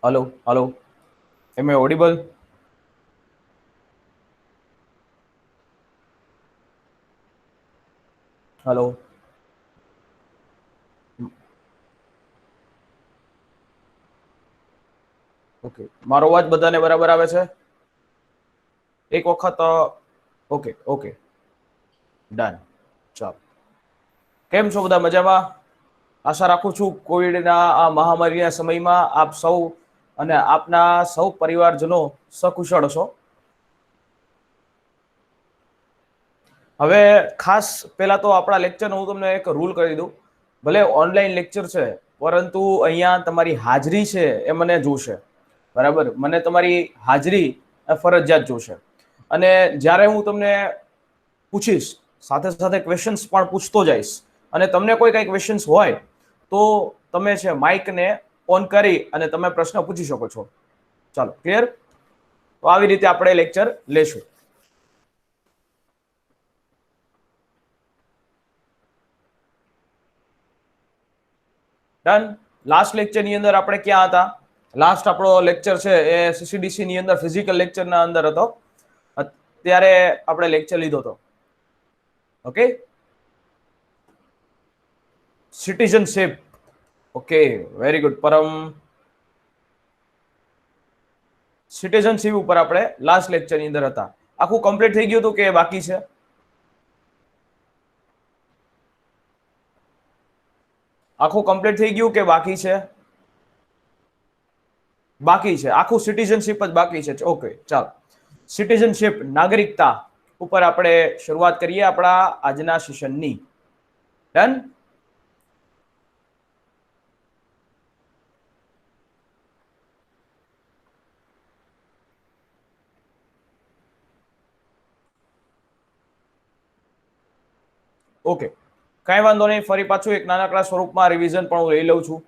Hello hello, am I audible? Hello. Okay, मारो अवाज बधाने बराबर आवे छे? एक वखत ओके ओके, डन। ચાલો, કેમ છો બધા? મજામાં? આશા રાખું છું કોવિડના આ મહામારીના સમયમાં આપ સૌ અને આપના સૌ પરિવારજનો સકુશળ છો. હવે ખાસ પહેલા તો આપણા લેક્ચરનો હું તમને એક રૂલ કરી દઉં. ભલે ઓનલાઈન લેક્ચર છે, પરંતુ અહીંયા તમારી હાજરી છે એ મને જોશે. બરાબર, મને તમારી હાજરી ફરજિયાત જોશે. અને જ્યારે હું તમને પૂછીશ, સાથે સાથે ક્વેશ્ચન્સ પણ પૂછતો જઈશ. અને તમને કોઈ કઈ ક્વેશ્ચન્સ હોય તો તમે છે માઇકને ઓન કરી અને તમે પ્રશ્ન પૂછી શકો છો. ચાલો, ક્લિયર? તો આવી રીતે આપણે લેક્ચર લેશું. ડન. લાસ્ટ લેક્ચરની અંદર આપણે ક્યાં હતા? લાસ્ટ આપણો લેક્ચર છે એ સીસીડીસી ની અંદર ફિઝિકલ લેક્ચરના અંદર હતો. અત્યારે આપણે લેક્ચર લીધો હતો. Okay, citizenship. Okay, very good પરમ. સિટીઝનશિપ ઉપર આપણે લાસ્ટ લેક્ચરની અંદર હતા. આખું કમ્પ્લીટ થઈ ગયું હતું કે બાકી છે? આખું કમ્પ્લીટ થઈ ગયું કે બાકી છે? બાકી છે, આખું સિટીઝનશિપ જ બાકી છે. ઓકે, ચાલો. સિટીઝનશિપ, નાગરિકતા ઉપર આપણે શરૂઆત કરીએ આપણા આજના સેશનની. ડન. ઓકે, કાંઈ વાંધો નહીં. ફરી પાછું એક નાનકડા સ્વરૂપમાં રિવિઝન પણ હું લઈ લઉં છું.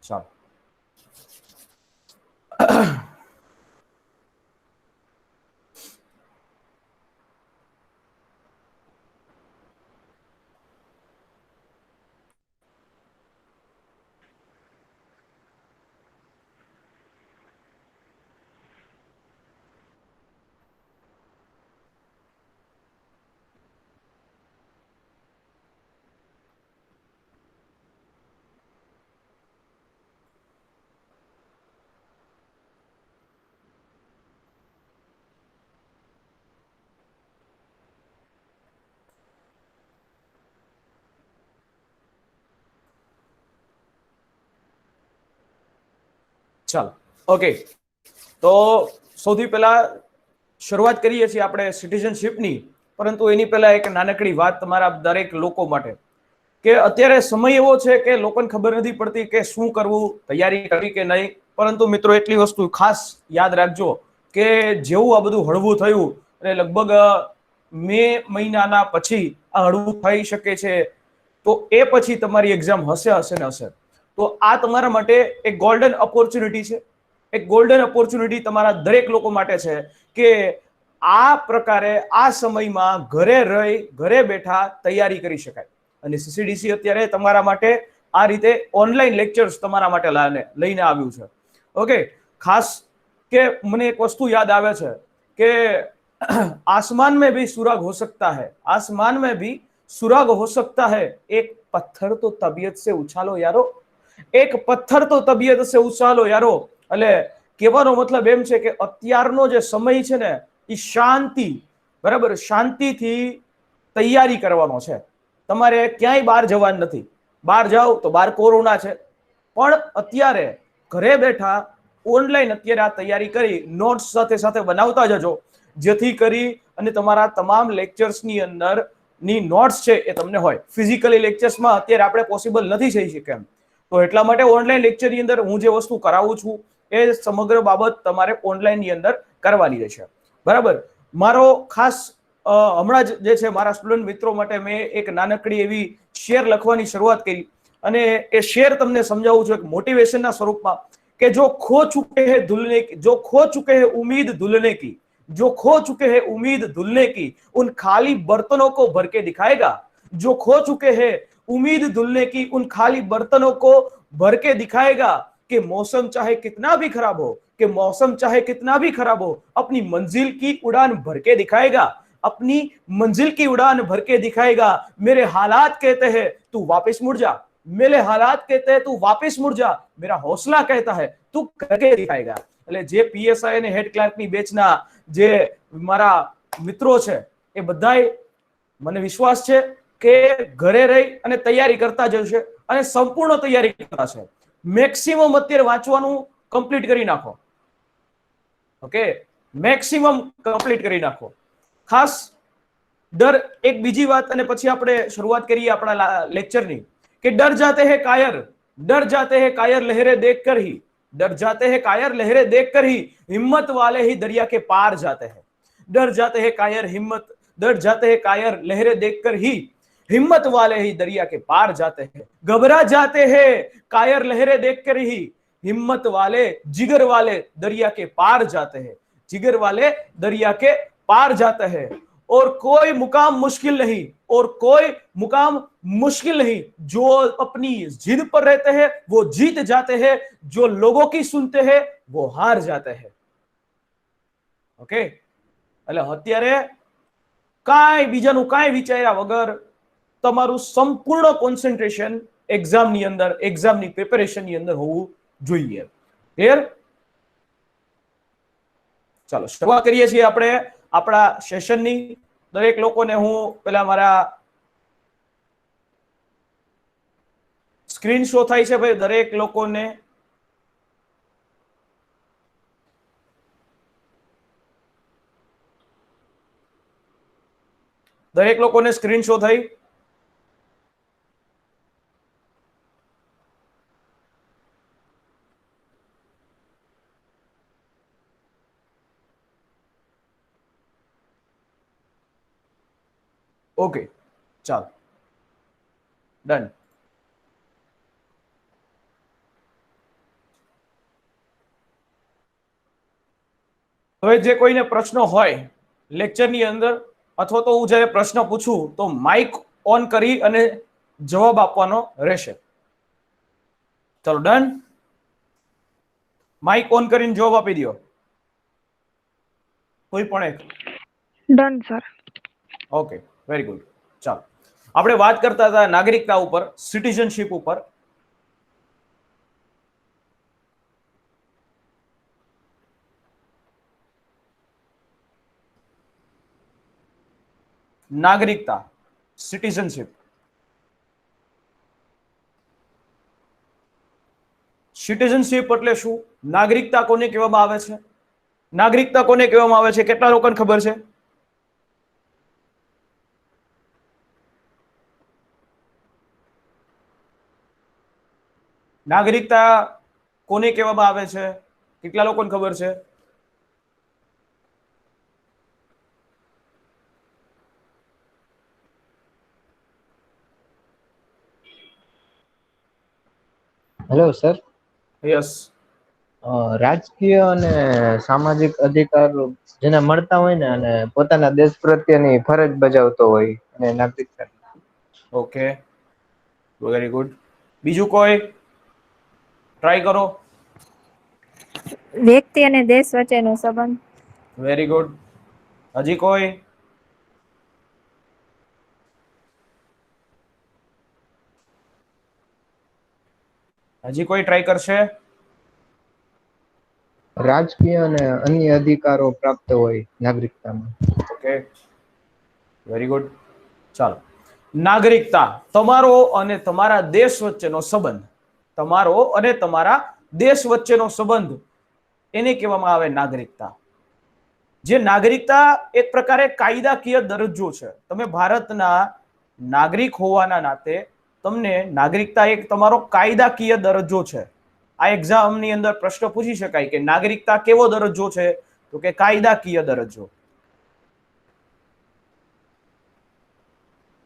ચાલો, ચાલો. ઓકે, તો સૌથી પહેલા શરૂઆત કરીએ છીએ આપણે સિટીઝનશિપની. પરંતુ એની પહેલા એક નાનકડી વાત તમારા દરેક લોકો માટે, કે અત્યારે સમય એવો છે કે લોકોને ખબર નથી પડતી કે શું કરવું, તૈયારી કરવી કે નહીં. પરંતુ મિત્રો, એટલી વસ્તુ ખાસ યાદ રાખજો કે જેવું આ બધું હળવું થયું અને લગભગ મે મહિનાના પછી આ હળવું થઈ શકે છે, તો એ પછી તમારી એક્ઝામ હશે ને હશે. તો આ તમારા માટે એક ગોલ્ડન ઓપોર્ચ્યુનિટી છે. એક ગોલ્ડન ઓપોર્ચ્યુનિટી તમારા દરેક લોકો માટે છે કે આ પ્રકારે આ સમયમાં ઘરે રહી ઘરે બેઠા તૈયારી કરી શકાય. અને સીસીડીસી અત્યારે તમારા માટે આ રીતે ઓનલાઈન લેક્ચર્સ તમારા માટે લઈને આવ્યું છે. ઓકે, ખાસ કે મને એક વસ્તુ યાદ આવે છે કે आसमान में भी सुराग हो सकता है, आसमान में भी सुराग हो सकता है, एक पत्थर तो तबीयत से उछालो यारो, एक पत्थर तो तबीयत से उछालो यारो. એટલે કહેવાનો મતલબ એમ છે કે અત્યારનો જે સમય છે ને એ શાંતિ, બરાબર, શાંતિથી તૈયારી કરવાનો છે. તમારે ક્યાંય બહાર જવાનું નથી. બહાર જાઓ તો બહાર કોરોના છે, પણ અત્યારે ઘરે બેઠા ઓનલાઈન અત્યારે આ તૈયારી કરી નોટ્સ સાથે સાથે બનાવતા જજો, જેથી કરી અને તમારા તમામ લેક્ચર્સની અંદર ની નોટ્સ છે એ તમને હોય. ફિઝિકલી લેક્ચર્સમાં અત્યારે આપણે પોસિબલ નથી થઈ શકે એમ, તો એટલા માટે ઓનલાઈન લેક્ચરની અંદર હું જે વસ્તુ કરાવું છું એ સમગ્ર બાબત તમારે ઓનલાઈનની અંદર કરવાની રહેશે. બરાબર. મારો ખાસ હમણાં જ જે છે મારા સ્ટુડન્ટ મિત્રો માટે મેં એક નાનકડી એવી શેર લખવાની શરૂઆત કરી, અને એ શેર તમને સમજાવું છું એક મોટિવેશનના સ્વરૂપમાં, कि जो खो चुके हैं धुलने की, जो खो चुके हैं उम्मीद धुलने की, जो खो चुके हैं उम्मीद धुलने की, उन खाली बर्तनों को भर के दिखाएगा। जो खो चुके हैं उम्मीद धुलने की, उन खाली बर्तनों को भर के दिखाएगा कि मौसम चाहे कितना भी खराब हो, कि मौसम चाहे कितना भी खराब हो, अपनी मंजिल की उड़ान भर के दिखाएगा, अपनी मंजिल की उड़ान भर के दिखाएगा। मेरे हालात कहते हैं तू वापस मुड़ जा, मेरे हालात कहते हैं तू वापस मुड़ जा, मेरा हौसला कहता है तू करके दिखाएगा। એટલે જે પીએસઆઈ અને હેડ ક્લાર્કની બેચના જે મારા મિત્રો છે એ બધાય મને વિશ્વાસ છે કે ઘરે રહી અને તૈયારી કરતા જ હશે અને સંપૂર્ણ તૈયારી કરતા છે। મેક્સિમમ અત્યારે વાંચવાનું કમ્પ્લીટ કરી નાખો, ઓકે, મેક્સિમમ કમ્પ્લીટ કરી નાખો। ખાસ डर एक बीजी बात અને પછી આપણે શરૂઆત કરીએ આપણા લેક્ચરની કે डर जाते हैं कायर, डर जाते हैं कायर लहरें देखकर ही, डर जाते हैं कायर लहरें देखकर ही हिम्मत वाले ही दरिया के पार जाते हैं। डर जाते हैं कायर हिम्मत, डर जाते हैं कायर लहरें देखकर ही हिम्मत वाले ही दरिया के पार जाते हैं। घबरा जाते हैं कायर लहरें देखकर ही हिम्मत वाले जिगर वाले दरिया के पार जाते हैं, जिगर वाले दरिया के पार जाते हैं। और कोई मुकाम मुश्किल नहीं, और कोई मुकाम मुश्किल नहीं, जो अपनी जिद पर रहते हैं वो जीत जाते हैं, जो लोगों की सुनते हैं वो हार जाते हैं। ओके, એટલે અત્યારે કાંઈ બીજાનું કાંઈ વિચાર્યા વગર તમારું સંપૂર્ણ કોન્સન્ટ્રેશન એક્ઝામની અંદર, એક્ઝામની પ્રિપેરેશનની અંદર હોવું જોઈએ। ક્લિયર? ચાલો શરૂઆત કરીએ છીએ આપણે આપણા સેશનની। દરેક લોકોને હું પેલા મારા સ્ક્રીન શો થાય છે ભાઈ, દરેક લોકોને સ્ક્રીન શો થઈ? ओके, ચાલો ડન। હવે જે કોઈને પ્રશ્નો હોય લેક્ચરની અંદર અથવા તો હું જ્યારે પ્રશ્ન પૂછું તો માઇક ઓન કરી અને જવાબ આપવાનો રહેશે। ચાલો ડન, માઇક ઓન કરીને જવાબ આપી દો કોઈ પણ એક। Done sir. Okay, very good. ચાલો આપણે વાત કરતા હતા નાગરિકતા ઉપર, સિટીઝનશિપ ઉપર। નાગરિકતા, સિટીઝનશિપ, સિટીઝનશિપ એટલે શું? નાગરિકતા કોને કહેવામાં આવે છે? નાગરિકતા કોને કહેવામાં આવે છે? કેટલા લોકોને ખબર છે? નાગરિકતા કોને કહેવામાં આવે છે? કેટલા લોકોને ખબર છે? Hello sir. યસ, રાજકીય અને સામાજિક અધિકાર જેને મળતા હોય ને અને પોતાના દેશ પ્રત્યેની ફરજ બજાવતો હોય અને નાગરિકતા। Okay, very good. બીજું કોઈ ટ્રાય કરો। વ્યક્તિ અને દેશ વચ્ચેનો સંબંધ। Very good. હજી કોઈ? હજી કોઈ ટ્રાય કરશે? રાજકીય અને અન્ય અધિકારો પ્રાપ્ત હોય નાગરિકતામાં। Okay, very good. ચાલો, નાગરિકતા તમારો અને તમારા દેશ વચ્ચેનો સંબંધ, તમારો અને તમારા દેશ વચ્ચેનો સંબંધ, એને કહેવામાં આવે નાગરિકતા। જે નાગરિકતા એક પ્રકારે કાયદાકીય દરજ્જો છે। તમે ભારતના નાગરિક હોવાના નાતે તમને નાગરિકતા એક તમારો કાયદાકીય દરજ્જો છે। આ એક્ઝામની અંદર પ્રશ્ન પૂછી શકાય કે નાગરિકતા કેવો દરજ્જો છે? તો કે કાયદાકીય દરજ્જો।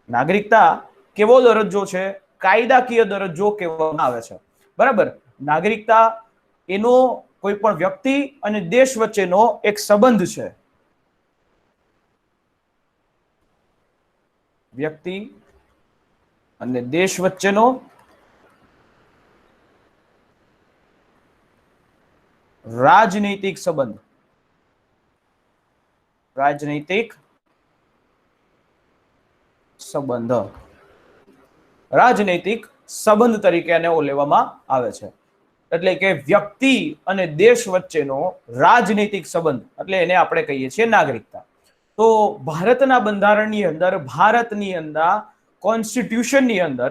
નાગરિકતા કેવો દરજ્જો છે? કાયદાકીય દરજ્જો કહેવામાં આવે છે, બરાબર। નાગરિકતા એનો કોઈ પણ વ્યક્તિ અને દેશ વચ્ચેનો એક સંબંધ છે. વ્યક્તિ અને દેશ વચ્ચેનો રાજનૈતિક સંબંધ. રાજનૈતિક સંબંધ. રાજનૈતિક સંબંધ તરીકે એને લેવામાં આવે છે. એટલે કે વ્યક્તિ અને દેશ વચ્ચેનો રાજનૈતિક સંબંધ, એટલે એને આપણે કહીએ છીએ નાગરિકતા. તો ભારતના બંધારણની અંદર, ભારતની અંદર કોન્સ્ટિટ્યુશનની અંદર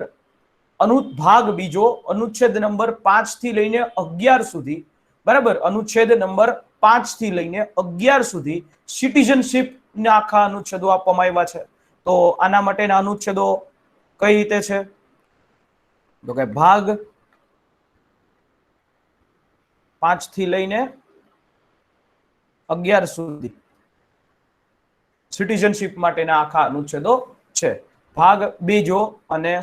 ભાગ બીજો અનુચ્છેદ નંબર 5 થી લઈને 11 સુધી, બરાબર, અનુચ્છેદ નંબર 5 થી લઈને 11 સુધી સિટીઝનશીપ ના આખા અનુચ્છેદો આપવામાં આવ્યા છે. તો આના માટેના અનુચ્છેદો કઈ રીતે છે? તો કે ભાગ 5 થી લઈને 11 સુધી સિટીઝનશીપ માટેના આખા અનુચ્છેદો છે. ભાગ બીજો અને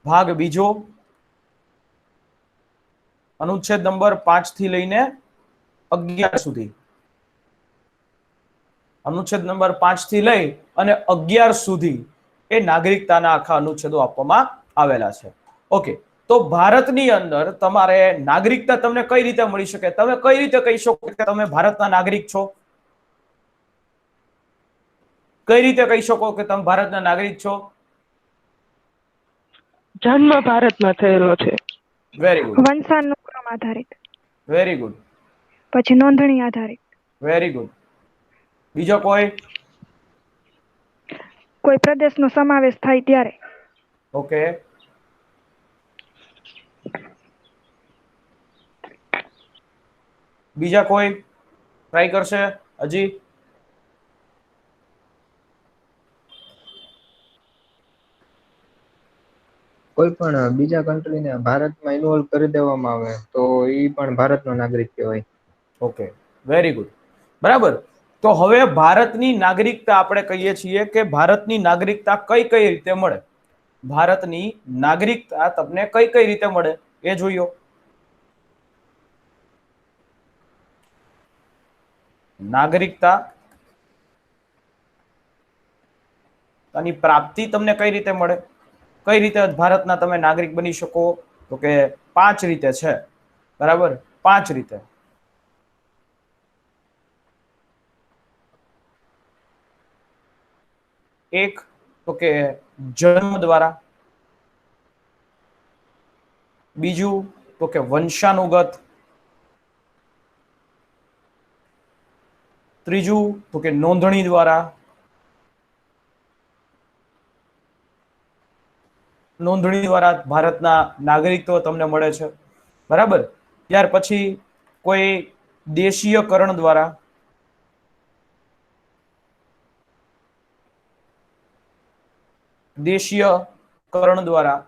ભાગ બીજો અનુચ્છેદ નંબર 5 થી લઈને 11 સુધી, અનુચ્છેદ નંબર 5 થી લઈ અને 11 સુધી એ નાગરિકતાના આખા અનુચ્છેદો આપવામાં આવેલા છે. ઓકે, તો ભારતની અંદર તમારે નાગરિકતા તમને કઈ રીતે મળી શકે? તમે કઈ રીતે કહી શકો કે તમે ભારતના નાગરિક છો? કઈ રીતે કહી શકો કે તમે ભારતના નાગરિક છો? જન્મ ભારતમાં થયેલો છે. Very good. વંશાનુક્રમ આધારિત. Very good. પછી નોંધણી આધારિત. Very good. બીજો કોઈ? કોઈ પ્રદેશનો સમાવેશ થાય ત્યારે. ઓકે. બીજા કોઈ ટ્રાય કરશે હજી? કોઈ પણ બીજા કન્ટ્રીને ભારતમાં ઇન્વોલ્વ કરી દેવામાં આવે તો એ પણ ભારતનો નાગરિક કહેવાય. Okay, very good. બરાબર. તો હવે ભારતની નાગરિકતા આપણે કહીએ છીએ કે ભારતની નાગરિકતા કઈ કઈ રીતે મળે? ભારતની નાગરિકતા તમને કઈ કઈ રીતે મળે એ જોયો. નાગરિકતા આની પ્રાપ્તિ તમને કઈ રીતે મળે? કઈ રીતે ભારતના તમે નાગરિક બની શકો? તો કે 5 રીતે છે. બરાબર, 5 રીતે. એક તો કે જન્મ દ્વારા, બીજું તો કે વંશાનુગત, ત્રીજું તો કે નોંધણી દ્વારા, નોંધણી દ્વારા ભારતના નાગરિકત્વ તમને મળે છે. બરાબર. ત્યાર પછી કોઈ દેશીયકરણ દ્વારા, દેશીયકરણ દ્વારા,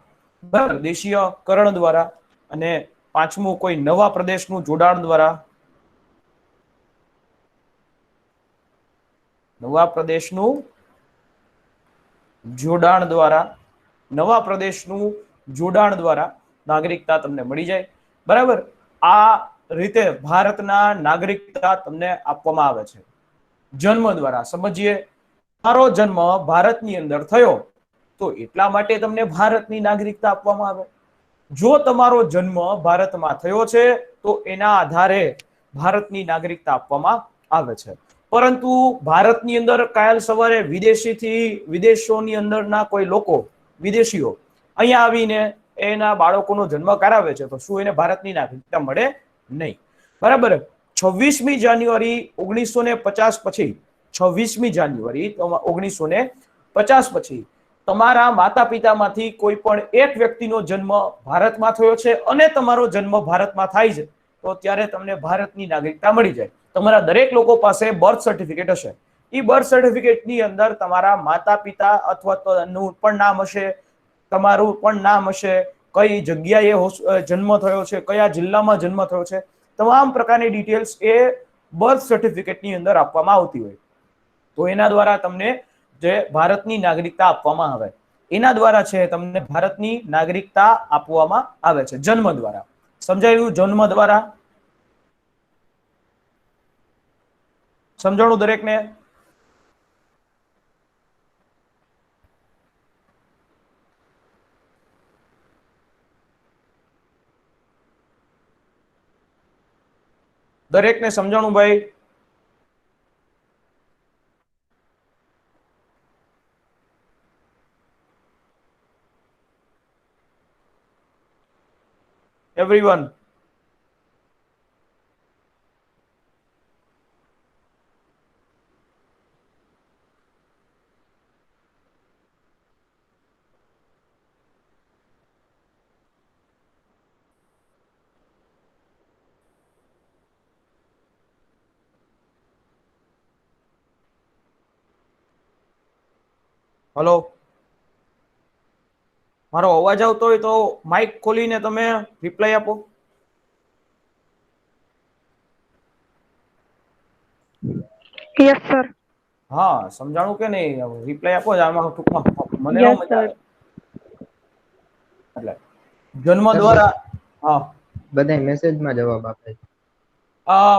બરાબર, દેશીયકરણ દ્વારા, અને પાંચમું કોઈ નવા પ્રદેશનું જોડાણ દ્વારા, નવા પ્રદેશનું જોડાણ દ્વારા, નવા પ્રદેશનું જોડાણ દ્વારા નાગરિકતા તમને મળી જાય. બરાબર. આ રીતે ભારતના નાગરિકતા તમને આપવામાં આવે છે. જન્મ દ્વારા સમજીએ, તમારો જન્મ ભારતની અંદર થયો તો એટલા માટે તમને ભારતની નાગરિકતા આપવામાં આવે. જો તમારો જન્મ ભારતમાં થયો છે તો એના આધારે ભારતની નાગરિકતા આપવામાં આવે છે. પરંતુ ભારતની અંદર કાલ સવારે વિદેશોની અંદરના કોઈ લોકો, વિદેશીઓ અહીંયા આવીને એના બાળકોનો જન્મ કરાવે છે તો શું એને ભારતની નાગરિકતા મળે? નહીં. બરાબર. 26મી જાન્યુઆરી 1950 પછી, 26મી જાન્યુઆરી 1950 પછી તમારા માતા પિતામાંથી કોઈ પણ એક વ્યક્તિનો જન્મ ભારતમાં થયો છે અને તમારો જન્મ ભારતમાં થાય છે તો ત્યારે તમને ભારતની નાગરિકતા મળી જાય. તમારા દરેક લોકો પાસે બર્થ સર્ટિફિકેટ હશે. એ બર્થ સર્ટિફિકેટની અંદર તમારા માતા પિતા અથવા તો એનું પણ નામ હશે, તમારું પણ નામ હશે, કઈ જગ્યાએ જન્મ થયો છે, કયા જિલ્લામાં જન્મ થયો છે, તમામ પ્રકારની ડિટેલ્સ એ બર્થ સર્ટિફિકેટની અંદર આપવામાં આવતી હોય. તો એના દ્વારા તમને જે ભારતની નાગરિકતા આપવામાં આવે. એના દ્વારા છે તમને ભારતની નાગરિકતા આપવામાં આવે છે, જન્મ દ્વારા. સમજાયું? જન્મ દ્વારા સમજાણું દરેકને? દરેકને સમજાણું ભાઈ? એવરીવન? હલો, મારો અવાજ આવતો હોય તો માઇક ખોલીને તમે રિપ્લાય આપો. Yes sir. હા, સમજાણું કે નહીં? રિપ્લાય આપો. આમાં ટૂંકમાં મને ન યસ મજા સર. આવે. એટલે જન્મ સર દ્વારા. હા બધા મેસેજમાં જવાબ આપે છે.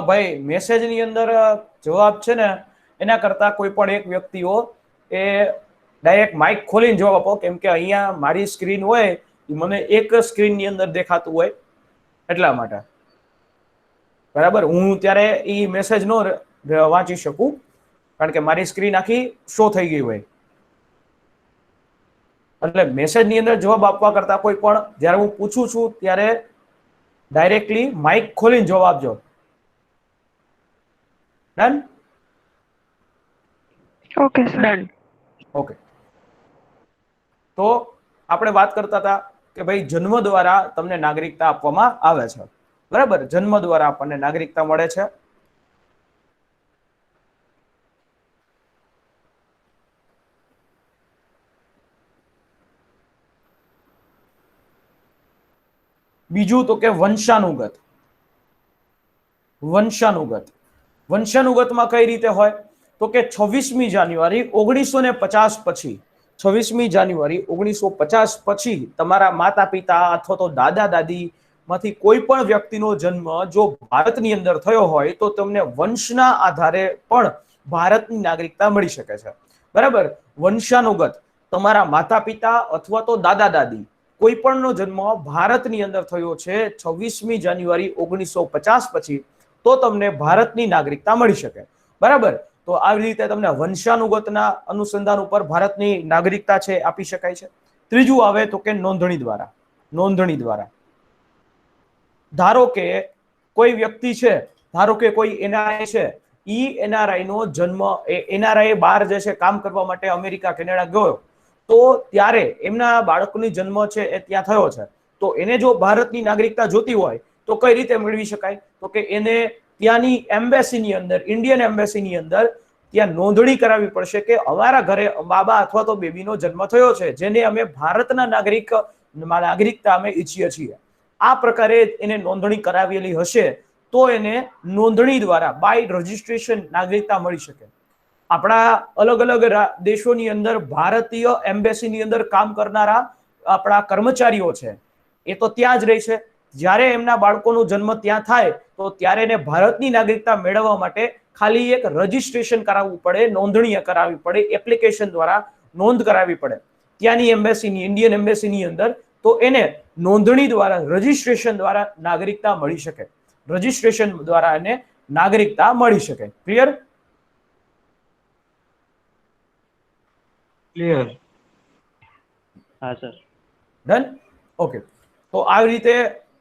ભાઈ, મેસેજની અંદર જવાબ છે ને, એના કરતા કોઈ પણ એક વ્યક્તિઓ એ ડાયરેક્ટ માઇક ખોલીને જવાબ આપો, કેમ કે અહીંયા મારી સ્ક્રીન હોય એ મને એક સ્ક્રીનની અંદર દેખાતું હોય એટલા માટે. બરાબર, હું ત્યારે એ મેસેજ નો વાંચી શકું કારણ કે મારી સ્ક્રીન આખી શો થઈ ગઈ હોય. એટલે મેસેજની અંદર જવાબ આપવા કરતા કોઈ પણ જ્યારે હું પૂછું છું ત્યારે ડાયરેક્ટલી માઇક ખોલીને જવાબ આપજો. Done? Okay sir. Done. Okay. તો આપણે વાત કરતા હતા કે ભાઈ જન્મ દ્વારા તમને નાગરિકતા આપવામાં આવે છે. બરાબર, જન્મ દ્વારા આપણને નાગરિકતા મળે છે. બીજું તો કે વંશાનુગત. વંશાનુગતમાં કઈ રીતે હોય તો કે 26મી જાન્યુઆરી 1950 પછી, 26મી જાન્યુઆરી 1950 પછી તમારા માતા પિતા અથવા તો દાદા દાદી માંથી કોઈ પણ વ્યક્તિનો જન્મ જો ભારતની અંદર થયો હોય તો તમને વંશના આધારે પણ ભારતની નાગરિકતા મળી શકે છે. બરાબર, વંશાનુગત તમારા માતા પિતા અથવા તો દાદા દાદી કોઈ પણનો જન્મ ભારતની અંદર થયો છે 26મી જાન્યુઆરી 1950 પછી, તો તમને ભારતની નાગરિકતા મળી શકે. બરાબર, તો આવી રીતે તમને વંશાનુગતના અનુસંધાન ઉપર ભારતની નાગરિકતા છે આપી શકાય છે. ત્રીજું આવે તો કે નોંધણી દ્વારા. નોંધણી દ્વારા ધારો કે કોઈ વ્યક્તિ છે, ધારો કે કોઈ એનઆરઆઈ છે, ઈ એનઆરઆઈ નો જન્મ એનઆરઆઈ બહાર જે છે કામ કરવા માટે અમેરિકા કેનેડા ગયો, તો ત્યારે એમના બાળકનો જન્મ છે એ ત્યાં થયો છે, તો એને જો ભારતની નાગરિકતા જોતી હોય તો કઈ રીતે મેળવી શકાય? તો કે એને ત્યાંની એમ્બેસીની અંદર, ઇન્ડિયન એમ્બેસીની અંદર ત્યાં નોંધણી કરાવવી પડશે કે અમારા ઘરે બાબા અથવા તો બેબીનો જન્મ થયો છે, જેને અમે ભારતના નાગરિકતા અમે ઈચ્છીએ છીએ. આ પ્રકારે એને નોંધણી કરાવેલી હશે તો એને નોંધણી દ્વારા બાય રજીસ્ટ્રેશન નાગરિકતા મળી શકે. આપણા અલગ અલગ દેશોની અંદર ભારતીય એમ્બેસીની અંદર કામ કરનારા આપણા કર્મચારીઓ છે એ તો ત્યાં જ રહે છે. જ્યારે એમના બાળકોનો જન્મ ત્યાં થાય તો ત્યારે એને ભારતની નાગરિકતા મેળવવા માટે ખાલી એક રજીસ્ટ્રેશન કરાવવું પડે, નોંધણી કરાવવી પડે, એપ્લિકેશન દ્વારા નોંધ કરાવવી પડે ત્યાંની એમ્બેસીની, ઇન્ડિયન એમ્બેસીની અંદર. તો એને નોંધણી દ્વારા, રજીસ્ટ્રેશન દ્વારા નાગરિકતા મળી શકે. રજીસ્ટ્રેશન દ્વારા એને નાગરિકતા મળી શકે. ક્લિયર? ક્લિયર. હા સર. ડન? ઓકે. તો આવી રીતે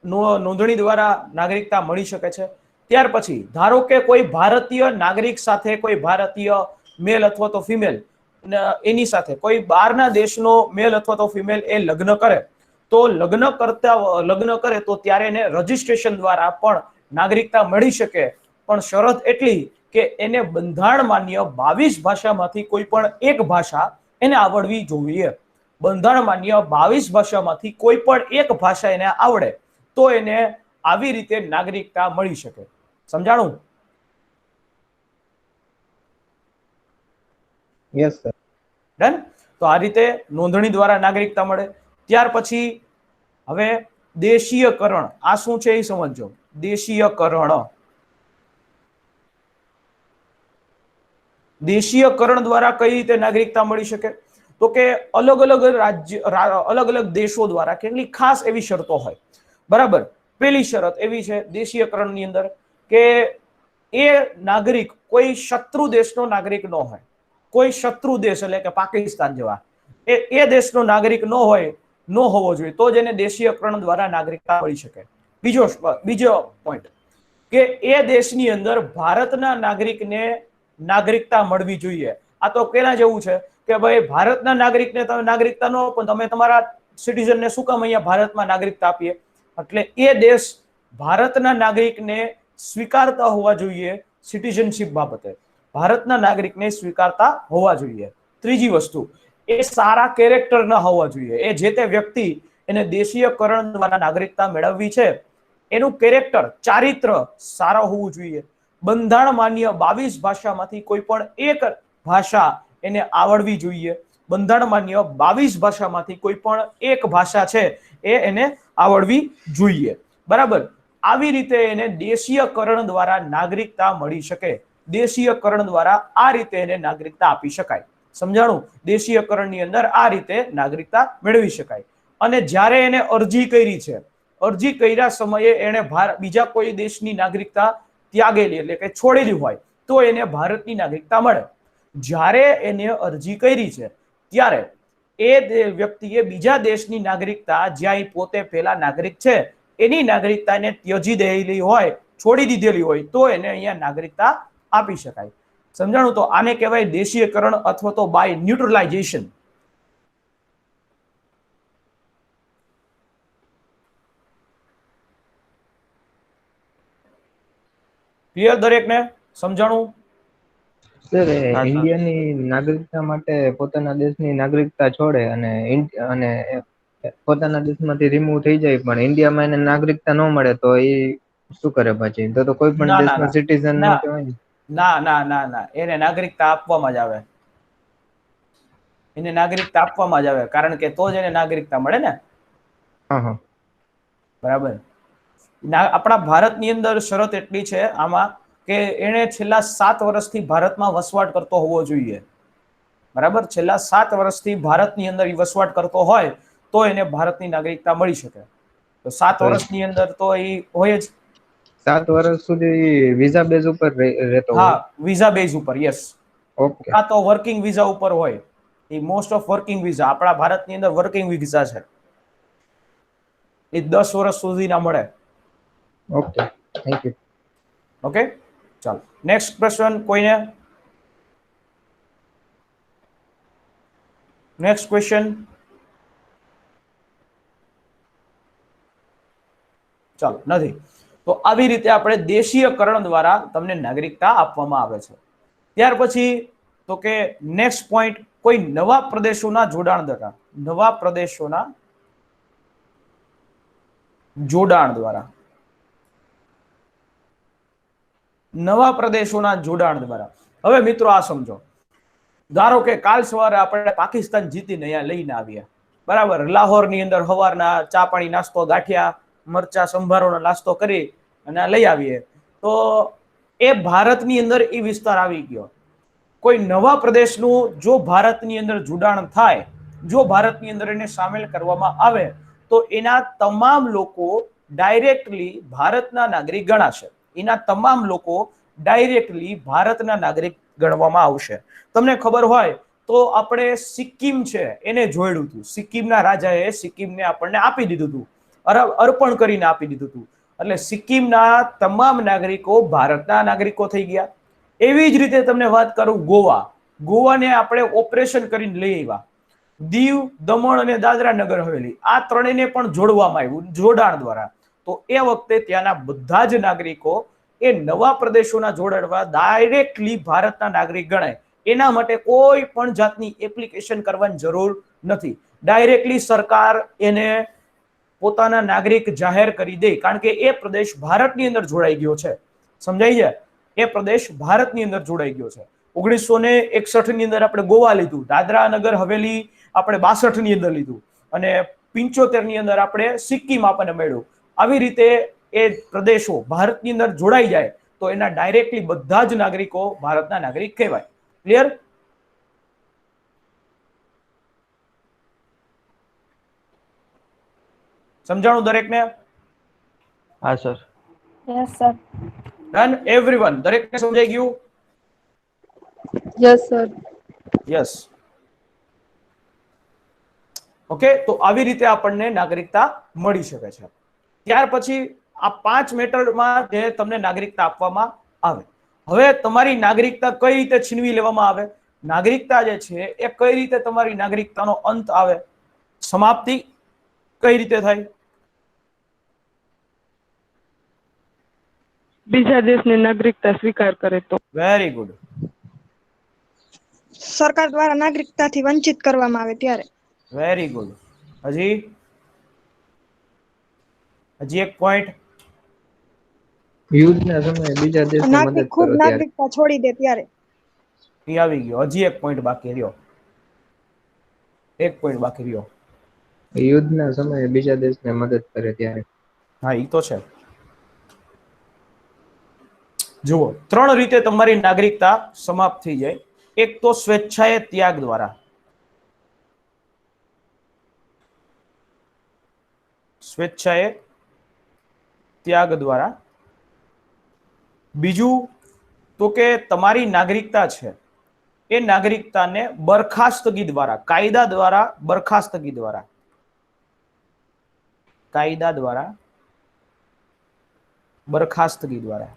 નોંધણી દ્વારા નાગરિકતા મળી શકે છે. ત્યાર પછી ધારો કે કોઈ ભારતીય નાગરિક સાથે કોઈ ભારતીય મેલ અથવા તો ફિમેલ એની સાથે કોઈ બહારના દેશનો મેલ અથવા તો ફિમેલ એ લગ્ન કરે, તો લગ્ન કરે તો ત્યારે એને રજીસ્ટ્રેશન દ્વારા પણ નાગરિકતા મળી શકે. પણ શરત એટલી કે એને બંધારણ માન્ય 22 ભાષામાંથી કોઈ પણ એક ભાષા એને આવડવી જોઈએ. બંધારણ માન્ય 22 ભાષામાંથી કોઈ પણ એક ભાષા એને આવડે તો એને આવી રીતે નાગરિકતા મળી શકે. સમજાણું? Yes sir. ડન? તો આ રીતે નોંધણી દ્વારા નાગરિકતા મળે. ત્યાર પછી હવે દેશીયકરણ, આ શું છે એ સમજો. દેશીયકરણ, દેશીયકરણ દ્વારા કઈ રીતે નાગરિકતા મળી શકે? તો કે અલગ અલગ રાજ્ય, અલગ અલગ દેશો દ્વારા કેટલી ખાસ એવી શરતો હોય. બરાબર. પેલી શરત એવી છે દેશીયકરણની અંદર કે એ નાગરિક કોઈ શત્રુ દેશનો નાગરિક ન હોય. કોઈ શત્રુ દેશ એટલે કે પાકિસ્તાન જેવા એ દેશનો નાગરિક ન હોય, ન હોવો જોઈએ, તો જ એને દેશીયકરણ દ્વારા નાગરિકતા મળી શકે. બીજો પોઈન્ટ કે એ દેશની અંદર ભારતના નાગરિકને નાગરિકતા મળવી જોઈએ. આ તો કેના જેવું છે કે ભાઈ ભારતના નાગરિકને તમે નાગરિકતા ન આપો, તમે તમારા સિટીઝનને શું કામ અહીંયા ભારતમાં નાગરિકતા આપીએ? એટલે એ દેશ ભારતના નાગરિકને સ્વીકારતા હોવા જોઈએ. સિટીઝનશિપ બાબતે ભારતના નાગરિકને સ્વીકારતા હોવા જોઈએ. ત્રીજી વસ્તુ, એ સારા કેરેક્ટરના હોવા જોઈએ. એ જે તે વ્યક્તિ એને દેશીયકરણ દ્વારા નાગરિકતા મેળવવી છે એનું કેરેક્ટર, ચારિત્ર સારા હોવું જોઈએ. બંધારણ માન્ય 22 ભાષામાંથી કોઈ પણ એક ભાષા એને આવડવી જોઈએ. બંધારણ માન્ય 22 ભાષામાંથી કોઈ પણ એક ભાષા છે એ એને આવડવી જોઈએ. બરાબર. આવી રીતે એને દેશીયકરણ દ્વારા નાગરિકતા મળી શકે. દેશીયકરણ દ્વારા આ રીતે એને નાગરિકતા આપી શકાય. સમજાણું? દેશીયકરણની અંદર આ રીતે નાગરિકતા મેળવી શકાય. અને જ્યારે એને અરજી કરી છે, અરજી કર્યા સમયે એને બીજા કોઈ દેશની નાગરિકતા ત્યાગેલી એટલે કે છોડેલી હોય તો એને ભારતની નાગરિકતા મળે. જ્યારે એને અરજી કરી છે ત્યારે એ વ્યક્તિએ બીજા દેશની નાગરિકતા, જ્યાં પોતે પેલા નાગરિક છે એની નાગરિકતા એને ત્યજી દેલી હોય, છોડી દીધેલી હોય, તો એને અહીંયા નાગરિકતા આપી શકાય. સમજાણું? તો આને કહેવાય દેશીયકરણ અથવા તો બાય ન્યુટ્રલાઇઝેશન. ક્લિયર દરેકને? સમજાણું? સર, ઇન્ડિયાની નાગરિકતા માટે પોતાના દેશની નાગરિકતા છોડે અને પોતાના દેશમાંથી રિમૂવ થઈ જાય, પણ ઇન્ડિયામાં એને નાગરિકતા ન મળે તો એ શું કરે પછી? તો કોઈ પણ દેશનો સિટીઝન ન કહેવાય ને? ના ના ના ના, એને નાગરિકતા આપવામાં જ આવે. એને નાગરિકતા આપવામાં જ આવે, કારણ કે તો જ એને નાગરિકતા મળે ને. બરાબર. આપણા ભારતની અંદર શરત એટલી છે આમાં કે એને છેલ્લા 7 વર્ષથી ભારતમાં વસવાટ કરતો હોવો જોઈએ. બરાબર. છેલ્લા 7 વર્ષથી ભારતની અંદર એ વસવાટ કરતો હોય તો એને ભારતની નાગરિકતા મળી શકે. તો 7 વર્ષની અંદર તો એ હોય જ. 7 વર્ષ સુધી વિઝા બેઝ ઉપર રહેતો હોય? હા, વિઝા બેઝ ઉપર. યસ. ઓકે. આ તો વર્કિંગ વિઝા ઉપર હોય. એ મોસ્ટ ઓફ વર્કિંગ વિઝા આપણા ભારતની અંદર વર્કિંગ વિઝા છે. એ 10 વર્ષ સુધીના મળે. Okay, thank you. ઓકે, ચાલો નેક્સ્ટ ક્વેશ્ચન. કોઈને નેક્સ્ટ ક્વેશ્ચન? ચાલો, નથી. તો આવી રીતે આપણે દેશીયકરણ દ્વારા તમને નાગરિકતા આપવામાં આવે છે. ત્યાર પછી તો કે નેક્સ્ટ પોઈન્ટ, કોઈ નવા પ્રદેશોના જોડાણ દ્વારા, નવા પ્રદેશોના જોડાણ દ્વારા, નવા પ્રદેશોના જોડાણ દ્વારા. હવે મિત્રો આ સમજો, ધારો કે કાલ સવારે આપણે પાકિસ્તાન જીતીને અહીંયા લઈને આવ્યા. બરાબર. લાહોરની અંદર સવારના ચા પાણી નાસ્તો, ગાંઠિયા, મરચા, સંભારોનો નાસ્તો કરી અને લઈ આવીએ, તો એ ભારતની અંદર એ વિસ્તાર આવી ગયો. કોઈ નવા પ્રદેશનું જો ભારતની અંદર જોડાણ થાય, જો ભારતની અંદર એને સામેલ કરવામાં આવે, તો એના તમામ લોકો ડાયરેક્ટલી ભારતના નાગરિક ગણાશે. એના તમામ લોકો ડાયરેક્ટલી ભારતના નાગરિક ગણવામાં આવશે. તમને ખબર હોય તો આપણે સિક્કિમ છે એને જોડ્યું હતું. સિક્કિમના રાજાએ સિક્કિમને આપણને આપી દીધું હતું, અર્પણ કરીને આપી દીધું હતું. એટલે સિક્કિમના તમામ નાગરિકો ભારતના નાગરિકો થઈ ગયા. એવી જ રીતે તમને વાત કરું ગોવા. ગોવાને આપણે ઓપરેશન કરીને લઈ આવ્યા. દીવ, દમણ અને દાદરા નગર હવેલી, આ ત્રણેયને પણ જોડવામાં આવ્યું જોડાણ દ્વારા. તો એ વખતે ત્યાંના બધા જ નાગરિકો એ નવા પ્રદેશોના જોડાણમાં ડાયરેક્ટલી ભારતના નાગરિક ગણાય. એના માટે કોઈ પણ જાતની એપ્લિકેશન કરવાની જરૂર નથી. ડાયરેક્ટલી સરકાર એને પોતાના નાગરિક જાહેર કરી દે, કારણ કે એ પ્રદેશ ભારતની અંદર જોડાઈ ગયો છે. સમજાય છે? એ પ્રદેશ ભારતની અંદર જોડાઈ ગયો છે. 1961 ની અંદર આપણે ગોવા લીધું, દાદરા નગર હવેલી આપણે 62 ની અંદર લીધું, અને 75 ની અંદર આપણે સિક્કિમ આપણને મળ્યું. આવી રીતે એ પ્રદેશો ભારતની અંદર જોડાઈ જાય તો એના ડાયરેક્ટલી બધા જ નાગરિકો ભારતના નાગરિક કહેવાય. ક્લિયર? સમજાણું દરેકને? હા sir. Yes sir. Done everyone? દરેકને સમજાઈ ગયું? Yes sir. યસ. ઓકે, તો આવી રીતે આપણને નાગરિકતા મળી શકે છે. ત્યાર પછી આ 5 મેટરમાં જે તમને નાગરિકતા આપવામાં આવે. હવે તમારી નાગરિકતા કઈ રીતે છીનવી લેવામાં આવે? નાગરિકતા જે છે એ કઈ રીતે તમારી નાગરિકતાનો અંત આવે, સમાપ્તિ કઈ રીતે થાય? બીજા દેશની નાગરિકતા સ્વીકાર કરે તો. Very good. સરકાર દ્વારા નાગરિકતાથી વંચિત કરવામાં આવે ત્યારે. Very good. હજી એક પોઈન્ટ. યુદ્ધના સમયે બીજા દેશને મદદ નાગરિક ખુદ કરો ત્યારે. નાગરિકતા છોડી દે ત્યારે. એ આવી ગયો. હજી એક પોઈન્ટ બાકી રહ્યો. એક પોઈન્ટ બાકી રહ્યો. યુદ્ધના સમયે બીજા દેશને મદદ કરે ત્યારે. હા, એ તો છે. જુઓ, 3 રીતે તમારી નાગરિકતા સમાપ્ત થઈ જાય. એક તો સ્વેચ્છાએ ત્યાગ દ્વારા. સ્વેચ્છાએ ત્યાગ દ્વારા. બીજું તો કે તમારી નાગરિકતા છે એ નાગરિકતાને બરખાસ્તગી દ્વારા, કાયદા દ્વારા બરખાસ્તગી દ્વારા, કાયદા દ્વારા બરખાસ્તગી દ્વારા,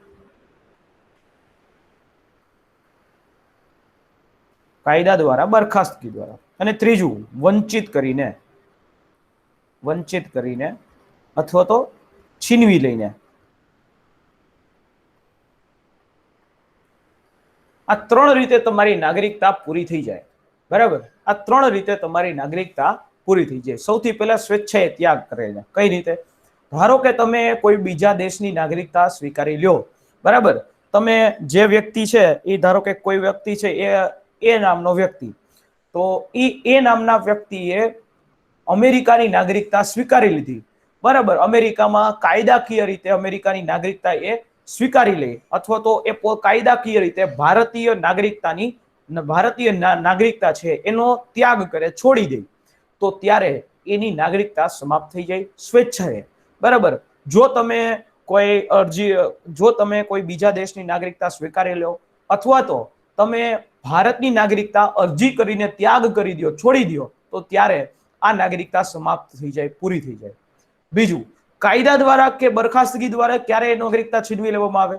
કાયદા દ્વારા બરખાસ્તગી દ્વારા. અને ત્રીજું વંચિત કરીને અથવા તો છીનવી લઈને. આ 3 રીતે તમારી નાગરિકતા પૂરી થઈ જાય. બરાબર? આ 3 રીતે તમારી નાગરિકતા પૂરી થઈ જાય. સૌથી પહેલા સ્વેચ્છાએ ત્યાગ કરીને. કઈ રીતે? ધારો કે તમે કોઈ બીજા દેશની નાગરિકતા સ્વીકારી લ્યો. બરાબર? તમે જે વ્યક્તિ છે એ ધારો કે કોઈ વ્યક્તિ છે એ નામનો વ્યક્તિ, તો એ નામના વ્યક્તિએ અમેરિકાની નાગરિકતા સ્વીકારી લીધી. બરાબર? અમેરિકામાં કાયદાકીય રીતે અમેરિકાની નાગરિકતા એ સ્વીકારી લે, અથવા તો એ કાયદાકીય રીતે ભારતીય નાગરિકતા છે એનો ત્યાગ કરે, છોડી દે, તો ત્યારે એની નાગરિકતા સમાપ્ત થઈ જાય સ્વેચ્છાએ. બરાબર? જો તમે કોઈ બીજા દેશની નાગરિકતા સ્વીકારી લો, અથવા તો તમે ભારતની નાગરિકતા અરજી કરીને ત્યાગ કરી દો, છોડી દો, તો ત્યારે આ નાગરિકતા સમાપ્ત થઈ જાય, પૂરી થઈ જાય. બીજું, કાયદા દ્વારા કે બરખાસ્તગી દ્વારા ક્યારે નાગરિકતા છીનવી લેવામાં આવે?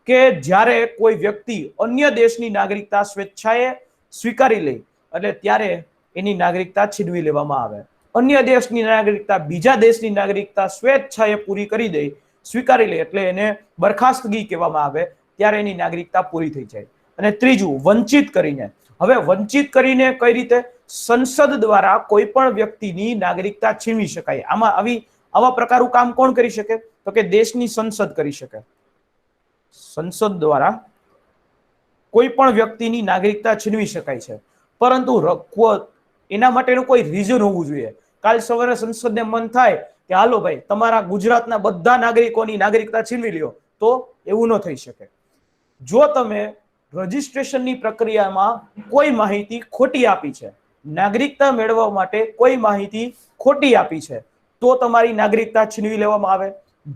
કે જ્યારે કોઈ વ્યક્તિ અન્ય દેશની નાગરિકતા સ્વેચ્છાએ સ્વીકારી લે, એટલે ત્યારે એની નાગરિકતા છીનવી લેવામાં આવે. અન્ય દેશની નાગરિકતા બીજા દેશની નાગરિકતા સ્વેચ્છાએ પૂરી કરી દે, સ્વીકારી લે, એટલે એને બરખાસ્તગી કહેવામાં આવે. ત્યારે એની નાગરિકતા પૂરી થઈ જાય. અને ત્રીજું, વંચિત કરીને. હવે વંચિત કરીને કઈ રીતે? સંસદ દ્વારા કોઈ પણ વ્યક્તિની નાગરિકતા છીનવી શકાય. આવા પ્રકારનું કામ કોણ કરી શકે? તો કે દેશની સંસદ કરી શકે. સંસદ દ્વારા કોઈ પણ વ્યક્તિની નાગરિકતા છીનવી શકાય છે, પરંતુ એના માટેનું કોઈ રીઝન હોવું જોઈએ. કાલ સવારે સંસદને મન થાય કે હાલો ભાઈ તમારા ગુજરાતના બધા નાગરિકોની નાગરિકતા છીનવી લ્યો, તો એવું ન થઈ શકે. જો તમે રજીસ્ટ્રેશનની પ્રક્રિયામાં કોઈ માહિતી ખોટી આપી છે, નાગરિકતા મેળવવા માટે કોઈ માહિતી ખોટી આપી છે, તો તમારી નાગરિકતા છીનવી લેવામાં આવે.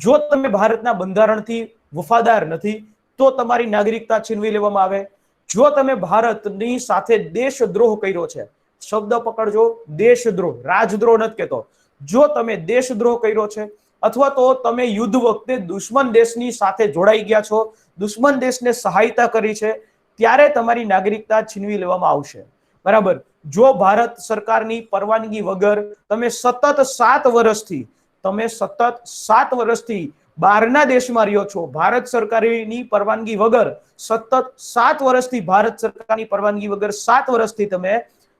જો તમે ભારતના બંધારણથી વફાદાર નથી, તો તમારી નાગરિકતા છીનવી લેવામાં આવે. જો તમે ભારતની સાથે દેશદ્રોહ કર્યો છે, શબ્દ પકડજો, દેશદ્રોહ, રાજદ્રોહ નથી કહેતો. જો તમે દેશદ્રોહ કર્યો છે, અથવા તો તમે યુદ્ધ વખતે દુશ્મન દેશની સાથે જોડાઈ ગયા છો, દુશ્મન દેશને સહાયતા કરી છે, ત્યારે તમારી નાગરિકતા છીનવી લેવામાં આવશે. બરાબર? જો ભારત સરકારની પરવાનગી વગર તમે સતત 7 વર્ષથી બહારના દેશમાં રહ્યો છો, ભારત સરકારની પરવાનગી વગર સતત 7 વર્ષથી ભારત સરકારની પરવાનગી વગર 7 વર્ષથી તમે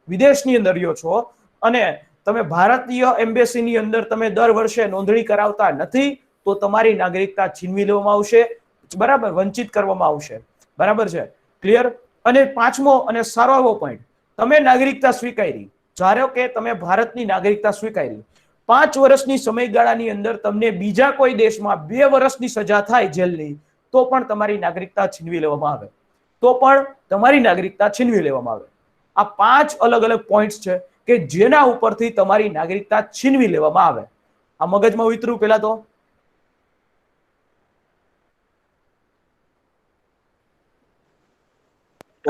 વિદેશની અંદર રહ્યો છો, અને તમે ભારતીય એમ્બેસીની અંદર તમે દર વર્ષે નોંધણી કરાવતા નથી, તો તમારી નાગરિકતા છીનવી લેવામાં આવશે. બરાબર? વંચિત કરવામાં આવશે. બરાબર છે? ક્લિયર? અને પાંચમો અને સારો એવો પોઈન્ટ, તમે નાગરિકતા સ્વીકારી, ધારો કે તમે ભારતની નાગરિકતા સ્વીકારી, 5 વર્ષની સમયગાળાની અંદર તમને બીજા કોઈ દેશમાં 2 વર્ષની સજા થાય જેલની, તો પણ તમારી નાગરિકતા છીનવી લેવામાં આવે, તો પણ તમારી નાગરિકતા છીનવી લેવામાં આવે. આ 5 અલગ અલગ પોઈન્ટ્સ છે કે જેના ઉપરથી તમારી નાગરિકતા છીનવી લેવામાં આવે. આ મગજમાં ઉતર્યું પેલા તો?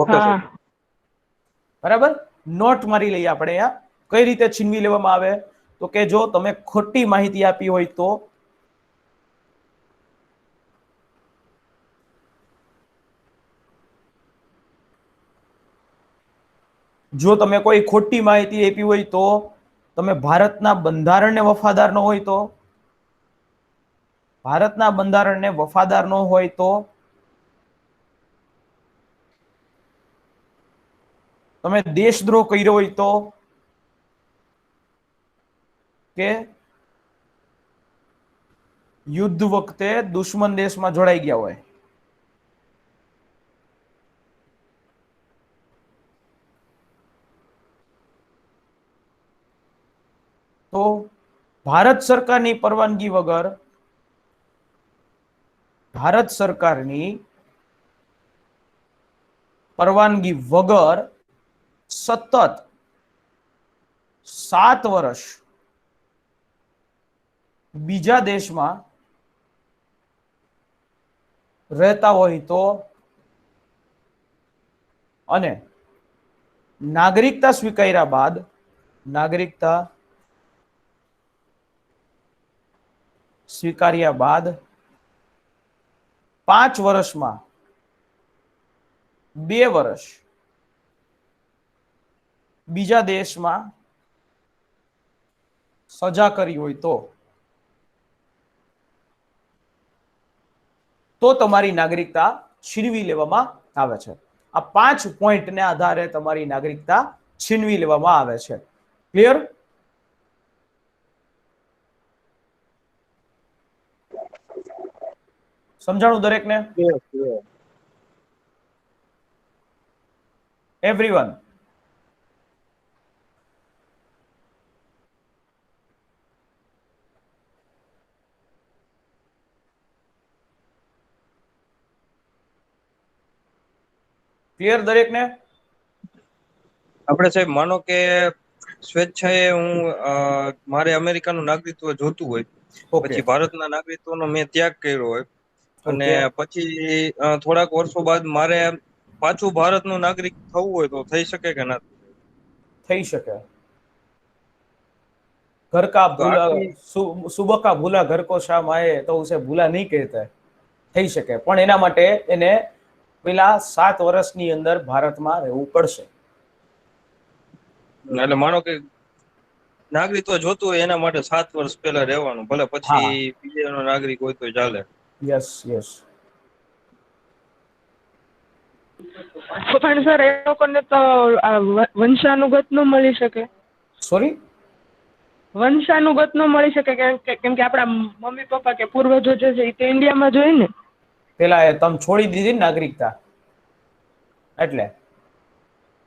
હા. બરાબર, નોટ મારી લઈએ આપણે અહીંયા. કઈ રીતે છીનવી લેવામાં આવે? તો કે જો તમે ખોટી માહિતી આપી હોય તો, જો તમે કોઈ ખોટી માહિતી આપી હોય તો, તમે ભારતના બંધારણને વફાદાર ન હોય તો, ભારતના બંધારણને વફાદાર ન હોય તો, તમે દેશદ્રોહ કર્યો હોય તો, કે યુદ્ધ વખતે દુશ્મન દેશમાં જોડાઈ ગયા હોય. તો ભારત સરકારની પરવાનગી વગર, ભારત સરકારની પરવાનગી વગર સતત 7 વર્ષ બીજા દેશમાં રહેતા હોય તો, અને નાગરિકતા સ્વીકાર્યા બાદ, નાગરિકતા સ્વીકાર્યા બાદ 5 વર્ષમાં 2 વર્ષ બીજા દેશમાં સજા કરી હોય તો તમારી નાગરિકતા છીનવી લેવામાં આવે છે. આ 5 પોઈન્ટને આધારે તમારી નાગરિકતા છીનવી લેવામાં આવે છે. ક્લિયર? સમજાણું દરેકને? એવરીવન? ક્લિયર દરેકને? આપણે સાહેબ માનો કે સ્વેચ્છાએ હું મારે અમેરિકાનું નાગરિકત્વ જોતું હોય, પછી ભારતના નાગરિકત્વનો મેં ત્યાગ કર્યો હોય, અને પછી થોડાક વર્ષો બાદ મારે પાછું ભારતનું નાગરિક થવું હોય તો થઈ શકે કે ના થઈ શકે. घर का भूला सुबह का भूला घर को शाम आए तो उसे भूला नहीं कहते. થઈ શકે, પણ એના માટે એને પેલા 7 વર્ષની અંદર ભારતમાં રહેવું પડશે. એટલે માનો કે નાગરિકત્વ જોતું હોય એના માટે 7 વર્ષ પહેલા રહેવાનું, ભલે પછી બીજાનો નાગરિક હોય તો ચાલે. Yes yes. પણ સર એ લોકોને તો વંશાનુગત ન મળી શકે. સોરી? વંશાનુગત ન મળી શકે કેમ કે આપણા મમ્મી પપ્પા કે પૂર્વજો જે છે એ તો ઇન્ડિયામાં જોઈએ ને. પેલા એ તમે છોડી દીધી નાગરિકતા એટલે.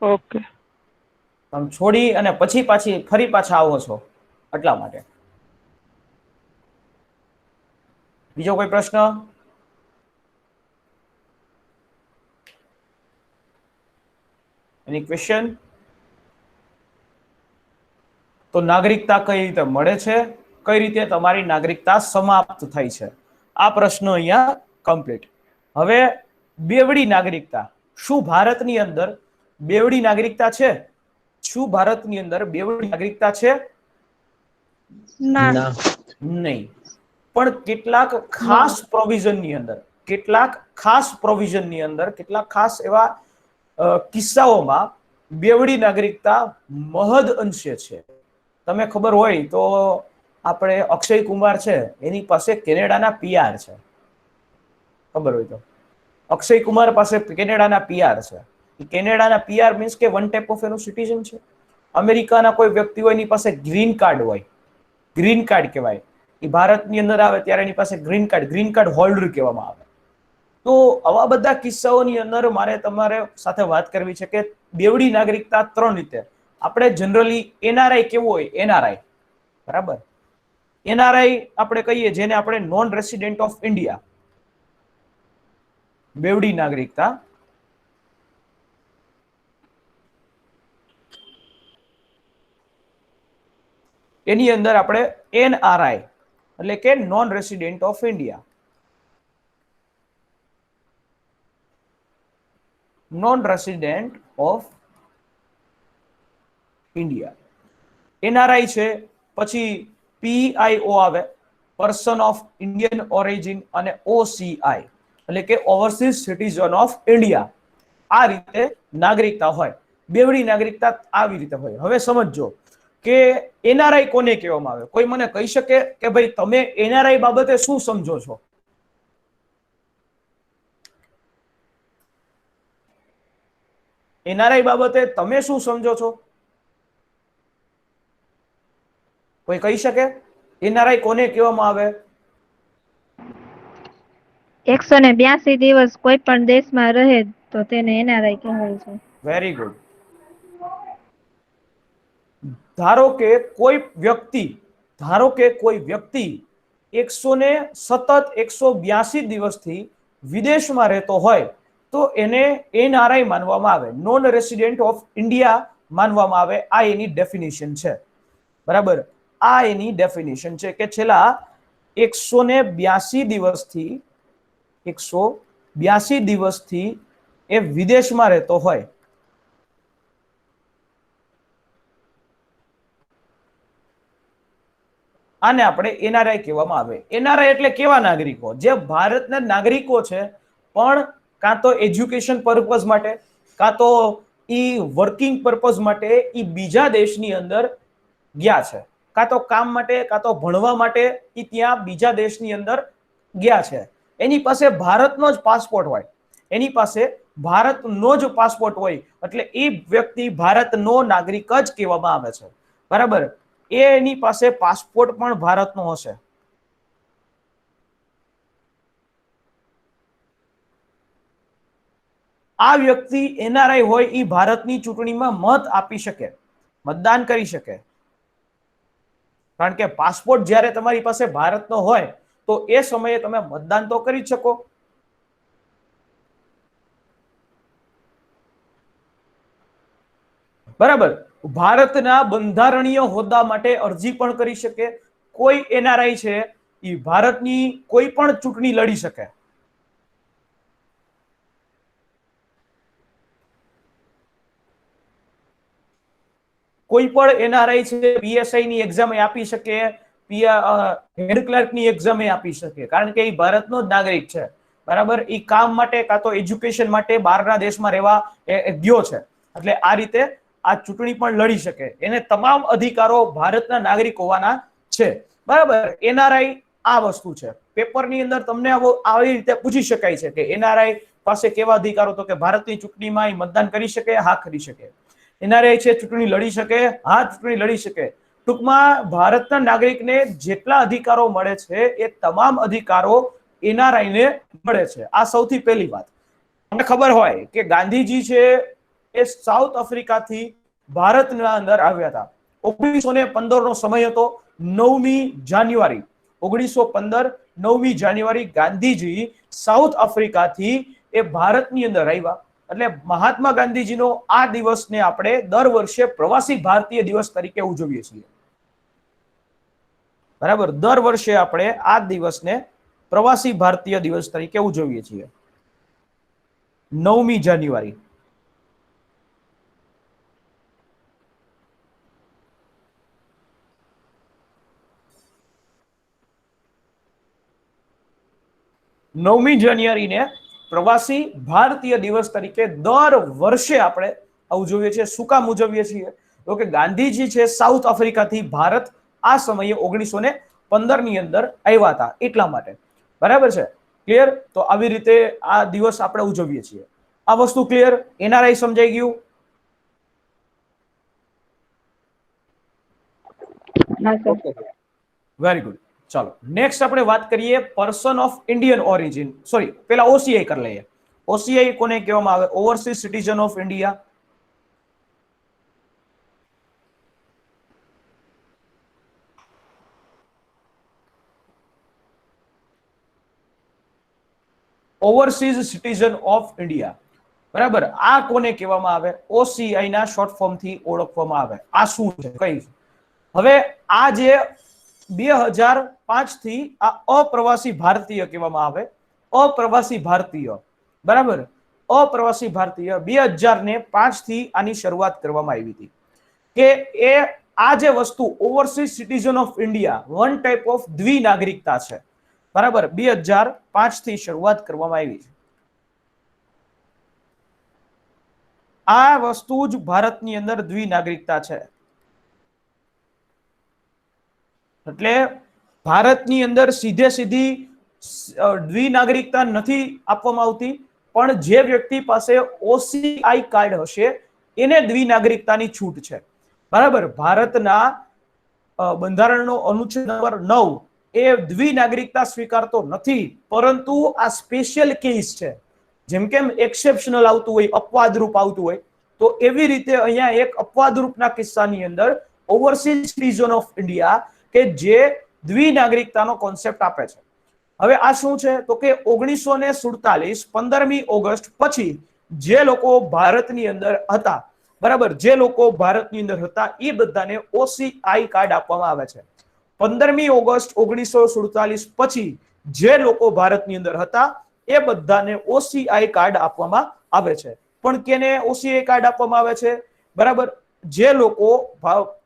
ઓકે. તમે છોડી અને પછી ફરી પાછા આવો છો એટલા માટે. બીજો કોઈ પ્રશ્ન? Any question? તો નાગરિકતા કઈ રીતે મળે છે, કઈ રીતે તમારી નાગરિકતા સમાપ્ત થાય છે, આ પ્રશ્ન અહીંયા કમ્પ્લીટ. હવે બેવડી નાગરિકતા, શું ભારતની અંદર બેવડી નાગરિકતા છે? શું ભારતની અંદર બેવડી નાગરિકતા છે? ના. નહીં. પણ કેટલાક ખાસ પ્રોવિઝનની અંદર, કેટલાક ખાસ એવા કિસ્સાઓમાં બેવડી નાગરિકતા મહદ અંશે છે. તમે ખબર હોય તો આપણે અક્ષય કુમાર છે, એની પાસે કેનેડાના પીઆર છે. ખબર હોય તો અક્ષય કુમાર પાસે કેનેડાના પીઆર છે. કેનેડાના પીઆર મીન્સ કે વન ટાઈપ ઓફ એનું સિટીઝન છે. અમેરિકાના કોઈ વ્યક્તિ હોય એની પાસે ગ્રીન કાર્ડ હોય, ગ્રીન કાર્ડ કહેવાય. એ ભારતની અંદર આવે ત્યારે એની પાસે ગ્રીન કાર્ડ હોલ્ડર કહેવામાં આવે. તો આવા બધા કિસ્સાઓની અંદર મારે તમારે સાથે વાત કરવી છે કે બેવડી નાગરિકતા 3 રીતે. આપણે જનરલી એનઆરઆઈ કેવું હોય, એનઆરઆઈ, બરાબર, એનઆરઆઈ આપણે કહીએ જેને આપણે નોન રેસિડેન્ટ ઓફ ઇન્ડિયા, બેવડી નાગરિકતા. એની અંદર આપણે એનઆરઆઈ એટલે કે non resident of India, non resident of India, NRI છે. પછી પીઆઈઓ આવે, પર્સન ઓફ ઇન્ડિયન ઓરિજિન, અને ઓસીઆઈ એટલે કે ઓવરસીઝ સિટીઝન ઓફ ઇન્ડિયા. આ રીતે નાગરિકતા હોય. બેવડી નાગરિકતા આવી રીતે હોય. હવે સમજો કે એનઆરઆઈ કોને કહેવામાં આવે. કોઈ મને કહી શકે કે ભાઈ તમે એનઆરઆઈ બાબતે શું સમજો છો? એનઆરઆઈ બાબતે તમે શું સમજો છો? કોઈ કહી શકે એનઆરઆઈ કોને કહેવામાં આવે? 182 દિવસ કોઈ પણ દેશમાં રહે તો તેને એનઆરઆઈ કહેવાય છે. Very good. ધારો કે કોઈ વ્યક્તિ 182 દિવસથી વિદેશમાં રહેતો હોય તો એને એનઆરઆઈ માનવામાં આવે, નોન રેસિડેન્ટ ઓફ ઇન્ડિયા માનવામાં આવે. આ એની ડેફિનેશન છે, બરાબર. આ એની ડેફિનેશન છે કે છેલ્લા 182 દિવસથી એ વિદેશમાં રહેતો હોય. આને આપણે એનઆરઆઈ કહેવામાં આવે. એનઆરઆઈ એટલે કેવા નાગરિકો? જે ભારતના નાગરિકો છે પણ કાં તો એજ્યુકેશન પર્પઝ માટે, કાં તો વર્કિંગ પર્પઝ માટે બીજા દેશની અંદર ગયા છે, કાં તો કામ માટે, કાં તો ભણવા માટે ત્યાં બીજા દેશની અંદર ગયા છે. એની પાસે ભારતનો જ પાસપોર્ટ હોય, એટલે એ વ્યક્તિ ભારતનો નાગરિક જ કહેવામાં આવે છે, બરાબર. એની પાસે પાસપોર્ટ પણ ભારતનો હશે. આ વ્યક્તિ એનઆરઆઈ હોય એ ભારતની ચૂંટણીમાં મત આપી શકે, મતદાન કરી શકે. કારણ કે પાસપોર્ટ જ્યારે તમારી પાસે ભારતનો હોય તો એ સમયે તમે મતદાન તો કરી શકો. બરાબર. ભારતના બંધારણીય હોદ્દા માટે અરજી પણ કરી શકે. કોઈ એનઆરઆઈ છે એ ભારતની કોઈ પણ ચૂંટણી લડી શકે. કોઈ પણ એનઆરઆઈ છે પીએસઆઈ ની એક્ઝામ આપી શકે, હેડ ક્લાર્ક ની એક્ઝામ આપી શકે, કારણ કે એ ભારતનો જ નાગરિક છે, બરાબર. એ કામ માટે કાં તો એજ્યુકેશન માટે બહારના દેશમાં રહેવા ગયો છે, એટલે આ રીતે આ ચૂંટણી પણ લડી શકે. એને તમામ અધિકારો ભારતના નાગરિક હોવાના છે, બરાબર. એનઆરઆઈ આ વસ્તુ છે. પેપરની અંદર તમને આવી રીતે પૂછી શકાય છે કે એનઆરઆઈ પાસે કેવા અધિકારો? તો કે ભારતની ચૂંટણીમાં મતદાન કરી શકે, હા કરી શકે. એનઆરઆઈ છે ચૂંટણી લડી શકે, હા ચૂંટણી લડી શકે. ટૂંકમાં ભારતના નાગરિકને જેટલા અધિકારો મળે છે એ તમામ અધિકારો એનઆરઆઈ ને મળે છે. આ સૌથી પહેલી વાત. તમને ખબર હોય કે ગાંધીજી છે એ સાઉથ આફ્રિકાથી ભારતના અંદર આવ્યા હતા. 1915 નો સમય હતો. 9મી જાન્યુઆરી 1915, 9મી જાન્યુઆરી ગાંધીજી સાઉથ આફ્રિકાથી એ ભારતની અંદર આવ્યા. એટલે મહાત્મા ગાંધીજીનો આ દિવસને આપણે દર વર્ષે પ્રવાસી ભારતીય દિવસ તરીકે ઉજવીએ છીએ, બરાબર. દર વર્ષે આપણે આ દિવસને પ્રવાસી ભારતીય દિવસ તરીકે ઉજવીએ છીએ, 9મી જાન્યુઆરી. નવમી જાન્યુઆરીને પ્રવાસી ભારતીય દિવસ તરીકે દર વર્ષે આપણે ઉજવીએ છીએ. શું કામ ઉજવીએ છીએ? તો કે ગાંધીજી છે સાઉથ આફ્રિકાથી ભારત આ સમયે 1915 ની અંદર આવ્યા હતા, એટલા માટે, બરાબર છે. ક્લિયર? તો આવી રીતે આ દિવસ આપણે ઉજવીએ છીએ. આ વસ્તુ ક્લિયર? એનઆરઆઈ સમજાઈ ગયું? Very good. ચાલો નેક્સ્ટ આપણે વાત કરીએ person of Indian origin, sorry પેલા ઓસીઆઈ કરી લઈએ. ઓસીઆઈ કોને કહેવામાં આવે? Overseas citizen of India. Overseas citizen of India, બરાબર. આ કોને કહેવામાં આવે? ઓસીઆઈ ના શોર્ટ ફોર્મ થી ઓળખવામાં આવે. આ શું છે કઈ? હવે આ જે 2005 થી આ અપ્રવાસી ભારતીય કહેવામાં આવે. અપ્રવાસી ભારતીય, બરાબર. અપ્રવાસી ભારતીય 2005 થી આની શરૂઆત કરવામાં આવી હતી કે એ આ જે વસ્તુ overseas citizen of India one type of દ્વિનાગરિકતા છે, બરાબર. 2005 થી શરૂઆત કરવામાં આવી છે. આ વસ્તુ જ ભારતની અંદર દ્વિનાગરિકતા છે. એટલે ભારતની અંદર સીધે સીધી દ્વિનાગરિકતા નથી આપવામાં આવતી, પણ જે વ્યક્તિ પાસે ઓસીઆઈ કાર્ડ હશે એને દ્વિનાગરિકતાની છૂટ છે, બરાબર. ભારતના બંધારણનો અનુચ્છેદ નંબર 9 એ દ્વિનાગરિકતા સ્વીકારતો નથી, પરંતુ આ સ્પેશિયલ કેસ છે. જેમ કેમ એક્સેપ્શનલ આવતું હોય, અપવાદરૂપ આવતું હોય, તો એવી રીતે અહીંયા એક અપવાદરૂપના કિસ્સાની અંદર ઓવરસીઝ સિટીઝન ઓફ ઇન્ડિયા કે જે દ્વિનાગરિકતાનો કોન્સેપ્ટ આપે છે. હવે આ શું છે? તો કે 1947 15મી ઓગસ્ટ પછી જે લોકો ભારતની અંદર હતા, બરાબર, જે લોકો ભારતની અંદર હતા એ બધાને ઓસીઆઈ કાર્ડ આપવામાં આવે છે. 15મી ઓગસ્ટ 1947 પછી જે લોકો ભારતની અંદર હતા એ બધાને ઓસીઆઈ કાર્ડ આપવામાં આવે છે. પણ કેને ઓસીઆઈ કાર્ડ આપવામાં આવે છે? બરાબર, જે લોકો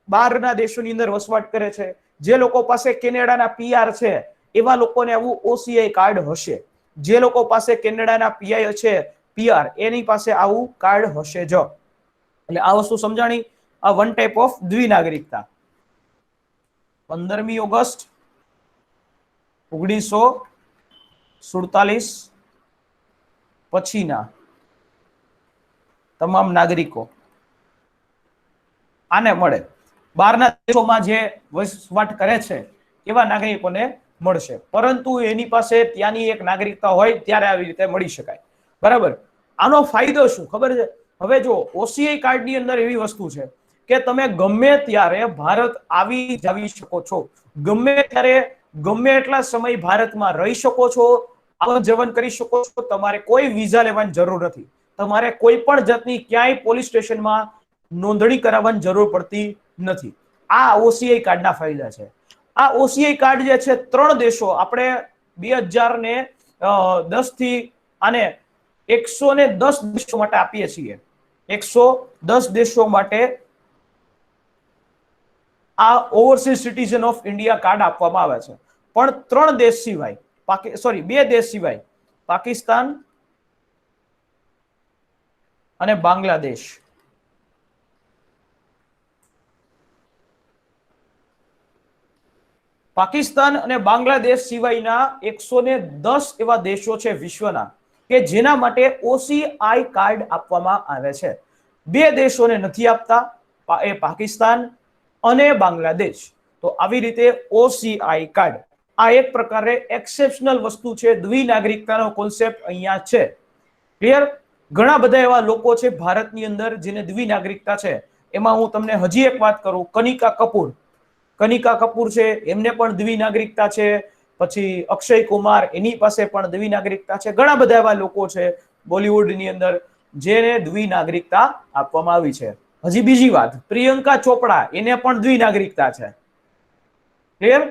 બહારના દેશોની અંદર વસવાટ કરે છે, જે લોકો પાસે કેનેડાના પીઆર છે, એવા લોકોને આવું ઓસીઆઈ કાર્ડ હશે. જે લોકો પાસે કેનેડાના પીઆઈ છે, પીઆર, એની પાસે આવું કાર્ડ હશે જ. એટલે આ વસ્તુ સમજાણી. આ વન ટાઈપ ઓફ દ્વિનાગરિકતા. 15મી ઓગસ્ટ 1947 પછીના તમામ નાગરિકો આને મળે. બહારના દેશોમાં જે વસવાટ કરે છે એવા નાગરિકોને મળશે, પરંતુ એની પાસે ત્યાંની એક નાગરિકતા હોય ત્યારે આવી રીતે મળી શકાય, બરાબર. આનો ફાયદો શું ખબર છે? હવે જો ઓસીઆઈ કાર્ડની અંદર એવી વસ્તુ છે કે તમે ગમે ત્યારે ભારત આવી જવી શકો છો, ગમે ત્યારે ગમે એટલા સમય ભારતમાં રહી શકો છો, આવન જવન કરી શકો છો. તમારે કોઈ વિઝા લેવાની જરૂર નથી, તમારે કોઈ પણ જાતની ક્યાંય પોલીસ સ્ટેશનમાં નોંધણી કરાવવાની જરૂર પડતી નથી. આ ઓસીઆઈ કાર્ડના ફાયદા છે. આ ઓસીઆઈ કાર્ડ જે છે 3 દેશો આપણે 2010 થી આને 110 દેશો માટે આપીએ છીએ. 110 દેશો માટે આ overseas citizen of India card આપવામાં આવે છે. પણ 3 દેશ સિવાય, 2 દેશ સિવાય, પાકિસ્તાન અને બાંગ્લાદેશ, પાકિસ્તાન અને બાંગ્લાદેશ સિવાયના 110 એવા દેશો છે વિશ્વના કે જેના માટે ઓસીઆઈ કાર્ડ આપવામાં આવે છે. 2 દેશોને નથી આપતા, એ પાકિસ્તાન અને બાંગ્લાદેશ. તો આવી રીતે ઓસીઆઈ કાર્ડ આ એક પ્રકારે એક્સેપ્શનલ વસ્તુ છે. દ્વિનાગરિકતાનો કોન્સેપ્ટ અહીંયા છે. ક્લિયર? ઘણા બધા એવા લોકો છે ભારતની અંદર જેને દ્વિનાગરિકતા છે. એમાં હું તમને હજી એક વાત કરું. કનિકા કપૂર છે, એમને પણ દ્વિનાગરિકતા છે. પછી અક્ષય કુમાર, એની પાસે પણ દ્વિનાગરિકતા છે. ઘણા બધા એવા લોકો છે બોલિવૂડની અંદર જેને દ્વિનાગરિકતા આપવામાં આવી છે. હજી બીજી વાત, પ્રિયંકા ચોપડા, એને પણ દ્વિનાગરિકતા છે. ક્લિયર?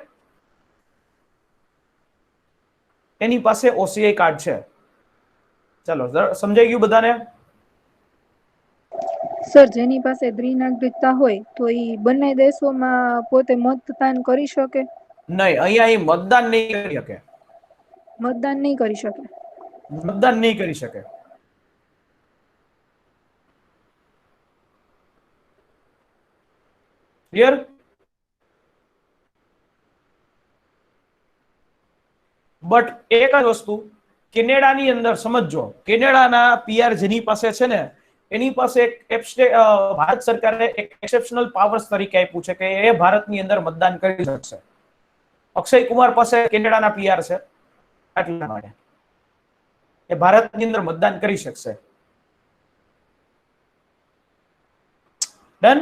એની પાસે ઓસીઆઈ કાર્ડ છે. ચલો સમજાઈ ગયું બધાને? સર, જેની પાસે દ્વિનાગરિકતા હોય તો એ બંને દેશોમાં પોતે મતદાન કરી શકે? નહીં, અહીંયા એ મતદાન નહીં કરી શકે. મતદાન નહીં કરી શકે. મતદાન નહીં કરી શકે. ક્લિયર? બટ એક જ વસ્તુ કેનેડાની અંદર સમજો, કેનેડાના પીઆર જેની પાસે છે ને એની પાસે ભારત સરકારે એક એક્સેપ્શનલ પાવર્સ તરીકે આપ્યું છે કે એ ભારતની અંદર મતદાન કરી શકશે. અક્ષય કુમાર પાસે કેનેડાના પીઆર છે, એટલા માટે એ ભારતની અંદર મતદાન કરી શકશે. ડન.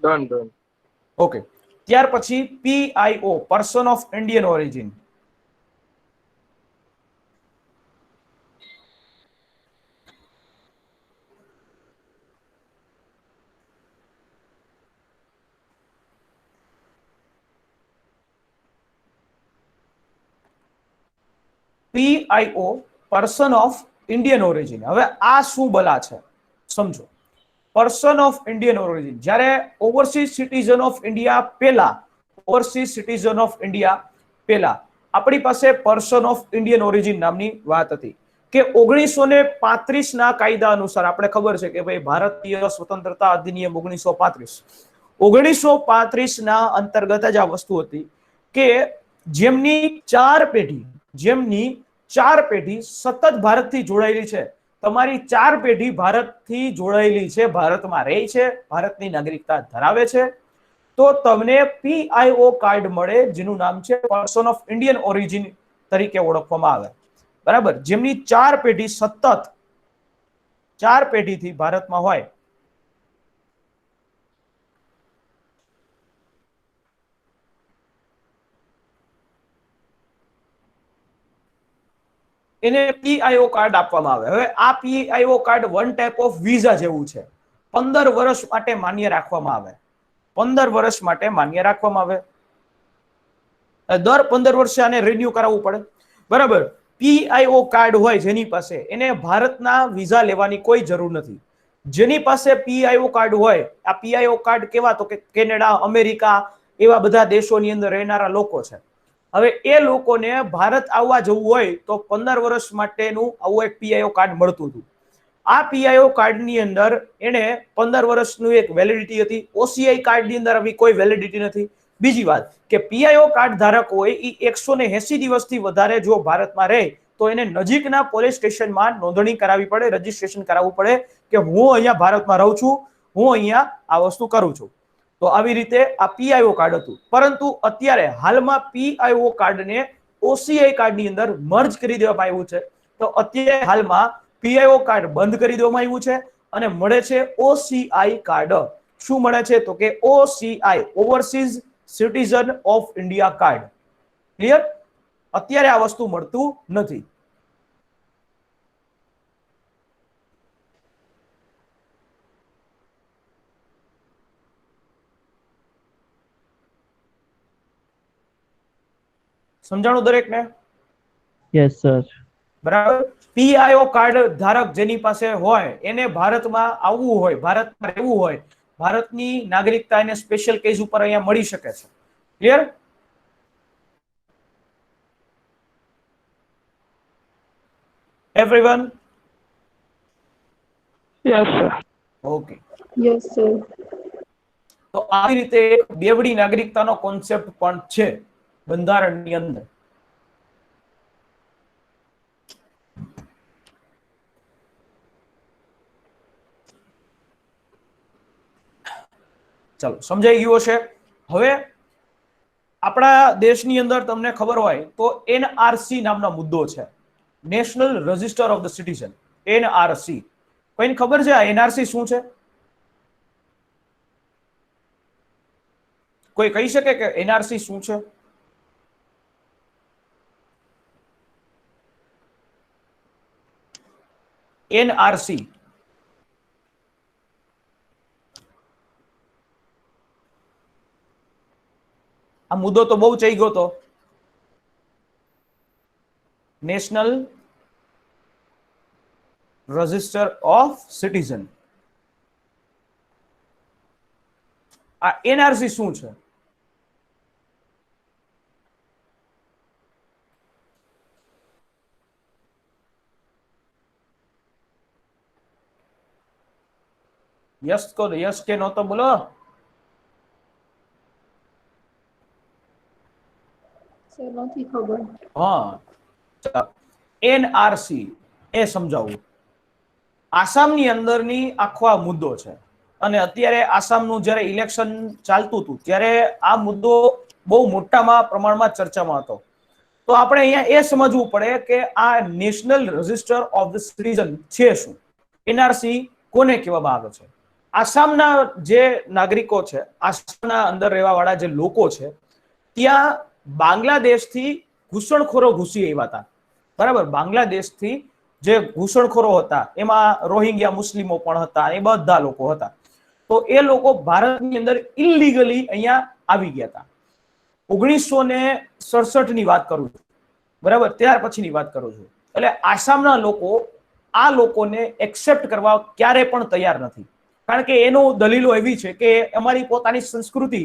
ડન. ઓકે. ત્યાર પછી PIO, person of Indian origin. PIO, person of Indian origin. હવે આ શું બલા છે સમજો. પર્સન ઓફ ઇન્ડિયન ઓરિજિન, જ્યારે ઓવરસીઝ સિટીઝન ઓફ ઇન્ડિયા પહેલા, ઓવરસીઝ સિટીઝન ઓફ ઇન્ડિયા પહેલા આપણી પાસે પર્સન ઓફ ઇન્ડિયન ઓરિજિન નામની વાત હતી કે 1935 ના કાયદા અનુસાર આપણે ખબર છે કે ભાઈ ભારતીય સ્વતંત્રતા અધિનિયમ 1935 ના અંતર્ગત જ આ વસ્તુ હતી કે જેમની ચાર પેઢી સતત ભારતથી જોડાયેલી છે, તમારી 4 પેઢી ભારતથી જોડાયેલી છે, ભારતમાં રહે છે, ભારતની નાગરિકતા ધરાવે છે, તો તમને પીઆઈઓ કાર્ડ મળે જેનું નામ છે પર્સન ઓફ ઇન્ડિયન ઓરિજિન તરીકે ઓળખવામાં આવે. બરાબર. જેમની 4 પેઢી સતત 4 પેઢીથી ભારતમાં હોય એને પીઆઈઓ કાર્ડ આપવામાં આવે. હવે આ PIO card one type of visa જેવું છે. 15 વર્ષ માટે માન્ય રાખવામાં આવે. 15 વર્ષ માટે માન્ય રાખવામાં આવે. દર 15 વર્ષે આને રિન્યુ કરાવવું પડે. બરાબર. પીઆઈઓ કાર્ડ હોય જેની પાસે, એને ભારતના વિઝા લેવાની કોઈ જરૂર નથી. જેની પાસે પીઆઈઓ કાર્ડ હોય, આ પીઆઈઓ કાર્ડ કેવા તો કે કેનેડા, અમેરિકા એવા બધા દેશોની અંદર રહેનારા લોકો છે. હવે એ લોકોને ભારત આવવા જવું હોય તો 15 વર્ષ માટેનું આવું એક પીઆઈઓ કાર્ડ મળતું હતું. આ પીઆઈઓ કાર્ડની અંદર એને 15 વર્ષનું એક વેલિડિટી હતી. ઓસીઆઈ કાર્ડની અંદર આવી કોઈ વેલિડિટી નથી. બીજી વાત કે પીઆઈઓ કાર્ડ ધારક હોય એ 180 દિવસથી વધારે જો ભારતમાં રહે તો એને નજીકના પોલીસ સ્ટેશનમાં નોંધણી કરાવવી પડે, રજીસ્ટ્રેશન કરાવવું પડે કે હું અહીંયા ભારતમાં રહું છું, હું અહીંયા આ વસ્તુ કરું છું. તો આવી રીતે આ પીઆઈઓ કાર્ડ હતું. પરંતુ અત્યારે હાલમાં પીઆઈઓ કાર્ડને ઓસીઆઈ કાર્ડની અંદર મર્જ કરી દેવામાં આવ્યું છે. તો અત્યારે હાલમાં પીઆઈઓ કાર્ડ બંધ કરી દેવામાં આવ્યું છે અને મળે છે ઓસીઆઈ કાર્ડ. શું મળે છે તો કે OCI, overseas citizen of India card. Clear? અત્યારે આ વસ્તુ મળતું નથી. સમજાણું દરેકને? Yes sir. બરાબર. પીઆઈઓ કાર્ડ ધારક જેની પાસે હોય એને ભારતમાં આવવું હોય, ભારતમાં રહેવું હોય, ભારતની નાગરિકતા એને સ્પેશિયલ કેસ ઉપર અહીંયા મળી શકે છે. Clear? Everyone? Yes sir. Okay. Yes sir. તો આવી રીતે બેવડી નાગરિકતાનો કોન્સેપ્ટ પણ છે બંધારણની અંદર. ચલો, સમજાઈ ગયું હશે. હવે આપણા દેશની અંદર તમને ખબર હોય તો એનઆરસી નામનો મુદ્દો છે, national register of the citizen. NRC કોઈને ખબર છે આ એનઆરસી શું છે? કોઈ કહી શકે કે એનઆરસી શું છે? એનઆરસી આ મુદ્દો તો બહુ ચઈ ગયો તો. National register of citizen. આ એનઆરસી શું છે? યસ કો યસ કે નો તો બોલો. સર નથી ખબર. હા, એનઆરસી એ સમજાવું. આસામની અંદરની આખો આ મુદ્દો છે. અને અત્યારે આસામનું જ્યારે ઇલેક્શન ચાલતું હતું ત્યારે આ મુદ્દો બહુ મોટામાં પ્રમાણમાં ચર્ચામાં હતો. તો આપણે અહીંયા એ સમજવું પડે કે આ national register of the citizen છે શું, એનઆરસી કોને કહેવામાં આવે છે. આસામના જે નાગરિકો છે, આસામના અંદર રહેવા વાળા જે લોકો છે, ત્યાં બાંગ્લાદેશથી ઘૂસણખોરો ઘૂસી આવ્યા હતા. બરાબર, બાંગ્લાદેશથી જે ઘૂસણખોરો હતા એમાં રોહિંગ્યા મુસ્લિમો પણ હતા, એ બધા લોકો હતા. તો એ લોકો ભારતની અંદર ઇલીગલી અહીંયા આવી ગયા હતા. 1967 ની વાત કરું છું, બરાબર, ત્યાર પછીની વાત કરું છું. એટલે આસામના લોકો આ લોકોને એક્સેપ્ટ કરવા ક્યારે પણ તૈયાર નથી, કારણ કે એનો દલીલો એવી છે કે અમારી પોતાની સંસ્કૃતિ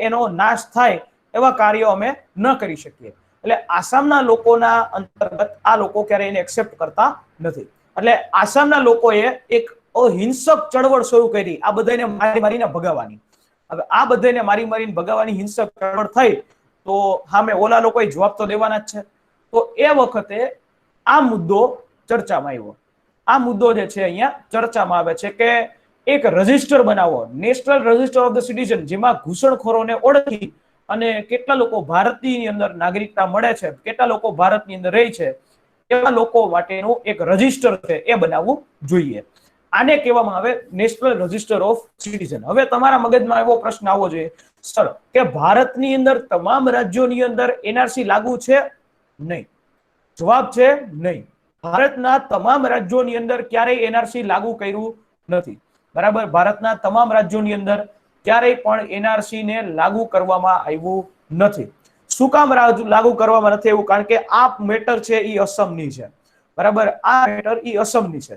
એનો નાશ થાય એવા કાર્યો અમે ન કરી શકીએ. એટલે આસામના લોકોના અંતર્ગત આ લોકો ક્યારે એને એક્સેપ્ટ કરતા નથી. એટલે આસામના લોકોએ એક હિંસક ચળવળ શરૂ કરી આ બધાને મારી મારીને ભગાવવાની. હવે આ બધાને મારી મારીને ભગાવવાની હિંસક ચળવળ થઈ તો સામે ઓલા લોકોએ જવાબ તો દેવાના જ છે. તો એ વખતે આ મુદ્દો ચર્ચામાં આવ્યો. આ મુદ્દો જે છે અહીંયા ચર્ચામાં આવે છે કે એક રજિસ્ટર બનાવો, national register of the citizen, જેમાં ઘૂસણખોરોને ઓળખી અને કેટલા લોકો ભારતની અંદર નાગરિકતા મળે છે, કેટલા લોકો ભારતની અંદર રહે છે, એવા લોકો માટેનું એક રજિસ્ટર છે એ બનાવવું જોઈએ. આને કહેવામાં આવે નેશનલ રજિસ્ટર ઓફ સિટીઝન. હવે તમારા મગજમાં એવો પ્રશ્ન આવવો જોઈએ, સર, કે ભારતની અંદર તમામ રાજ્યોની અંદર એનઆરસી લાગુ છે? નહીં. જવાબ છે નહીં. ભારતના તમામ રાજ્યોની અંદર ક્યારેય એનઆરસી લાગુ કર્યું નથી. બરાબર, ભારતના તમામ રાજ્યોની અંદર ક્યારેય પણ એનઆરસી ને લાગુ કરવામાં આવ્યું નથી. શું કામ લાગુ કરવામાં નથી આવ્યું? કારણ કે આ મેટર છે એ અસમની છે. બરાબર, આ મેટર એ અસમની છે.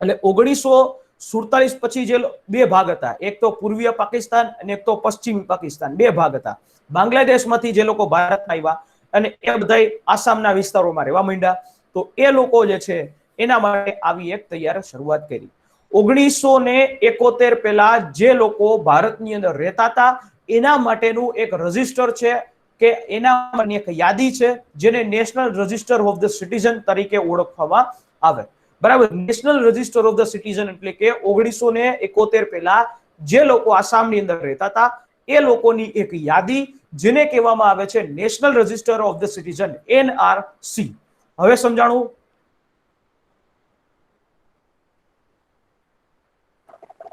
એટલે 1947 પછી જે બે ભાગ હતા, એક તો પૂર્વીય પાકિસ્તાન અને એક તો પશ્ચિમી પાકિસ્તાન, બે ભાગ હતા. બાંગ્લાદેશમાંથી જે લોકો ભારતમાં આવ્યા અને એ બધા આસામના વિસ્તારોમાં રહેવા માંડ્યા, તો એ લોકો જે છે એના માટે આવી એક તૈયાર શરૂઆત કરી. 1971 પહેલા જે લોકો ભારતની અંદર રહેતા હતા એના માટેનું એક રજિસ્ટર છે કે એના માટેની એક યાદી છે જેને national register of the citizen તરીકે ઓળખવામાં આવે. બરાબર, national register of the citizen એટલે કે 1971 પહેલા જે લોકો આસામની અંદર રહેતા હતા એ લોકોની એક યાદી, જેને કહેવામાં આવે છે national register of the citizen, NRC. હવે સમજાણું?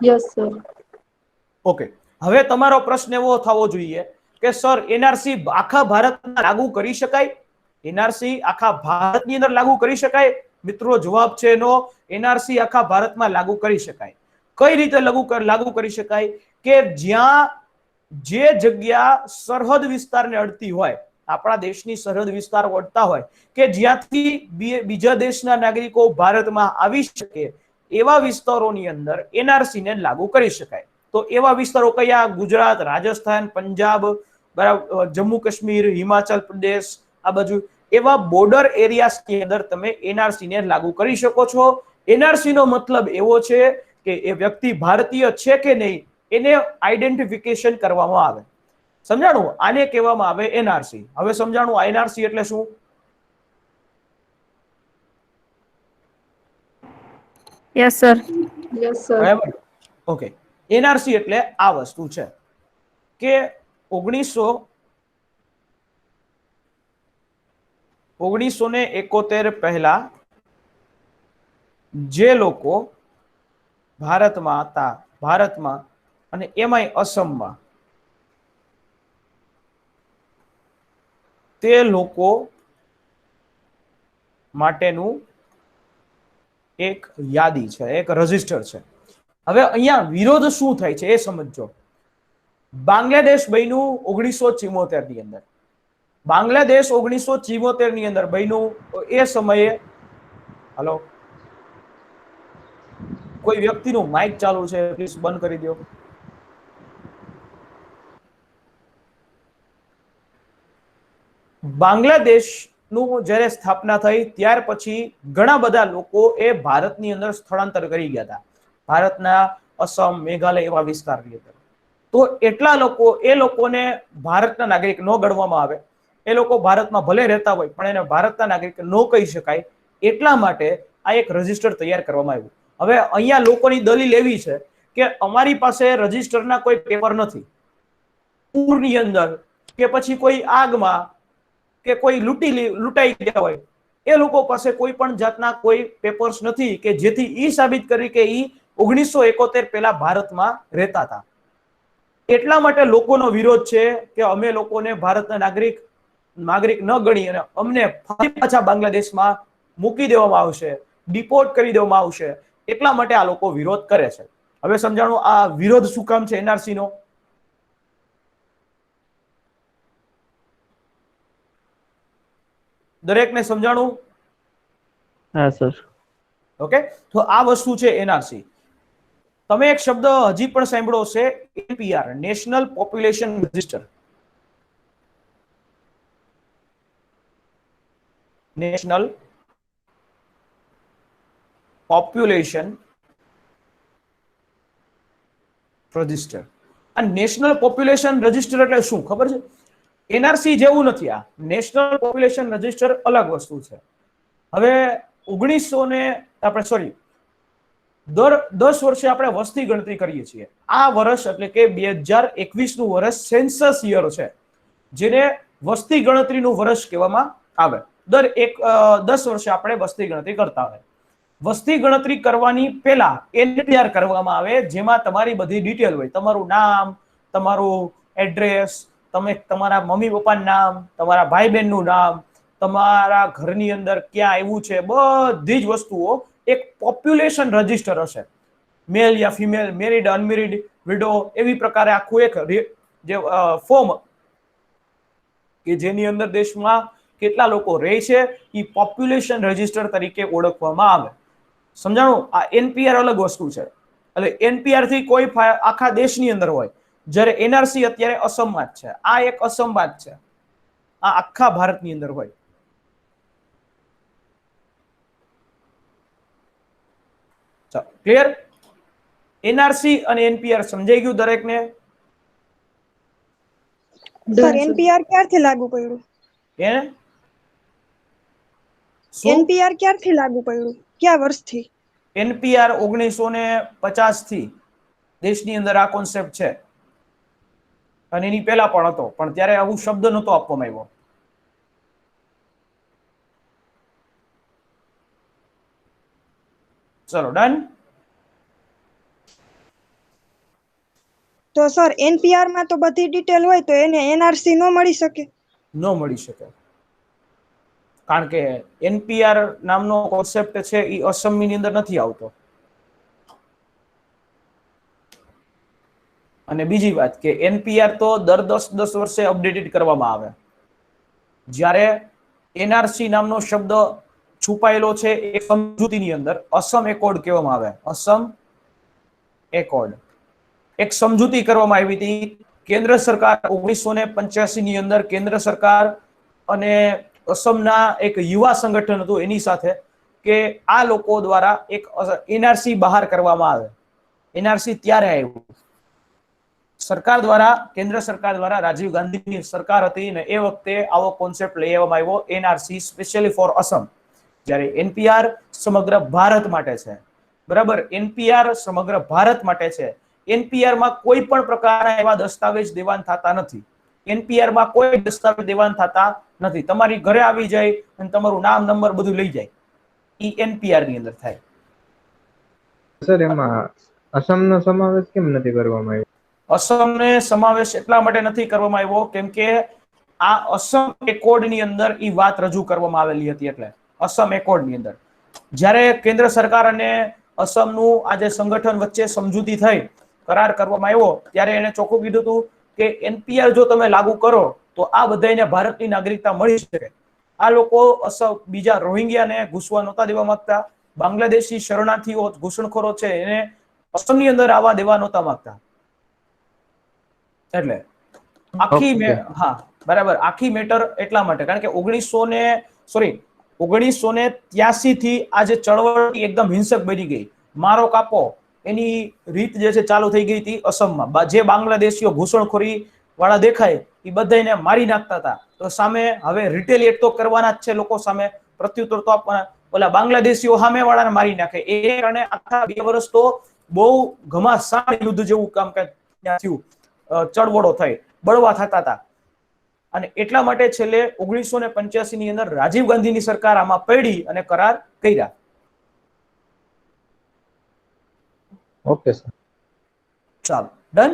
Yes sir. ઓકે, હવે તમારો પ્રશ્ન એવો થવો જોઈએ કે સર એનઆરસી આખા ભારતમાં લાગુ કરી શકાય? એનઆરસી આખા ભારતની અંદર લાગુ કરી શકાય? મિત્રો, જવાબ છે નો. એનઆરસી આખા ભારતમાં લાગુ કરી શકાય. કઈ રીતે લાગુ કરી શકાય? કે જ્યાં જે જગ્યા સરહદ વિસ્તારને અડતી હોય, આપણા દેશની સરહદ વિસ્તાર અડતા હોય, કે જ્યાંથી બીજા દેશના નાગરિકો ભારતમાં આવી શકે એવા વિસ્તારોની અંદર એનઆરસી ને લાગુ કરી શકાય. તો એવા વિસ્તારો કયા? ગુજરાત, રાજસ્થાન, પંજાબ, બરાબર, જમ્મુ કાશ્મીર, હિમાચલ પ્રદેશ, આ બાજુ એવા બોર્ડર એરિયાની અંદર તમે એનઆરસી ને લાગુ કરી શકો છો. એનઆરસી નો મતલબ એવો છે કે એ વ્યક્તિ ભારતીય છે કે નહીં એને આઈડેન્ટિફિકેશન કરવામાં આવે. સમજાણું? આને કહેવામાં આવે એનઆરસી. હવે સમજાણું આ એનઆરસી એટલે શું? Yes sir. Yes sir. બરાબર, ઓકે. એનઆરસી એટલે આ વસ્તુ છે કે 1971 પહેલા જે લોકો ભારતમાં હતા, ભારતમાં અને એમાંય અસમમાં, તે લોકો માટેનું એક યાદી છે, એક રજિસ્ટર છે. હવે અહીંયા વિરોધ શું થાય છે એ સમજો. બાંગ્લાદેશ બન્યું 1974 ની અંદર. બાંગ્લાદેશ 1974 ની અંદર બન્યું. એ સમયે, હલો, કોઈ વ્યક્તિનું માઇક ચાલુ છે, પ્લીઝ બંધ કરી દો. બાંગ્લાદેશનું જ્યારે સ્થાપના થઈ ત્યાર પછી ઘણા બધા લોકો એ ભારતની અંદર સ્થળાંતર કરી ગયા હતા, ભારતના અસમ, મેઘાલય એવા વિસ્તારની અંદર. તો એટલા લોકો, એ લોકોને ભારતના નાગરિક ન ગણવામાં આવે. એ લોકો ભારતમાં ભલે રહેતા હોય પણ એને ભારતના નાગરિક ન કહી શકાય. એટલા માટે આ એક રજિસ્ટર તૈયાર કરવામાં આવ્યું. હવે અહીંયા લોકોની દલીલ એવી છે કે અમારી પાસે રજિસ્ટરના કોઈ પેપર નથી, પૂરની અંદર કે પછી કોઈ આગમાં કે કોઈ લૂંટાઈ ગયા હોય, એ લોકો પાસે કોઈ પણ જાતના કોઈ પેપર્સ નથી કે જેથી ઈ સાબિત કરી કે ઈ 1971 પહેલા ભારતમાં રહેતા હતા. એટલા માટે લોકોનો વિરોધ છે કે અમે લોકોને ભારતના નાગરિક ન ગણી અને અમને ફરી પાછા બાંગ્લાદેશમાં મૂકી દેવામાં આવશે, ડિપોર્ટ કરી દેવામાં આવશે. એટલા માટે આ લોકો વિરોધ કરે છે. હવે સમજાણું આ વિરોધ શું કામ છે એનઆરસી નો? દરેકને સમજાણું? હા સર. ઓકે, તો આ વસ્તુ છે એનઆરસી. તમે એક શબ્દ હજી પણ સાંભળ્યો હશે, NPR, national population register. National population register. આ નેશનલ પોપ્યુલેશન રજિસ્ટર એટલે શું ખબર છે? એનઆરસી જેવું નથી. આ નેશનલ પોપ્યુલેશન રજિસ્ટર અલગ વસ્તુ છે. હવે 10 વર્ષે આપણે વસ્તી ગણતરી કરીએ છીએ. આ વર્ષ એટલે કે 2021 નું વર્ષ સેન્સસ યર છે, જેને વસ્તી ગણતરીનું વર્ષ કહેવામાં આવે. 10 વર્ષે આપણે વસ્તી ગણતરી કરતા હોય. વસ્તી ગણતરી કરવાની પહેલા એનપીઆર કરવામાં આવે, જેમાં તમારી બધી ડિટેલ હોય, તમારું નામ, તમારું એડ્રેસ, તમે તમારા મમ્મી પપ્પાનું નામ, તમારા ભાઈ બહેનનું નામ, તમારા ઘરની અંદર ક્યાં આવ્યું છે, બધી જ વસ્તુઓ એક પોપ્યુલેશન રજિસ્ટર હશે. મેલ યા ફિમેલ, મેરિડ, અનમેરિડ, વિડો, એવી પ્રકારે આખું એક જે ફોર્મ કે જેની અંદર દેશમાં કેટલા લોકો રહે છે એ પોપ્યુલેશન રજિસ્ટર તરીકે ઓળખવામાં આવે. સમજાણું? આ એનપીઆર અલગ વસ્તુ છે. એટલે એનપીઆર થી કોઈ આખા દેશની અંદર હોય, જ્યારે એનઆરસી અત્યારે અસમમાં જ છે. આ એક અસમમાં જ છે, આ આખા ભારતની અંદર હોય. ક્લિયર? એનઆરસી અને એનપીઆર સમજાઈ ગયું દરેકને? સર એનપીઆર ક્યારથી લાગુ પડ્યું? એનપીઆર ક્યારથી લાગુ પડ્યું? કયા વર્ષથી? એનપીઆર 1950 થી દેશની અંદર આ કોન્સેપ્ટ છે, અને એની પહેલા પણ હતો, પણ ત્યારે આવું શબ્દ નહોતો આપવામાં આવ્યો. ચલો ડન. તો સર એનપીઆર માં તો બધી ડિટેલ હોય, તો એને એનઆરસી નો મળી શકે? ન મળી શકે, કારણ કે એનપીઆર નામનો કોન્સેપ્ટ છે એ અસમની અંદર નથી આવતો. અને બીજી વાત કે એનપીઆર તો દર 10 વર્ષે અપડેટેડ કરવામાં આવે. જ્યારે એનઆરસી નામનો શબ્દ છુપાયેલો છે એ સમજૂતીની અંદર અસમ એકોર્ડ કહેવામાં આવે. અસમ એકોર્ડ એક સમજૂતી કરવામાં આવી હતી. કેન્દ્ર સરકાર 1985 ની અંદર કેન્દ્ર સરકાર અને અસમના એક યુવા સંગઠન હતું એની સાથે, કે આ લોકો દ્વારા એક એનઆરસી બહાર કરવામાં આવે. એનઆરસી ત્યારે આવ્યું સરકાર દ્વારા, કેન્દ્ર સરકાર દ્વારા, રાજીવ ગાંધીની સરકાર હતી ને એ વખતે આવો કોન્સેપ્ટ લઈ આવવામાં આવ્યો, એનઆરસી સ્પેશિયલી ફોર અસમ. જ્યારે એનપીઆર સમગ્ર ભારત માટે છે. બરાબર? એનપીઆર સમગ્ર ભારત માટે છે. એનપીઆર માં કોઈ પણ પ્રકારના એવા દસ્તાવેજ દેવાન થતા નથી. એનપીઆર માં કોઈ દસ્તાવેજ દેવાન થતા નથી. તમારી ઘરે આવી જાય અને તમારું નામ, નંબર બધું લઈ જાય. ઈ એનપીઆર ની અંદર થાય. સર એમાં અસમનો સમાવેશ કેમ નથી કરવામાં આવ્યો? અસમને સમાવેશ એટલા માટે નથી કરવામાં આવ્યો કેમ કે આ અસમ એકોર્ડ ની અંદર ઈ વાત રજૂ કરવામાં આવેલી હતી. એટલે અસમ એકોર્ડ ની અંદર જ્યારે કેન્દ્ર સરકાર અને અસમનું આ જે સંગઠન વચ્ચે સમજૂતી થઈ, કરાર કરવામાં આવ્યો, ત્યારે એને ચોખ્ખું કીધું હતું કે એનપીઆર જો તમે લાગુ કરો તો આ બધાને ભારતની નાગરિકતા મળી શકે. આ લોકો બીજા રોહિંગ્યાને ઘૂસવા નહોતા દેવા માંગતા. બાંગ્લાદેશી શરણાર્થીઓ, ઘૂસણખોરો છે એને અસમની અંદર આવવા દેવા નહોતા માંગતા. એટલે આખી બરાબર, આખી મેટર એટલા માટે, કારણ કે 1983 થી આ જે ચળવળ એકદમ હિંસક બની ગઈ, મારો કાપો એની રીત જે છે ચાલુ થઈ ગઈ હતી અસમમાં. જે બાંગ્લાદેશીઓ ઘૂસણખોરી વાળા દેખાય એ બધાને મારી નાખતા હતા. તો સામે હવે રિટેલિએટ તો કરવાના જ છે લોકો સામે, પ્રત્યુત્તર તો આપવાના. ઓલા બાંગ્લાદેશીઓ સામે વાળાને મારી નાખે. એ કારણે આખા 2 વર્ષ તો બહુ ઘમાસાણ યુદ્ધ જેવું કામ ત્યાં થયું, ચળવળો થઈ, બળવા થતા હતા. અને એટલા માટે છેલ્લે 1985 ની અંદર રાજીવ ગાંધીની સરકાર આમાં પડી અને કરાર કર્યા. Okay sir. ચાલો, done.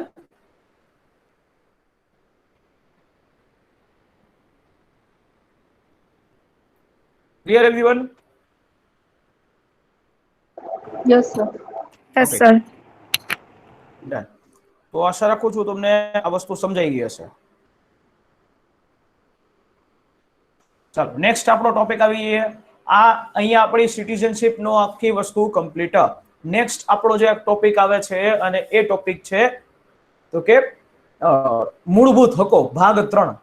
Clear everyone? Yes sir. Yes sir. Done. તો આશા રાખું છું તમને આ વસ્તુ સમજાઈ ગઈ હશે. ચાલો, નેક્સ્ટ આપણો ટોપિક આવીએ. આ અહીંયા આપણી સિટીઝનશિપ નો આખી વસ્તુ કમ્પ્લીટ. નેક્સ્ટ આપણો જે ટોપિક આવે છે અને એ ટોપિક છે તો કે મૂળભૂત હકો ભાગ 3.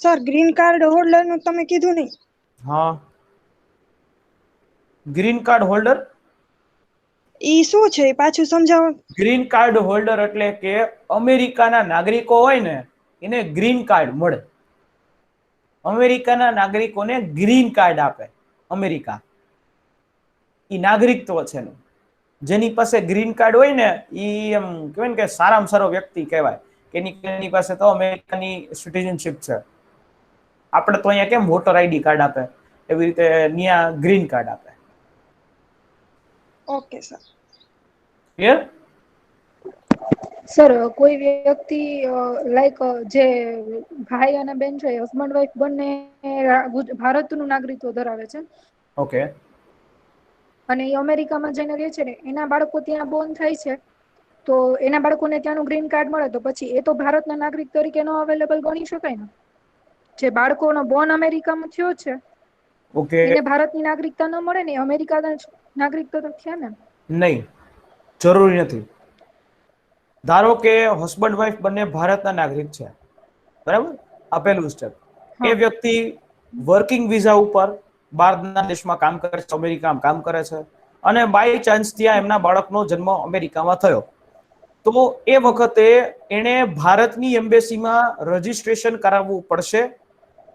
સર ગ્રીન કાર્ડ હોલ્ડર નું તમે કીધું નહીં. હા, ગ્રીન કાર્ડ હોલ્ડર ઈ શું છે પાછું સમજાવો. ગ્રીન કાર્ડ હોલ્ડર એટલે કે અમેરિકાના નાગરિકો હોય ને એને ગ્રીન કાર્ડ મળે. અમેરિકાના નાગરિકોને ગ્રીન કાર્ડ આપે અમેરિકા. ઈ નાગરિકત્વ છે એનું. જેની પાસે ગ્રીન કાર્ડ હોય ને ઈ એમ કહેવાય ને કે સારામાં સારો વ્યક્તિ કહેવાય કે એની પાસે તો અમેરિકાની સિટીઝનશિપ છે. આપણે તો અહીંયા કેમ વોટર આઈડી કાર્ડ આપે એવી રીતે ત્યાં ગ્રીન કાર્ડ આપે. Okay sir. ક્લિયર? સર કોઈ વ્યક્તિ લાઈક જે ભાઈ અને બેન છે હસબન્ડ વાઈફ બંને ભારતનું નાગરિકત્વ ધરાવે છે. ઓકે. અને એ અમેરિકામાં જઈને રહે છે ને એના બાળકો ત્યાં બોર્ન થાય છે તો એના બાળકોને ત્યાંનું ગ્રીન કાર્ડ મળે તો પછી એ તો ભારતના નાગરિક તરીકે નો અવેલેબલ ગણી શકાય ને. જે બાળકોનો બોર્ન અમેરિકામાં થયો છે ઓકે. એને ભારતની નાગરિકતા ન મળે ને અમેરિકાના નાગરિકતા તો થયા ને. નહીં, જરૂરી નથી. ધારો કે હસબન્ડ વાઈફ બંને ભારતના નાગરિક છે, બરાબર? આ પહેલું સ્ટેપ. એ વ્યક્તિ વર્કિંગ વિઝા ઉપર બહારના દેશમાં કામ કરે છે, અમેરિકામાં કામ કરે છે અને બાય ચાન્સ ત્યાં એમના બાળકનો જન્મ અમેરિકામાં થયો તો એ વખતે એને ભારતની એમ્બેસીમાં રજીસ્ટ્રેશન કરાવવું પડશે.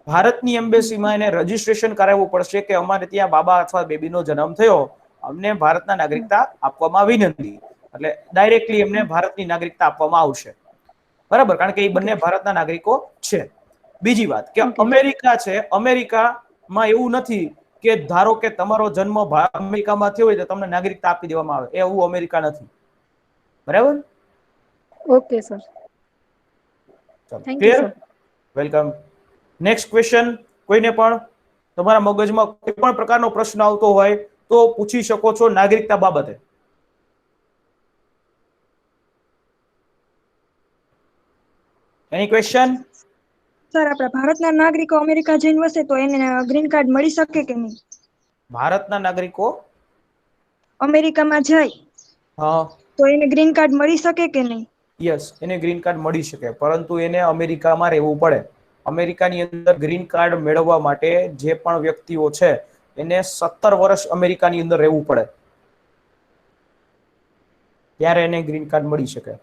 ભારતની એમ્બેસીમાં એને રજીસ્ટ્રેશન કરાવવું પડશે કે અમારે ત્યાં બાબા અથવા બેબીનો જન્મ થયો, અમને ભારતના નાગરિકતા આપવામાં વિનંતી. એટલે ડાયરેક્ટલી એમને ભારતની નાગરિકતા આપવામાં આવશે, બરાબર? કારણ કે એ બંને ભારતના નાગરિકો છે. બીજી વાત કે અમેરિકા છે, અમેરિકામાં એવું નથી કે ધારો કે તમારો જન્મ અમેરિકામાં થયો હોય તો તમને નાગરિકતા આપી દેવામાં આવે. એવું અમેરિકા નથી, બરાબર? Okay sir. Thank you sir. Welcome. Next question. કોઈને પણ તમારા મગજમાં કોઈ પણ પ્રકારનો પ્રશ્ન આવતો હોય તો પૂછી શકો છો નાગરિકતા બાબતે. Any question? સર આપણા ભારતના નાગરિકો અમેરિકા જઈને વસે તો એને ગ્રીન કાર્ડ મળી શકે કે નહીં? ભારતના નાગરિકો અમેરિકામાં જાય હા તો એને ગ્રીન કાર્ડ મળી શકે કે નહીં? યસ, એને ગ્રીન કાર્ડ મળી શકે, પરંતુ એને અમેરિકામાં રહેવું પડે. અમેરિકાની અંદર ગ્રીન કાર્ડ મેળવવા માટે જે પણ વ્યક્તિઓ છે એને 17 વર્ષ અમેરિકાની અંદર રહેવું પડે, ત્યારે એને ગ્રીન કાર્ડ મળી શકે.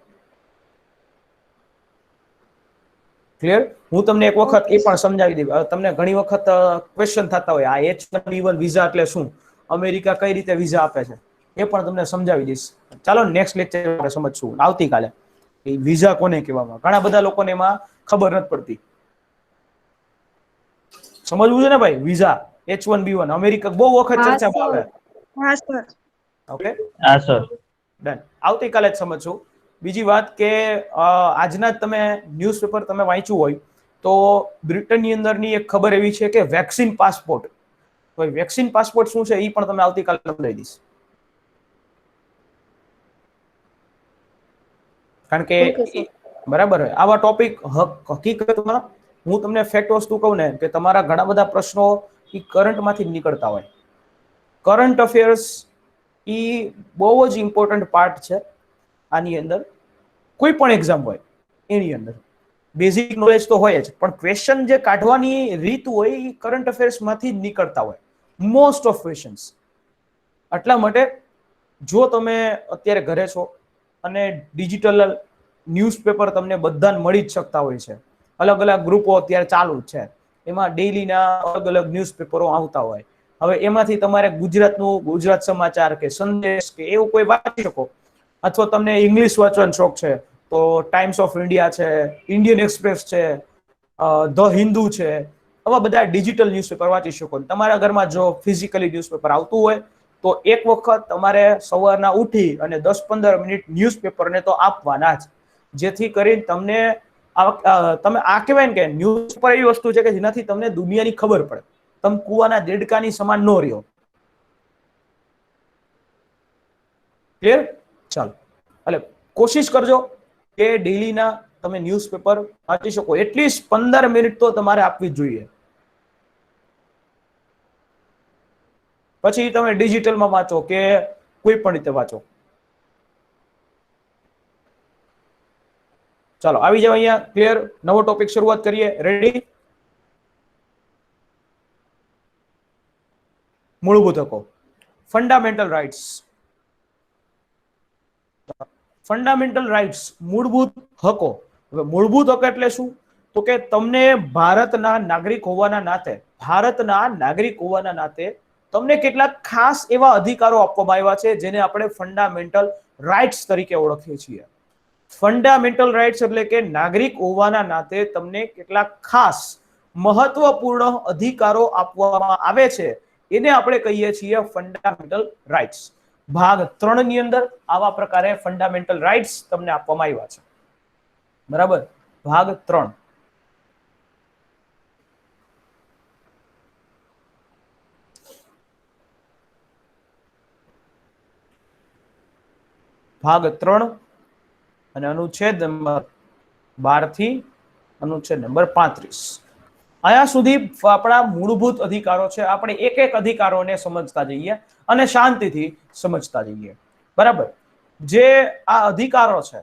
ક્લિયર? હું તમને એક વખત એ પણ સમજાવી દઉં. તમને ઘણી વખત ક્વેશ્ચન થતા હોય આ H1B1 વિઝા એટલે શું, અમેરિકા કઈ રીતે વિઝા આપે છે, એ પણ તમને સમજાવી દઈશ. ચાલો નેક્સ્ટ લેક્ચર સમજશું આવતીકાલે વિઝા કોને કહેવામાં. ઘણા બધા લોકોને એમાં ખબર નથી પડતી. સમજવું છે ને ભાઈ? વિઝા H1B1 અમેરિકા બહુ વખત ચર્ચામાં આવે. હા સર. ઓકે, હા સર. ડન. આવતીકાલે જ સમજશું. બીજી વાત કે આજના જ તમે ન્યૂઝપેપર તમે વાંચ્યું હોય તો બ્રિટનની અંદરની એક ખબર એવી છે કે વેક્સિન પાસપોર્ટ. તો વેક્સિન પાસપોર્ટ શું છે એ પણ તમે આવતીકાલે સમજાવી દઈશ. કારણ કે બરાબર આવા ટોપિક હકીકતમાં હું તમને ફેક્ટ વસ્તુ કહું ને કે તમારા ઘણા બધા પ્રશ્નો એ કરંટમાંથી જ નીકળતા હોય. કરંટ અફેર્સ એ બહુ જ ઇમ્પોર્ટન્ટ પાર્ટ છે આની અંદર. કોઈ પણ એક્ઝામ હોય એની અંદર બેઝિક નોલેજ તો હોય જ, પણ ક્વેશ્ચન જે કાઢવાની રીત હોય એ કરંટ અફેર્સમાંથી જ નીકળતા હોય મોસ્ટ ઓફ ક્વેશ્ચન્સ. એટલા માટે જો તમે અત્યારે ઘરે છો અને ડિજિટલ ન્યૂઝપેપર તમને બધાને મળી જ શકતા હોય છે, અલગ અલગ ગ્રુપો અત્યારે ચાલુ જ છે, એમાં ડેઈલીના અલગ અલગ ન્યૂઝપેપરો આવતા હોય, હવે એમાંથી તમારે ગુજરાતનું ગુજરાત સમાચાર કે સંદેશ કે એવું કોઈ વાંચી શકો, અથવા તમને ઇંગ્લિશ વાંચવાનો શોખ છે તો ટાઈમ્સ ઓફ ઇન્ડિયા છે, ઇન્ડિયન એક્સપ્રેસ છે, ધ હિન્દુ છે, આવા બધા ડિજિટલ ન્યૂઝપેપર વાંચી શકો. તમારા ઘરમાં જો ફિઝિકલી ન્યૂઝપેપર આવતું હોય તો એક વખત તમારે સવારના ઉઠી અને 10-15 મિનિટ ન્યૂઝપેપરને તો આપવાના જ, જેથી કરીને તમને તમે આ કહેવાય ને કે ન્યૂઝપેપર એવી વસ્તુ છે કે જેનાથી તમને દુનિયાની ખબર પડે. તમે કુવાના દેડકાની સમાન ન રહ્યો. ક્લિયર? ચાલો, એટલે કોશિશ કરજો કે ડેલીના તમે ન્યૂઝપેપર વાંચી શકો. એટલીસ્ટ 15 મિનિટ તો તમારે આપવી જ જોઈએ. પછી તમે ડિજિટલમાં વાંચો કે કોઈ પણ રીતે વાંચો. ચાલો આવી જાવ અહીંયા. ક્લિયર? નવો ટોપિક શરૂઆત કરીએ. રેડી? મૂળભૂત હકો, ફંડામેન્ટલ રાઇટ્સ. ફંડામેન્ટલ રાઇટ્સ, મૂળભૂત હકો. હવે મૂળભૂત હક એટલે શું? તો કે તમને ભારતના નાગરિક હોવાના નાતે તમને કેટલાક ખાસ એવા અધિકારો આપવામાં આવ્યા છે જેને આપણે ફંડામેન્ટલ રાઇટ્સ તરીકે ઓળખીએ છીએ. ફંડામેન્ટલ રાઇટ્સ એટલે કે નાગરિક હોવાના નાતે તમને કેટલાક ખાસ મહત્વપૂર્ણ અધિકારો આપવામાં આવે છે, એને આપણે કહીએ છીએ ફંડામેન્ટલ રાઇટ્સ. ભાગ 3 ની અંદર આવા પ્રકારે ફંડામેન્ટલ રાઇટ્સ તમને આપવામાં આવ્યા છે. બરાબર? ભાગ 3. ભાગ 3 અને અનુચ્છેદ નંબર 12 થી અનુચ્છેદ નંબર 35. અહીંયા સુધી આપણા મૂળભૂત અધિકારો છે. આપણે એક એક અધિકારોને સમજતા જઈએ અને શાંતિથી સમજતા જઈએ. બરાબર? જે આ અધિકારો છે,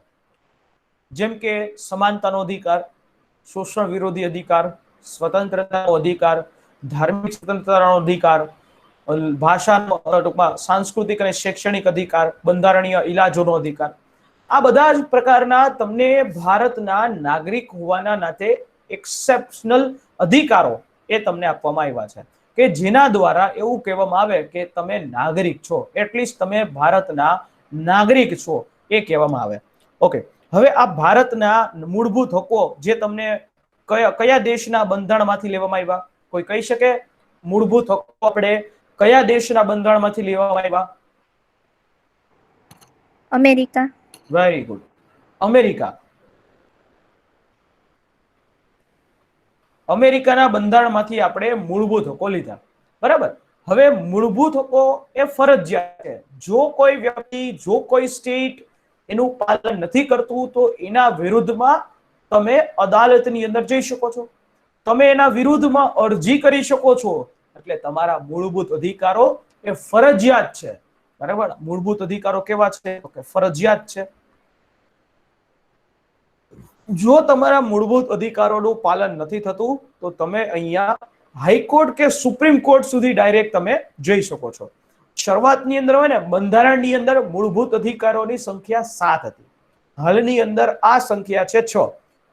જેમ કે સમાનતાનો અધિકાર, શોષણ વિરોધી અધિકાર, સ્વતંત્રતાનો અધિકાર, ધાર્મિક સ્વતંત્રતાનો અધિકાર, ભાષાનો ટૂંકમાં સાંસ્કૃતિક અને શૈક્ષણિક અધિકાર, બંધારણીય ઇલાજોનો અધિકાર, આ બધા જ પ્રકારના તમને ભારતના નાગરિક હોવાના નાતે એક્સેપ્શનલ અધિકારો એ તમને આપવામાં આવ્યા છે કે જેના દ્વારા એવું કહેવામાં આવે કે તમે નાગરિક છો, એટલીસ્ટ તમે ભારતના નાગરિક છો એ કહેવામાં આવે. ઓકે, હવે આ ભારતના મૂળભૂત હકો જે તમને કયા દેશના બંધારણમાંથી લેવામાં આવ્યા? કોઈ કહી શકે? મૂળભૂત હકો આપણે કયા દેશના બંધારણમાંથી લેવામાં આવ્યા? અમેરિકા. Very good, America. અમેરિકાના બંધારણમાંથી આપણે મૂળભૂત હકો લીધા. બરાબર? હવે મૂળભૂત હકો એ ફરજિયાત છે. જો કોઈ વ્યક્તિ, જો કોઈ સ્ટેટ એનું પાલન નથી કરતું તો એના વિરુદ્ધમાં તમે અદાલતની અંદર જઈ શકો છો, તમે એના વિરુદ્ધમાં અરજી કરી શકો છો. એટલે તમારા મૂળભૂત અધિકારો એ ફરજિયાત છે. બરાબર? મૂળભૂત અધિકારો કેવા છે? તો કે ફરજિયાત છે. જો તમારા મૂળભૂત અધિકારોનું પાલન નથી થતું તો તમે અહીંયા હાઈકોર્ટ કે સુપ્રીમ કોર્ટ સુધી ડાયરેક્ટ તમે જઈ શકો છો. શરૂઆતની અંદર હોય ને બંધારણની અંદર મૂળભૂત અધિકારોની સંખ્યા 7 હતી. હાલની અંદર આ સંખ્યા છે 6.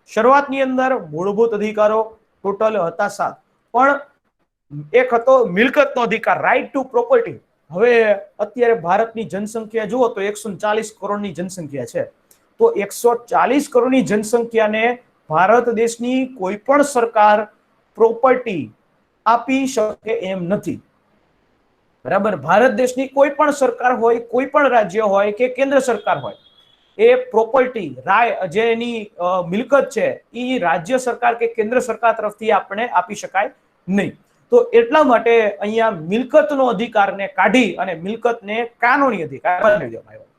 શરૂઆતની અંદર મૂળભૂત અધિકારો ટોટલ હતા 7, પણ એક હતો મિલકતનો અધિકાર, રાઇટ ટુ પ્રોપર્ટી. હવે અત્યારે ભારતની જનસંખ્યા જુઓ તો 140 કરોડની જનસંખ્યા છે. તો 140 કરોડની જનસંખ્યાને ભારત દેશની કોઈ પણ સરકાર પ્રોપર્ટી આપી શકે એમ નથી. બરાબર? ભારત દેશની કોઈ પણ સરકાર હોય, કોઈ પણ રાજ્ય હોય કે કેન્દ્ર સરકાર હોય, એ પ્રોપર્ટી જે એની મિલકત છે એ રાજ્ય સરકાર કે કેન્દ્ર સરકાર તરફથી આપણે આપી શકાય નહીં. તો એટલા માટે અહીંયા મિલકતનો અધિકારને કાઢી અને મિલકતને કાનૂની અધિકાર બનાવી દેવામાં આવ્યો.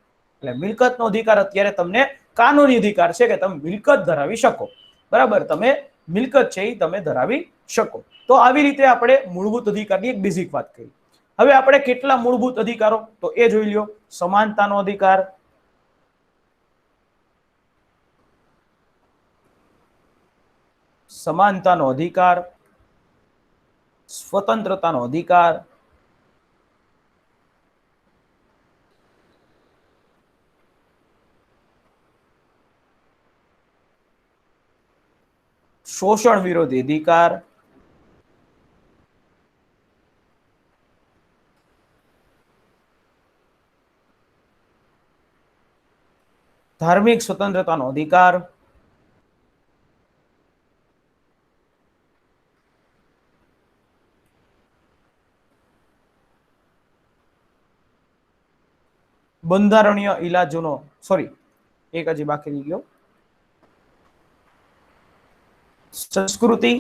એટલે મિલકતનો અધિકાર અત્યારે તમને કાનૂની અધિકાર છે કે તમે મિલકત ધરાવી શકો. બરાબર? તમે મિલકત છે એ તમે ધરાવી શકો. તો આવી રીતે આપણે મૂળભૂત અધિકારની એક બેઝિક વાત કરી. હવે આપણે કેટલા મૂળભૂત અધિકારો તો એ જોઈ લ્યો. સમાનતાનો અધિકાર, સમાનતાનો અધિકાર, સ્વતંત્રતાનો અધિકાર, શોષણ વિરોધી અધિકાર, ધાર્મિક સ્વતંત્રતાનો અધિકાર, બંધારણીય ઇલાજોનો સોરી એક હજી બાકી રહી ગયો, સંસ્કૃતિ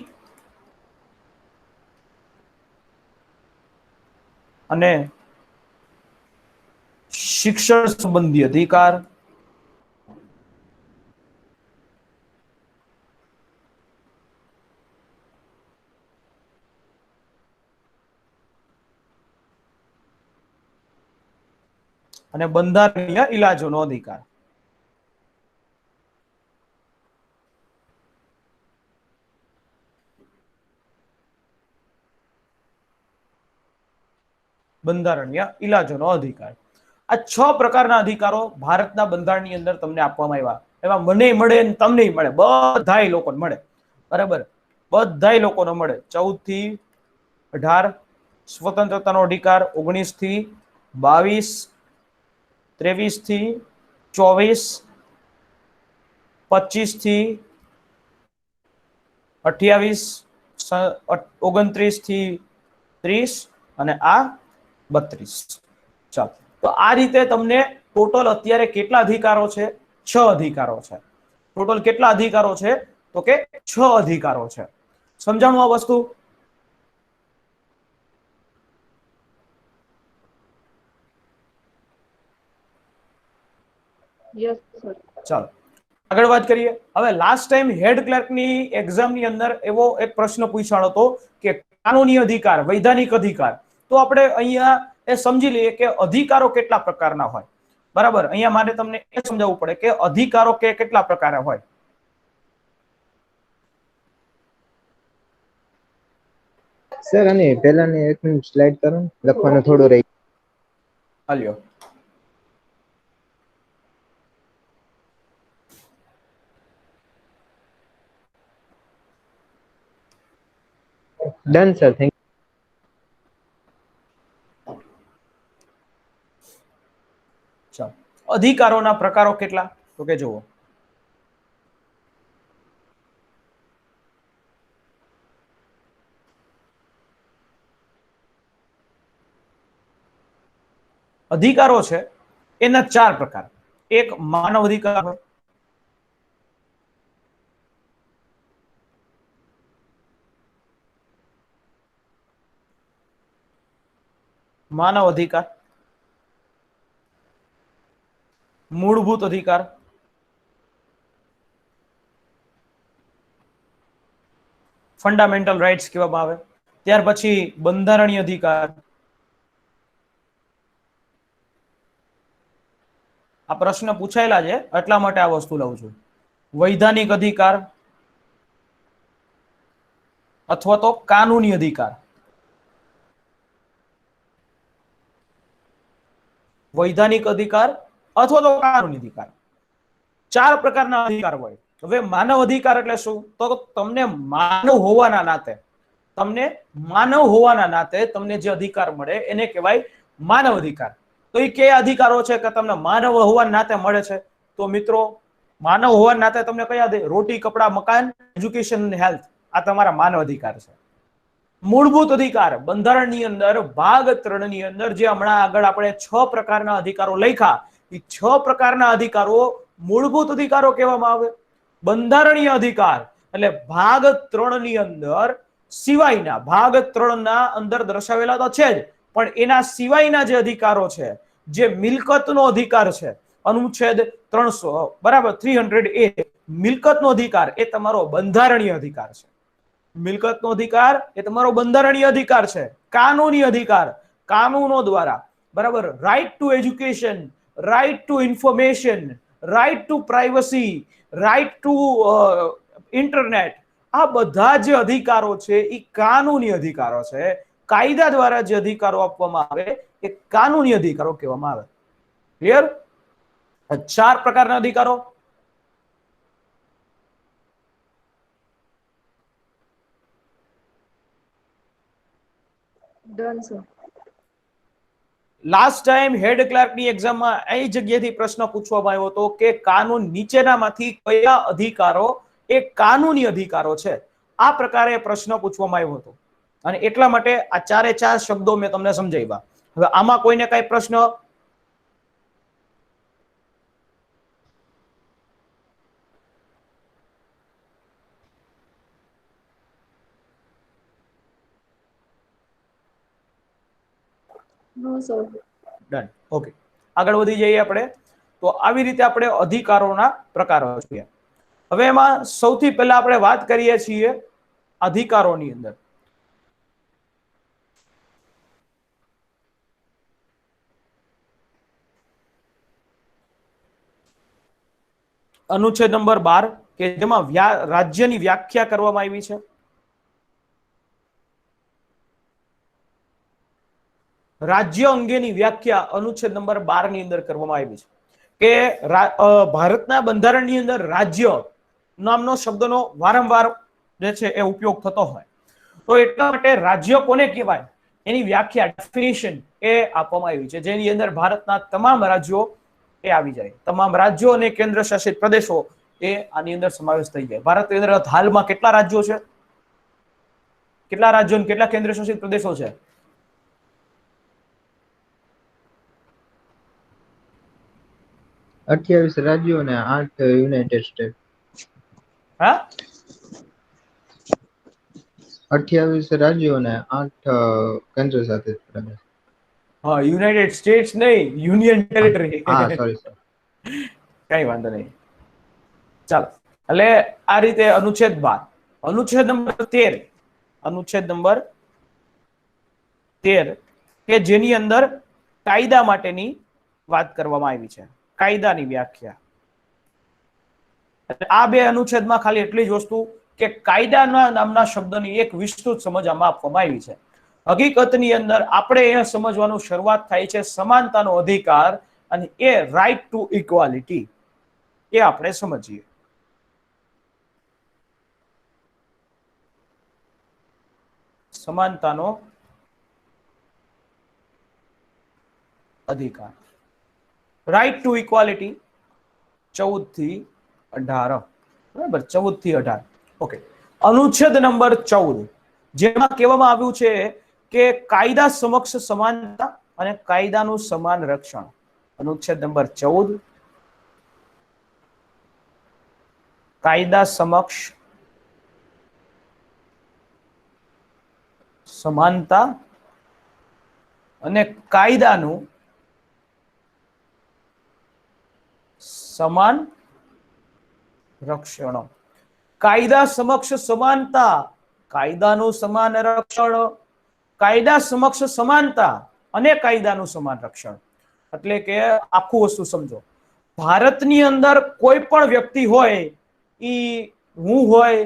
અને શિક્ષણ સંબંધી અધિકાર, અને બંધારણીય ઇલાજોનો અધિકાર. બંધારણીય ઇલાજોનો અધિકાર. આ 6 પ્રકારના અધિકારો ભારતના બંધારણની અંદર તમને આપવામાં આવ્યા. એમાં મને મળે ને તમને મળે, બધાય લોકોને મળે. બરાબર, બધાય લોકોને મળે. 14 થી 18 સ્વતંત્રતાનો અધિકાર, 19 થી 22, 23 થી 24, 25 થી 28, 29 થી 30 અને આ 32. ચાલો, તો આ રીતે તમને ટોટલ અત્યારે કેટલા અધિકારો છે? 6 અધિકારો છે. ટોટલ કેટલા અધિકારો છે? તો કે 6 અધિકારો છે. સમજાણું આ વસ્તુ? Yes sir. ચાલો આગળ વાત કરીએ. હવે લાસ્ટ ટાઈમ હેડ ક્લર્કની એક્ઝામની અંદર એવો એક પ્રશ્ન પૂછાયો હતો કે કાનૂની અધિકાર, વૈધાનિક અધિકાર. તો આપણે અહીંયા એ સમજી લઈએ કે અધિકારો કેટલા પ્રકારના હોય. બરાબર, અહીંયા મારે તમને એ સમજાવવું પડે કે અધિકારો કેટલા પ્રકારના હોય. સર આની પહેલાની એક મિનિટ સ્લાઇડ કરો, લખવાનું થોડું રહી. હાલ્યો. ડન સર, થેન્ક ચાલો, અધિકારોના પ્રકારો કેટલા? તો કે જુઓ, અધિકારો છે એના 4 પ્રકાર. એક માનવ અધિકાર હોય, માનવ અધિકાર, મૂળભૂત અધિકાર, ફંડામેન્ટલ રાઇટ્સ કહેવામાં આવે. ત્યાર પછી બંધારણીય અધિકાર. આ પ્રશ્ન પૂછાયેલા છે એટલા માટે આ વસ્તુ લઉં છું. વૈધાનિક અધિકાર અથવા તો કાનૂની અધિકાર. વૈધાનિક અધિકાર અથવા તો કાનૂની અધિકાર. 4 પ્રકારના અધિકાર હોય. હવે માનવ અધિકાર એટલે શું? તો તમને માનવ હોવાના નાતે તમને જે અધિકાર મળે એને કહેવાય માનવ અધિકાર. તો એ કયા અધિકારો છે કે તમને માનવ હોવાના નાતે મળે છે? તો મિત્રો, માનવ હોવાના નાતે તમને કયા? રોટી, કપડા, મકાન, એજ્યુકેશન અને હેલ્થ. આ તમારા માનવ અધિકાર છે. મૂળભૂત અધિકાર બંધારણની અંદર ભાગ 3 ની અંદર જે હમણાં આગળ આપણે 6 પ્રકારના અધિકારો લખ્યા, એ 6 પ્રકારના અધિકારો મૂળભૂત અધિકારો કહેવામાં આવે. બંધારણીય અધિકાર એટલે ભાગ 3 ની અંદર સિવાયના, ભાગ 3 ના અંદર દર્શાવેલા તો છે જ, પણ એના સિવાયના જે અધિકારો છે, જે મિલકતનો અધિકાર છે, અનુચ્છેદ 300 બરાબર 300A, મિલકતનો અધિકાર એ તમારો બંધારણીય અધિકાર છે. મિલકતનો અધિકાર એ તમારો બંધારણીય અધિકાર છે. કાનૂની અધિકાર, કાનૂનો દ્વારા બરાબર, right to education, right to information, right to privacy, right to internet, આ બધા જે અધિકારો છે એ કાનૂની અધિકારો છે. કાયદા દ્વારા જે અધિકારો આપવામાં આવે એ કાનૂની અધિકારો કહેવામાં આવે. ક્લિયર? 4 પ્રકારના અધિકારો. Done sir. લાસ્ટ ટાઈમ હેડ ક્લાર્કની એક્ઝામમાં એ જગ્યાએથી પ્રશ્ન પૂછવામાં આવ્યો હતો કે કાનૂન નીચેનામાંથી કયા અધિકારો એ કાનૂની અધિકારો છે, આ પ્રકારે પ્રશ્ન પૂછવામાં આવ્યો હતો અને એટલા માટે આ 4 શબ્દો મેં તમને સમજાવ્યા. હવે આમાં કોઈને કઈ પ્રશ્ન? ડન. ઓકે, આગળ વધી જઈએ આપણે. તો આવી રીતે આપણે અધિકારોના પ્રકારો જોઈએ. હવે એમાં સૌથી પહેલા આપણે વાત કરીએ છીએ અધિકારોની અંદર. અનુચ્છેદ નંબર 12 કે જેમાં રાજ્યની વ્યાખ્યા કરવામાં આવી છે. રાજ્ય અંગેની વ્યાખ્યા અનુચ્છેદ નંબર 12 ની અંદર કરવામાં આવી છે કે ભારતના બંધારણની અંદર રાજ્ય નામનો શબ્દનો વારંવાર જે છે એ ઉપયોગ થતો હોય, તો એટલા માટે રાજ્ય કોને કહેવાય એની વ્યાખ્યા ડેફિનેશન એ આપવામાં આવી છે, જેની અંદર ભારતના તમામ રાજ્યો એ આવી જાય. તમામ રાજ્યો અને કેન્દ્ર શાસિત પ્રદેશો એ આની અંદર સમાવેશ થઈ જાય. ભારતની અંદર હાલમાં કેટલા રાજ્યો છે? કેટલા રાજ્યો અને કેટલા કેન્દ્ર શાસિત પ્રદેશો છે? અઠ્યાવીસ રાજ્યો અને 8 યુનાઇટેડ સ્ટેટ. હા, 28 રાજ્યો અને 8 કેન્દ્ર શાસિત પ્રદેશ. હા, યુનાઇટેડ સ્ટેટ્સ નહીં, યુનિયન ટેરિટરી. હા, સોરી. કઈ વાંધો નહીં, ચાલો. એટલે આ રીતે અનુચ્છેદ 12. અનુચ્છેદ નંબર 13, અનુચ્છેદ નંબર 13 કે જેની અંદર કાયદા માટેની વાત કરવામાં આવી છે, કાયદાની વ્યાખ્યા. આ બે અનુચ્છેદમાં ખાલી એટલી જ વસ્તુ કે કાયદાના નામના શબ્દની એક વિસ્તૃત સમજ આમાં આપવામાં આવી છે. હકીકતની અંદર આપણે એ સમજવાનું શરૂઆત થાય છે સમાનતાનો અધિકાર અને એ રાઇટ ટુ ઇક્વાલિટી, એ આપણે સમજીએ. સમાનતાનો અધિકાર, રાઇટ ટુ ઇક્વાલિટી 14 થી 18. બરાબર, 14 થી 18. ઓકે, અનુચ્છેદ નંબર 14 જેમાં કહેવામાં આવ્યું છે કે કાયદા સમક્ષ સમાનતા અને કાયદાનું સમાન રક્ષણ. અનુચ્છેદ નંબર 14, કાયદા સમક્ષ સમાનતા અને કાયદાનું સમાન રક્ષણ. કાયદા સમક્ષ સમાનતા, કાયદાનું સમાન રક્ષણ, કાયદા સમક્ષ સમાનતા અને કાયદાનું સમાન રક્ષણ. એટલે કે આખું વસ્તુ સમજો. ભારતની અંદર કોઈ પણ વ્યક્તિ હોય, ઈ હું હોય,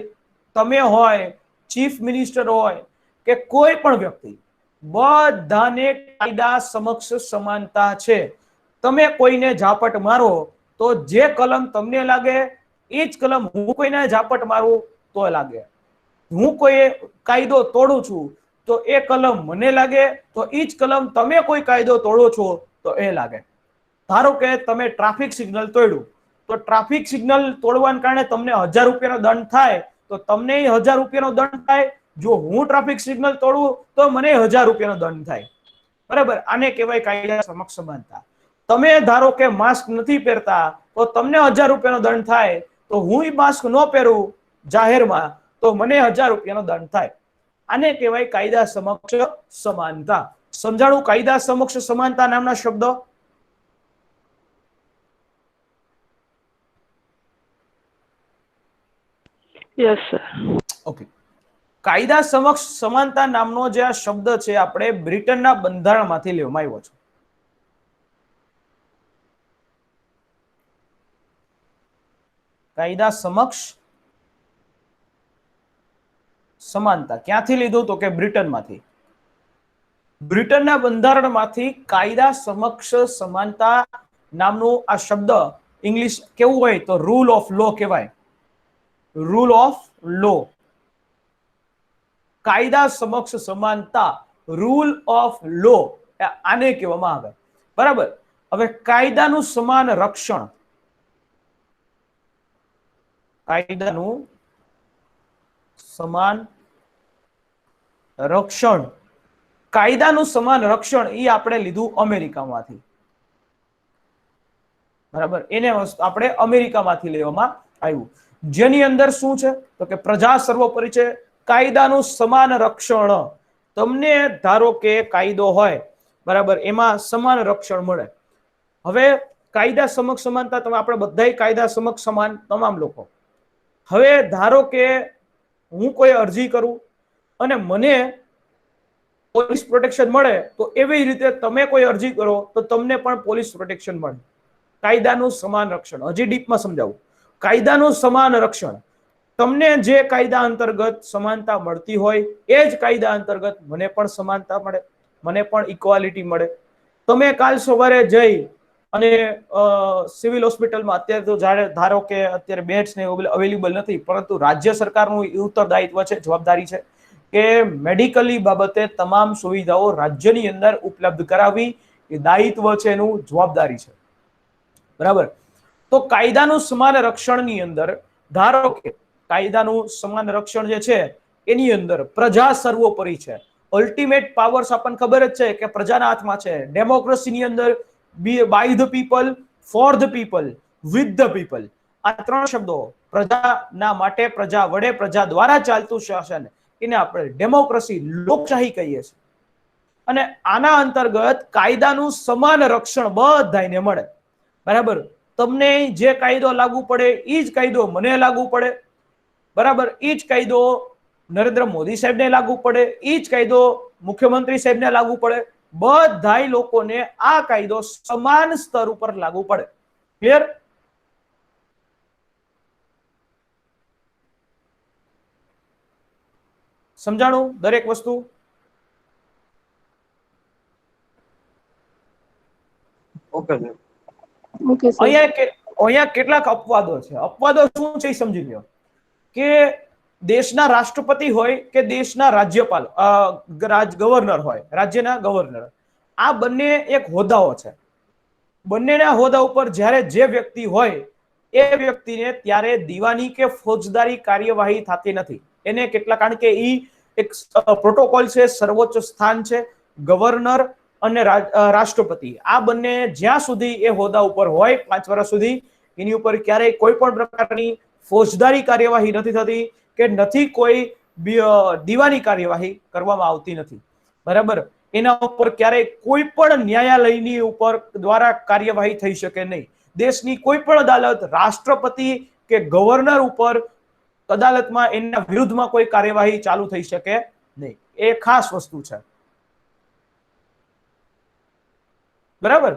તમે હોય, ચીફ મિનિસ્ટર હોય કે કોઈ પણ વ્યક્તિ, બધાને કાયદા સમક્ષ સમાનતા છે. તમે કોઈને ઝાપટ મારો તો જે કલમ તમને લાગે એ જ કલમ હું કોઈને ઝાપટ મારું તો લાગે. હું કોઈ કાયદો તોડું છું તો એ કલમ મને લાગે, તો એ જ કલમ તમે કોઈ કાયદો તોડો છો તો એ લાગે. ધારો કે તમે ટ્રાફિક સિગ્નલ તોડ્યું, તો ટ્રાફિક સિગ્નલ તોડવાના કારણે તમને 1000 રૂપિયાનો દંડ થાય તો તમને 1000 રૂપિયાનો દંડ થાય. જો હું ટ્રાફિક સિગ્નલ તોડું તો મને 1000 રૂપિયાનો દંડ થાય. બરાબર, આને કહેવાય કાયદા સમક્ષ સમાનતા. તમે ધારો કે માસ્ક નથી પહેરતા તો તમને 1000 રૂપિયાનો દંડ થાય, તો હું માસ્ક ન પહેરું જાહેરમાં તો મને 1000 રૂપિયાનો દંડ થાય. આને કહેવાય કાયદા સમક્ષ સમાનતા. સમજાણું કાયદા સમક્ષ સમાનતા નામના શબ્દ? Yes sir. ઓકે, કાયદા સમક્ષ સમાનતા નામનો જે આ શબ્દ છે આપણે બ્રિટનના બંધારણમાંથી લેવામાં આવ્યો છે. કાયદા સમક્ષ સમાનતા ક્યાંથી લીધું તો કે બ્રિટનમાંથી. બ્રિટનના બંધારણમાંથી કાયદા સમક્ષ સમાનતા નામનો આ શબ્દ ઇંગ્લિશ કેવું હોય તો રૂલ ઓફ લો કહેવાય. રૂલ ઓફ લો, કાયદા સમક્ષ સમાનતા, રૂલ ઓફ લો આને કહેવામાં આવે. બરાબર. હવે કાયદાનું સમાન રક્ષણ, કાયદાનું સમાન રક્ષણ, કાયદાનું સમાન રક્ષણ એ આપણે લીધું અમેરિકામાંથી. બરાબર. એને આપણે અમેરિકામાંથી લેવામાં આવ્યું, જેની અંદર શું છે તો કે પ્રજા સર્વોપરી છે, કાયદાનું સમાન રક્ષણ. તમને ધારો કે કાયદો હોય, બરાબર, એમાં સમાન રક્ષણ મળે. હવે કાયદા સમક્ષ સમાનતા, તમે આપણે બધાય કાયદા સમક્ષ સમાન તમામ લોકો. હવે ધારો કે હું કોઈ અરજી કરું અને મને પોલીસ પ્રોટેક્શન મળે, તો એવી રીતે તમે કોઈ અરજી કરો તો તમને પણ પોલીસ પ્રોટેક્શન મળે. કાયદાનું સમાન રક્ષણ. હજી ડીપમાં સમજાવું. કાયદાનું સમાન રક્ષણ, તમને જે કાયદા અંતર્ગત સમાનતા મળતી હોય એ જ કાયદા અંતર્ગત મને પણ સમાનતા મળે, મને પણ ઇક્વાલિટી મળે. તમે કાલ સવારે જઈ અને સિવિલ હોસ્પિટલમાં, અત્યારે તો ધારો કે અત્યારે બેડ્સ ને અવેલેબલ નથી, પરંતુ રાજ્ય સરકારનું ઉત્તરદાયિત્વ છે, જવાબદારી છે કે મેડિકલી બાબતે તમામ સુવિધાઓ રાજ્યની અંદર ઉપલબ્ધ કરાવવી એ દાયિત્વ છે, એનું જવાબદારી છે. બરાબર. તો કાયદાનું સમાન રક્ષણની અંદર ધારો કે કાયદાનું સમાન રક્ષણ જે છે એની અંદર પ્રજા સર્વોપરી છે. અલ્ટિમેટ પાવર્સ આપણને ખબર જ છે કે પ્રજાના હાથમાં છે. ડેમોક્રેસીની અંદર by the people, for the people, with the people, આ ત્રણ શબ્દો, પ્રજાના માટે, પ્રજા વડે, પ્રજા દ્વારા ચાલતું શાસન, એને આપણે ડેમોક્રેસી, લોકશાહી કહીએ છીએ. અને આના અંતર્ગત કાયદાનું સમાન રક્ષણ બધાને મળે. બરાબર. તમને જે કાયદો લાગુ પડે એ જ કાયદો મને લાગુ પડે. બરાબર. એ જ કાયદો નરેન્દ્ર મોદી સાહેબને લાગુ પડે, એ જ કાયદો મુખ્યમંત્રી સાહેબને લાગુ પડે. બધાય લોકોને આ કાયદો સમાન સ્તર ઉપર લાગુ પડે. ક્લિયર? સમજાણું દરેક વસ્તુ? Okay sir. અહીંયા કેટલાક અપવાદો છે. અપવાદો શું છે સમજી લો. કે દેશના રાષ્ટ્રપતિ હોય કે દેશના રાજ્યપાલ, ગવર્નર હોય, રાજ્યના ગવર્નર, આ બંને એક હોદ્દાઓ છે. બંનેના હોદ્દા ઉપર જ્યારે જે વ્યક્તિ હોય એ વ્યક્તિને ત્યારે દીવાની કે ફોજદારી કાર્યવાહી થતી નથી. એને કેટલા, કારણ કે એ એક પ્રોટોકોલ છે, સર્વોચ્ચ સ્થાન છે. ગવર્નર અને રાષ્ટ્રપતિ, આ બંને જ્યાં સુધી એ હોદ્દા ઉપર હોય 5 વર્ષ સુધી, એની ઉપર ક્યારેય કોઈ પણ પ્રકારની ફોજદારી કાર્યવાહી નથી થતી કે નથી કોઈ દીવાની કાર્યવાહી કરવામાં આવતી નથી. બરાબર. એના ઉપર ક્યારેય કોઈ પણ ન્યાયાલયની ઉપર દ્વારા કાર્યવાહી થઈ શકે નહીં. દેશની કોઈ પણ અદાલત રાષ્ટ્રપતિ કે ગવર્નર ઉપર અદાલતમાં એના વિરુદ્ધમાં કોઈ કાર્યવાહી ચાલુ થઈ શકે નહીં. એ ખાસ વસ્તુ છે. બરાબર.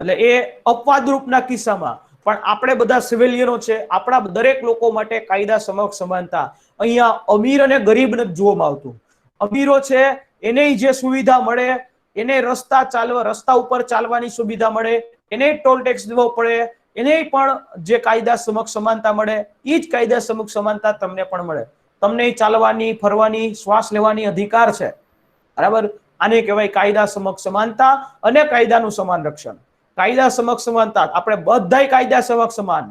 એટલે એ અપવાદરૂપના કિસ્સામાં પણ આપણે બધા સિવિલિયનો છે, આપણા દરેક લોકો માટે કાયદા સમક્ષ સમાનતા. અહીંયા અમીર અને ગરીબ નથી જોવામાં આવતું. અમીરો છે એને જે સુવિધા મળે, એને રસ્તા ઉપર ચાલવાની સુવિધા મળે, એને ટોલ ટેક્સ દેવો પડે, એને પણ જે કાયદા સમક્ષ સમાનતા મળે એ જ કાયદા સમક્ષ સમાનતા તમને પણ મળે. તમને ચાલવાની, ફરવાની, શ્વાસ લેવાની અધિકાર છે. બરાબર. આને કહેવાય કાયદા સમક્ષ સમાનતા અને કાયદાનું સમાન રક્ષણ. કાયદા સમક્ષ સમાનતા, આપણે બધાય કાયદા સમક્ષ સમાન,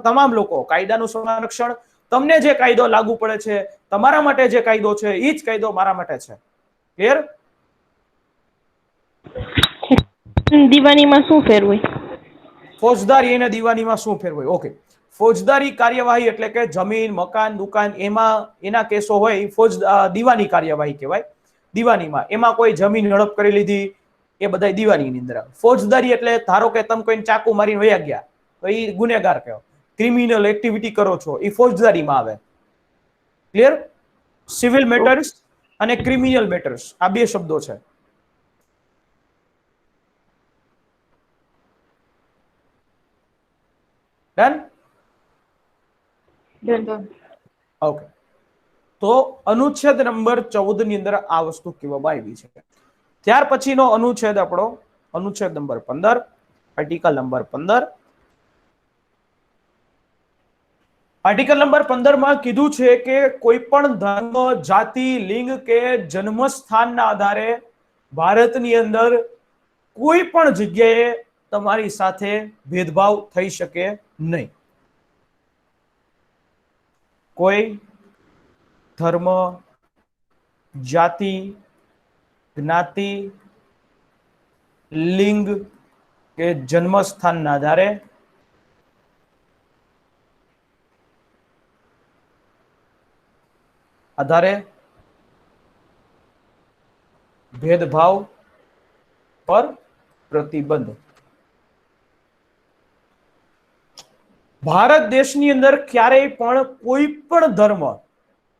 તમામ લોકો કાયદાનું સમાન રક્ષણ. તમને જે કાયદો લાગુ પડે છે, તમારા માટે જે કાયદો છે એ જ કાયદો મારા માટે છે. ક્લિયર? દીવાનીમાં શું ફેર હોય? ફોજદારી અને દીવાનીમાં શું ફેર હોય? ઓકે. ફોજદારી કાર્યવાહી એટલે કે જમીન, મકાન, દુકાન, એમાં એના કેસો હોય, દીવાની કાર્યવાહી કહેવાય. દીવાનીમાં એમાં કોઈ જમીન હડપ કરી લીધી, એ બધા દીવાનીની અંદર. ફોજદારી એટલે ધારો કે તમે કોઈને ચાકુ મારીને વયા ગયા તો એ ગુનેગાર કહેવાય. ક્રિમિનલ એક્ટિવિટી કરો છો એ ફોજદારીમાં આવે. ક્લિયર? સિવિલ મેટર્સ અને ક્રિમિનલ મેટર્સ, આ બે શબ્દો છે. ડન? ઓકે. તો અનુચ્છેદ નંબર 14 ની અંદર આ વસ્તુ કહેવામાં આવી છે. ત્યાર પછીનો અનુચ્છેદ આપણો અનુચ્છેદ number 15, article number 15. Article number 15 માં કીધું છે કે કોઈ પણ ધર્મ, જાતિ, લિંગ કે જન્મ સ્થાનના આધારે ભારતની અંદર કોઈ પણ જગ્યાએ તમારી સાથે ભેદભાવ થઈ શકે નહીં. કોઈ ધર્મ, જાતિ, જ્ઞાતિ, લિંગ કે જન્મસ્થાનના આધારે ભેદભાવ પર પ્રતિબંધ. ભારત દેશની અંદર ક્યારેય પણ કોઈ પણ ધર્મ,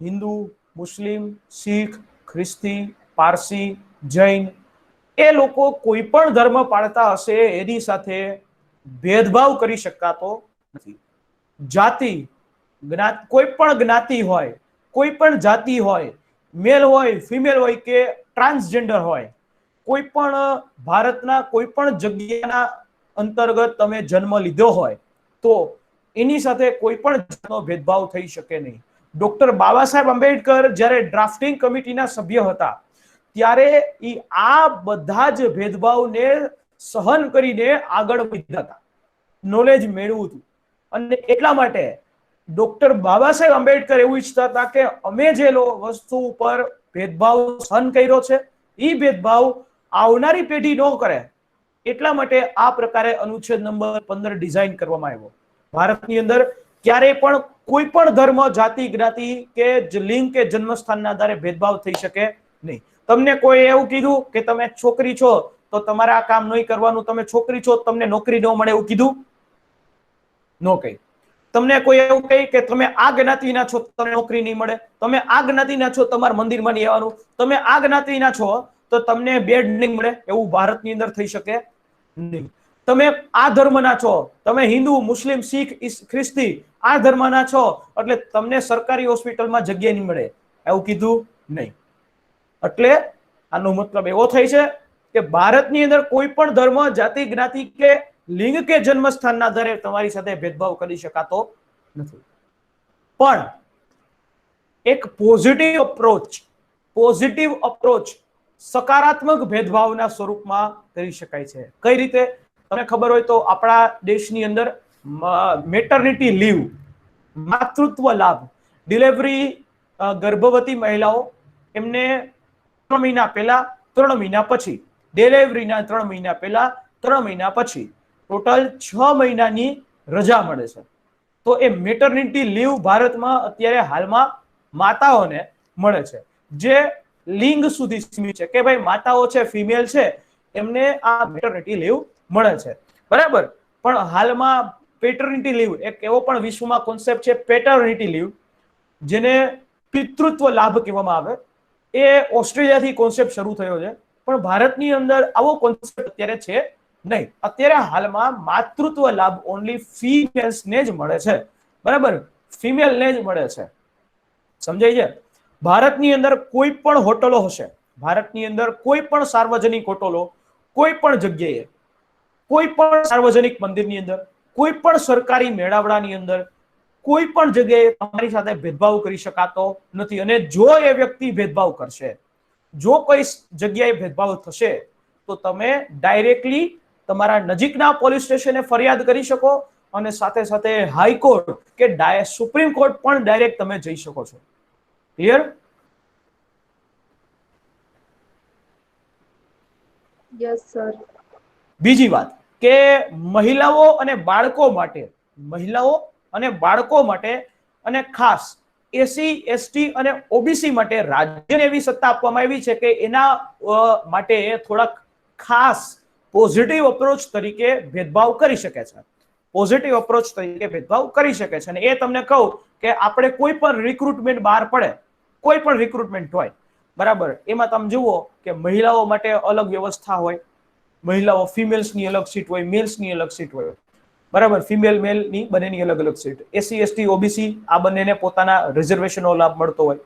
હિન્દુ, મુસ્લિમ, શીખ, ખ્રિસ્તી, પારસી, જૈન, એ લોકો કોઈ પણ ધર્મ પાળતા હશે એની સાથે ભેદભાવ કરી શકાતો નથી. જાતિ, જ્ઞાત, કોઈ પણ જ્ઞાતિ હોય, કોઈ પણ જાતિ હોય, મેલ હોય, ફિમેલ હોય કે ટ્રાન્સજેન્ડર હોય, કોઈ પણ ભારતના કોઈ પણ જગ્યાના અંતર્ગત તમે જન્મ લીધો હોય તો એની સાથે કોઈ પણ જાતનો ભેદભાવ થઈ શકે નહીં. ડોક્ટર બાબા સાહેબ આંબેડકર જ્યારે ડ્રાફ્ટિંગ કમિટીના સભ્ય હતા ત્યારે આ બધા જ ભેદભાવને સહન કરીને આગળ વધ્યા હતા, નોલેજ મેળવ્યું હતું. અને એટલા માટે ડોક્ટર બાબા સાહેબ આંબેડકર એવું ઈચ્છતા હતા કે અમે જે વસ્તુ ઉપર ભેદભાવ સહન કર્યો છે એ ભેદભાવ આવનારી પેઢી ન કરે, એટલા માટે આ પ્રકારે અનુચ્છેદ નંબર 15 ડિઝાઇન કરવામાં આવ્યો. ભારતની અંદર ક્યારેય પણ કોઈ પણ ધર્મ, જાતિ, જ્ઞાતિ કે લિંગ કે જન્મસ્થાનના આધારે ભેદભાવ થઈ શકે નહીં. તમને કોઈ એવું કીધું કે તમે છોકરી છો તો તમારે આ કામ નહીં કરવાનું, તમે છોકરી છો તમને નોકરી ન મળે એવું કીધું? નો કહી. તમને કોઈ એવું કહે કે તમે આ જ્ઞાતિના છો તમને નોકરી નહીં મળે, તમે આ જ્ઞાતિના છો તમારે મંદિરમાં નહીં આવવાનું, તમે આ જ્ઞાતિના છો તો તમને બેડ નહીં મળે, એવું ભારતની અંદર થઈ શકે નહીં. તમે આ ધર્મના છો, તમે હિન્દુ, મુસ્લિમ, શીખ, ખ્રિસ્તી આ ધર્મના છો એટલે તમને સરકારી હોસ્પિટલમાં જગ્યા નહીં મળે, એવું કીધું નહીં. એટલે આનો મતલબ એવો થાય છે કે ભારતની અંદર કોઈ પણ ધર્મ, જાતિ, જ્ઞાતિ કે લિંગ કે જન્મસ્થાનના આધારે તમારી સાથે ભેદભાવ કરી શકાતો નથી. પણ એક પોઝિટિવ અપ્રોચ સકારાત્મક ભેદભાવના સ્વરૂપમાં કરી શકાય છે. કઈ રીતે? તમને ખબર હોય તો આપણા દેશની અંદર મેટર્નિટી લીવ, માતૃત્વ લાભ, ડિલિવરી, ગર્ભવતી મહિલાઓ એમને 3 મહિના પહેલા, 3 મહિના પછી, ડિલિવરીના 3 મહિના પહેલા, 3 મહિના પછી ટોટલ 6 મહિનાની રજા મળે છે. તો એ મેટર્નિટી લીવ ભારતમાં અત્યારે હાલમાં માતાઓને મળે છે, જે લિંગ સુધી સીમિત છે કે ભાઈ માતાઓ છે, ફિમેલ છે, એમને આ મેટર્નિટી લીવ મળે છે, બરાબર. પણ હાલમાં પેટર્નિટી લીવ એક એવો પણ વિશ્વમાં કોન્સેપ્ટ છે, પેટર્નિટી લીવ, જેને પિતૃત્વ લાભ કહેવામાં આવે. એ ઓસ્ટ્રેલિયાથી કોન્સેપ્ટ શરૂ થયો છે, પણ ભારતની અંદર આવો કોન્સેપ્ટ અત્યારે છે નહીં. અત્યારે હાલમાં માતૃત્વ લાભ ઓનલી ફિમેલ્સને જ મળે છે, બરાબર, ફિમેલને જ મળે છે. સમજાય છે? ભારતની અંદર કોઈ પણ હોટલો હશે, ભારતની અંદર કોઈ પણ સાર્વજનિક હોટલો, કોઈ પણ જગ્યાએ, કોઈ પણ સાર્વજનિક મંદિરની અંદર, કોઈ પણ સરકારી મેળાવડાની અંદર, કોઈ પણ જગ્યાએ તમારી સાથે ભેદભાવ કરી શકાતો નથી. અને જો એ વ્યક્તિ ભેદભાવ કરશે, જો કોઈ જગ્યાએ ભેદભાવ થશે તો તમે ડાયરેક્ટલી તમારા નજીકના પોલીસ સ્ટેશને ફરિયાદ કરી શકો અને સાથે સાથે હાઈકોર્ટ કે સુપ્રીમ કોર્ટ પણ ડાયરેક્ટ તમે જઈ શકો છો. ક્લિયર? Yes sir. બીજી વાત કે મહિલાઓ અને બાળકો માટે અને ખાસ એસસી, એસટી અને ઓબીસી માટે રાજ્યને એવી સત્તા આપવામાં આવી છે કે એના માટે થોડાક ખાસ પોઝિટિવ અપ્રોચ તરીકે ભેદભાવ કરી શકે છે. પોઝિટિવ અપ્રોચ તરીકે ભેદભાવ કરી શકે છે. અને એ તમને કહું કે આપણે કોઈ પણ રિક્રુટમેન્ટ બહાર પડે, કોઈ પણ રિક્રુટમેન્ટ હોય, બરાબર, એમાં તમે જુઓ કે મહિલાઓ માટે અલગ વ્યવસ્થા હોય, મહિલાઓ ફિમેલ્સની અલગ સીટ હોય, મેલ્સની અલગ સીટ હોય, બરાબર, ફિમેલ મેલની બંનેની અલગ અલગ સીટ. એસસી, એસટી, ઓબીસી આ બંનેને પોતાના રિઝર્વેશનનો લાભ મળતો હોય.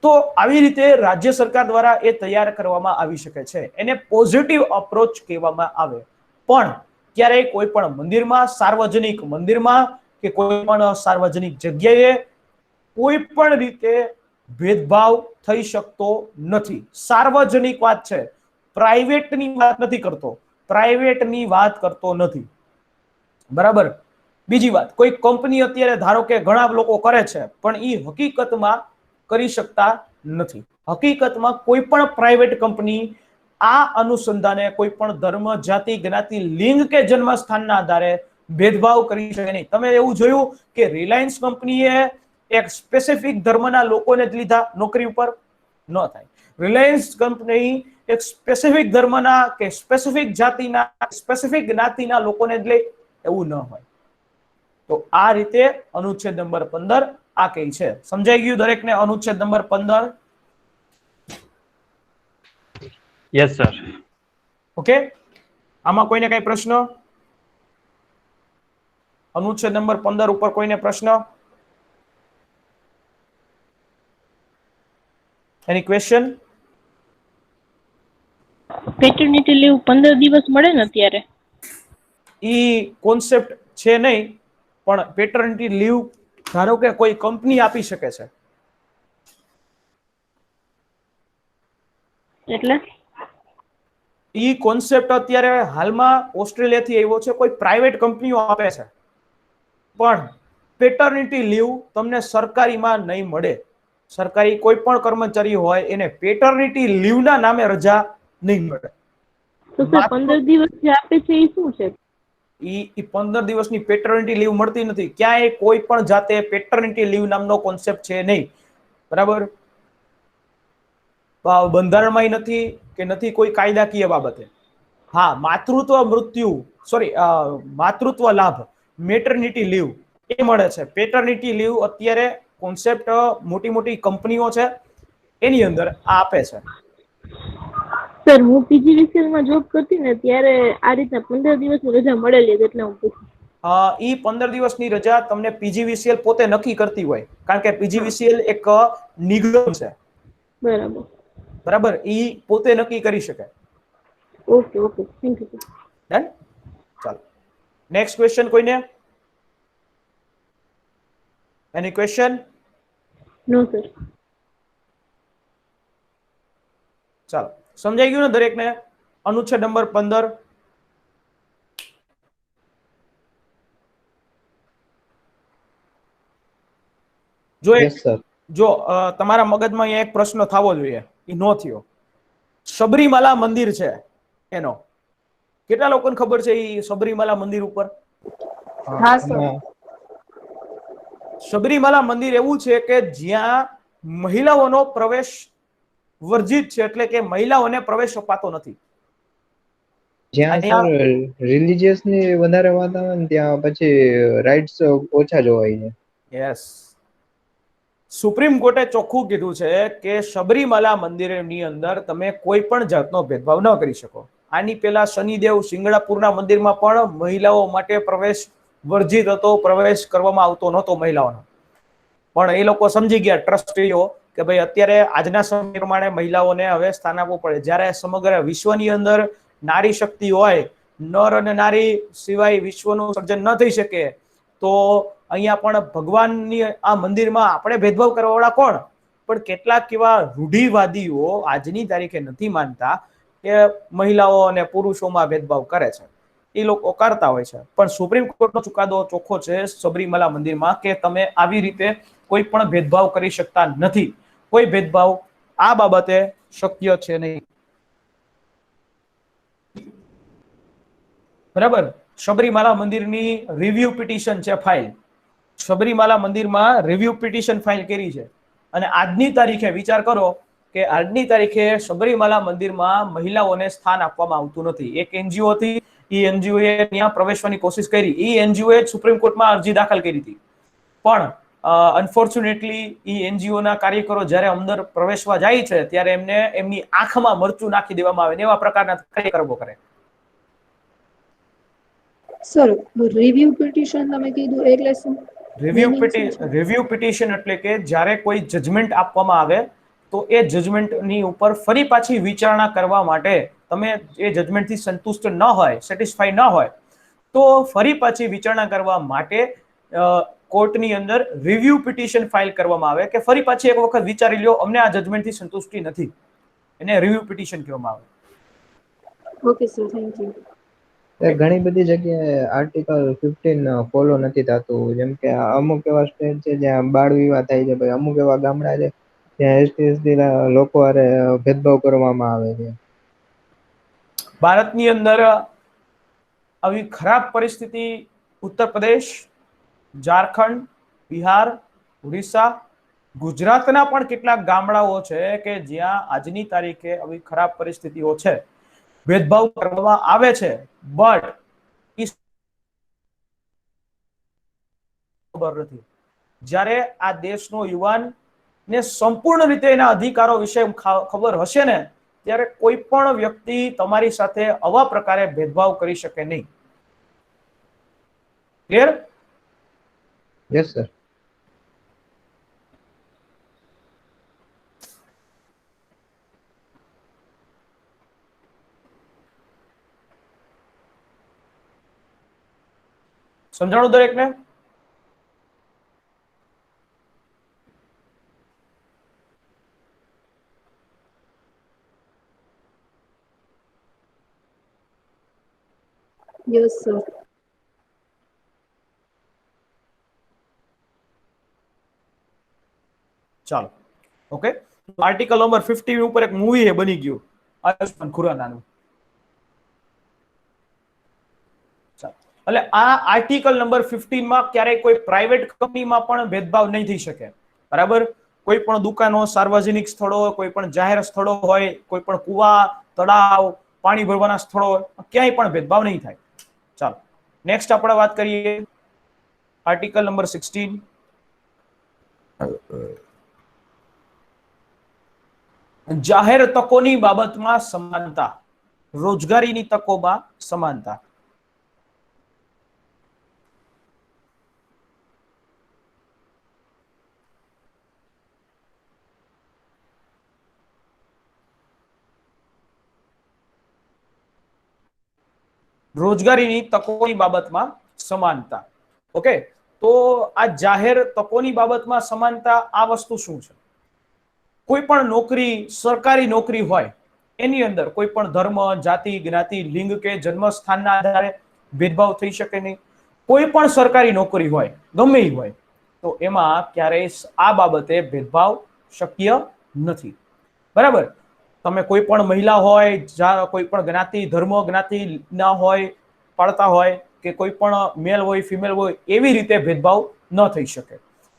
તો આવી રીતે રાજ્ય સરકાર દ્વારા એ તૈયાર કરવામાં આવી શકે છે. એને પોઝિટિવ અપ્રોચ કહેવામાં આવે. પણ ક્યારેય કોઈ પણ મંદિરમાં, સાર્વજનિક મંદિરમાં કે કોઈ પણ સાર્વજનિક જગ્યાએ કોઈ પણ રીતે ભેદભાવ થઈ શકતો નથી. સાર્વજનિક વાત છે, પ્રાઇવેટની વાત નથી કરતો, પ્રાઇવેટની વાત કરતો નથી, બરાબર. બીજી વાત, કોઈ કંપની અત્યારે ધારો કે ઘણા લોકો કરે છે પણ એ હકીકતમાં કરી શકતા નથી. હકીકતમાં કોઈ પણ પ્રાઇવેટ કંપની આ અનુસંધાને કોઈ પણ ધર્મ, જાતિ, જ્ઞાતિ, લિંગ કે જન્મ સ્થાનના આધારે ભેદભાવ કરી શકે નહીં. તમે એવું જોયું કે રિલાયન્સ કંપનીએ એક સ્પેસિફિક ધર્મના લોકોને જ લીધા નોકરી ઉપર? ન થાય. રિલાયન્સ કંપની એક સ્પેસિફિક ધર્મના કે સ્પેસિફિક જાતિના, સ્પેસિફિક જ્ઞાતિના લોકોને જ લે, એવું ન હોય. તો આ રીતે અનુચ્છેદ નંબર 15 આ કઈ છે. સમજાઈ ગયું દરેકને અનુચ્છેદ નંબર 15? Yes sir. ઓકે, આમાં કોઈને કઈ પ્રશ્ન? અનુચ્છેદ નંબર 15 ઉપર કોઈને પ્રશ્ન? Any question? પેટર્નિટી લીવ 15 દિવસ મળે ને અત્યારે? ઈ કોન્સેપ્ટ છે નહીં, પણ પેટર્નિટી લીવ ધારો કે કોઈ કંપની આપી શકે છે. એટલે ઈ કોન્સેપ્ટ અત્યારે હાલમાં ઓસ્ટ્રેલિયાથી આવ્યો છે, કોઈ પ્રાઇવેટ કંપનીઓ આપે છે, પણ પેટર્નિટી લીવ તમને સરકારીમાં નહીં મળે. સરકારી કોઈ પણ કર્મચારી હોય એને પેટર્નિટી લીવના નામે રજા નહીં મળે. તો સર 15 દિવસ જે આપે છે એ શું છે? ઈ 15 દિવસની પેટર્નિટી લીવ મળતી નથી. ક્યાંય કોઈ પણ જાતે પેટર્નિટી લીવ નામનો કોન્સેપ્ટ છે નહીં, બરાબર. બંધારણમાં નથી કે નથી કોઈ કાયદાકીય બાબતે. હા, માતૃત્વ લાભ, મેટર્નિટી લીવ એ મળે છે. પેટર્નિટી લીવ અત્યારે કોન્સેપ્ટ મોટી મોટી કંપનીઓ છે એની અંદર આપે છે. સર, હું પીજીવીસીએલ માં જોબ કરતી ને ત્યારે આ રીતના 15 દિવસની રજા મળેલી હતી, એટલે હું પૂછું. ઈ 15 દિવસની રજા તમને પીજીવીસીએલ પોતે નક્કી કરતી હોય, કારણ કે પીજીવીસીએલ એક નિગમ છે, બરાબર. બરાબર. ઈ પોતે નક્કી કરી શકે. Okay okay, thank you. Done. ચાલો, નેક્સ્ટ ક્વેશ્ચન કોઈને? Any question? No sir. ચાલો, સમજાઈ ગયું ને દરેકને અનુચ્છેદ નંબર 15? જો તમારા મગજમાં અહીંયા એક પ્રશ્ન થવો જોઈએ, એ નો થયો. સબરીમાલા મંદિર છે એનો કેટલા લોકોને ખબર છે? એ સબરીમાલા મંદિર ઉપર સબરીમાલા મંદિર એવું છે કે જ્યાં મહિલાઓનો પ્રવેશ વર્જિત છે, એટલે કે મહિલાઓને પ્રવેશ અપાતો નથી. જ્યાં રિલીજીયસ ની વધારે વાત આવે ને ત્યાં પછી રાઇટ્સ ઓછા જોવાય છે. યસ, સુપ્રીમ કોર્ટે ચોખ્ખું કીધું છે કે સબરીમાલા મંદિરની અંદર તમે કોઈ પણ જાતનો ભેદભાવ ન કરી શકો. આની પહેલા શનિદેવ સિંગડાપુરના મંદિરમાં પણ મહિલાઓ માટે પ્રવેશ વર્જિત હતો, પ્રવેશ કરવામાં આવતો નહોતો મહિલાઓનો. પણ એ લોકો સમજી ગયા, ટ્રસ્ટીઓ, કે ભાઈ અત્યારે આજના સમય પ્રમાણે મહિલાઓને હવે સ્થાન આપવું પડે. જ્યારે સમગ્ર વિશ્વની અંદર નારી શક્તિ હોય, નર અને નારી સિવાય વિશ્વનું સર્જન ન થઈ શકે, તો અહીંયા પણ ભગવાનની આ મંદિરમાં આપણે ભેદભાવ કરવાવાળા કોણ? પણ કેટલાક એવા રૂઢિવાદીઓ આજની તારીખે નથી માનતા કે મહિલાઓ અને પુરુષોમાં ભેદભાવ કરે છે. એ લોકો કરતા હોય છે, પણ સુપ્રીમ કોર્ટનો ચુકાદો ચોખ્ખો છે સબરીમાલા મંદિરમાં કે તમે આવી રીતે કોઈ પણ ભેદભાવ કરી શકતા નથી. કોઈ ભેદભાવ આ બાબતે શક્ય છે નહીં, બરાબર. સબરીમાલા મંદિરની રિવ્યુ પિટિશન છે ફાઇલ. સબરીમાલા મંદિરમાં રિવ્યુ પિટિશન ફાઇલ કરી છે, અને આજની તારીખે વિચાર કરો કે આજની તારીખે સબરીમાલા મંદિરમાં મહિલાઓને સ્થાન આપવામાં આવતું નથી. એક એનજીઓ હતી, એ એનજીઓએ ત્યાં પ્રવેશવાની કોશિશ કરી. એ એનજીઓએ સુપ્રીમ કોર્ટમાં અરજી દાખલ કરી હતી, પણ અનફોર્ચ્યુનેટલી એ એનજીઓના કાર્યકરો જ્યારે અંદર પ્રવેશવા જાય છે ત્યારે એમને એમની આંખમાં મરચું નાખી દેવામાં આવે ને એવા પ્રકારના કાર્યક્રમો કરે. સર, રિવ્યુ પિટિશન તમે કીધું એટલે શું? રિવ્યુ પિટિશન એટલે કે જ્યારે કોઈ જજમેન્ટ આપવામાં આવે તો એ જજમેન્ટની ઉપર ફરી પાછી વિચારણા કરવા માટે તમે એ જજમેન્ટથી સંતુષ્ટ ન હોય, સેટિસ્ફાઈ ન હોય, તો ફરી પાછી વિચારણા કરવા માટે કોર્ટની અંદર રિવ્યુ પિટિશન ફાઇલ કરવામાં આવે કે ફરી પાછી એક વખત વિચારી લો, અમને આ જજમેન્ટથી સંતુષ્ટિ નથી. એને રિવ્યુ પિટિશન કહેવામાં આવે. Okay sir, thank you. ઘણી બધી જગ્યાએ આર્ટિકલ 15 ફોલો નથી થતું. જેમ કે અમુક એવા સ્ટેટ છે જ્યાં બાળ વિવાહ થાય છે, પછી અમુક એવા ગામડા છે ત્યાં એસટી એસટી લોકો હારે ભેદભાવ કરવામાં આવે છે. ભારતની અંદર આવી ખરાબ પરિસ્થિતિ ઉત્તર પ્રદેશ, ઝારખંડ, બિહાર, ઓડિશા, ગુજરાતના પણ કેટલાક ગામડાઓ છે કે જ્યાં આજની તારીખે આવી ખરાબ પરિસ્થિતિઓ છે, ભેદભાવ કરવામાં આવે છે, બટ ખબર નથી. જ્યારે આ દેશનો યુવાન ને સંપૂર્ણ રીતે એના અધિકારો વિશે ખબર હશે ને, ત્યારે કોઈ પણ વ્યક્તિ તમારી સાથે આવા પ્રકારે ભેદભાવ કરી શકે નહીં. ક્લિયર? Yes sir. સમજાણું દરેકને? Yes sir. ચાલો, ઓકે. આર્ટિકલ નંબર 50 ઉપર એક મૂવી બની ગયું, આયુષ્માન ખુરાનાનું. એટલે આ આર્ટિકલ નંબર 15 માં ક્યારેય કોઈ પ્રાઇવેટ કંપનીમાં પણ ભેદભાવ નહીં થઈ શકે. બરાબર? કોઈ પણ દુકાનો, સાર્વજનિક સ્થળો, કોઈ પણ જાહેર સ્થળો હોય, કોઈ પણ કુવા, તળાવ, પાણી ભરવાના સ્થળો, ક્યાંય પણ ભેદભાવ નહીં થાય. ચાલો, નેક્સ્ટ આપણે વાત કરીએ આર્ટિકલ નંબર 16. જાહેર તકોની બાબતમાં સમાનતા, રોજગારીની તકોમાં સમાનતા. રોજગારીની તકોની બાબતમાં સમાનતા. ઓકે, તો આ જાહેર તકોની બાબતમાં સમાનતા, આ વસ્તુ શું છે? કોઈ પણ નોકરી, સરકારી નોકરી હોય, એની અંદર કોઈ પણ ધર્મ, જાતિ, જ્ઞાતિ, લિંગ કે જન્મસ્થાનના આધારે ભેદભાવ થઈ શકે નહીં. કોઈ પણ સરકારી નોકરી હોય, ગમે એ હોય, તો એમાં ક્યારેય આ બાબતે ભેદભાવ શક્ય નથી. બરાબર? તમે કોઈ પણ મહિલા હોય, કોઈ પણ જ્ઞાતિ, ધર્મ, જ્ઞાતિ ના હોય, પાડતા હોય, કે કોઈ પણ મેલ હોય, ફિમેલ હોય, એવી રીતે ભેદભાવ ન થઈ શકે.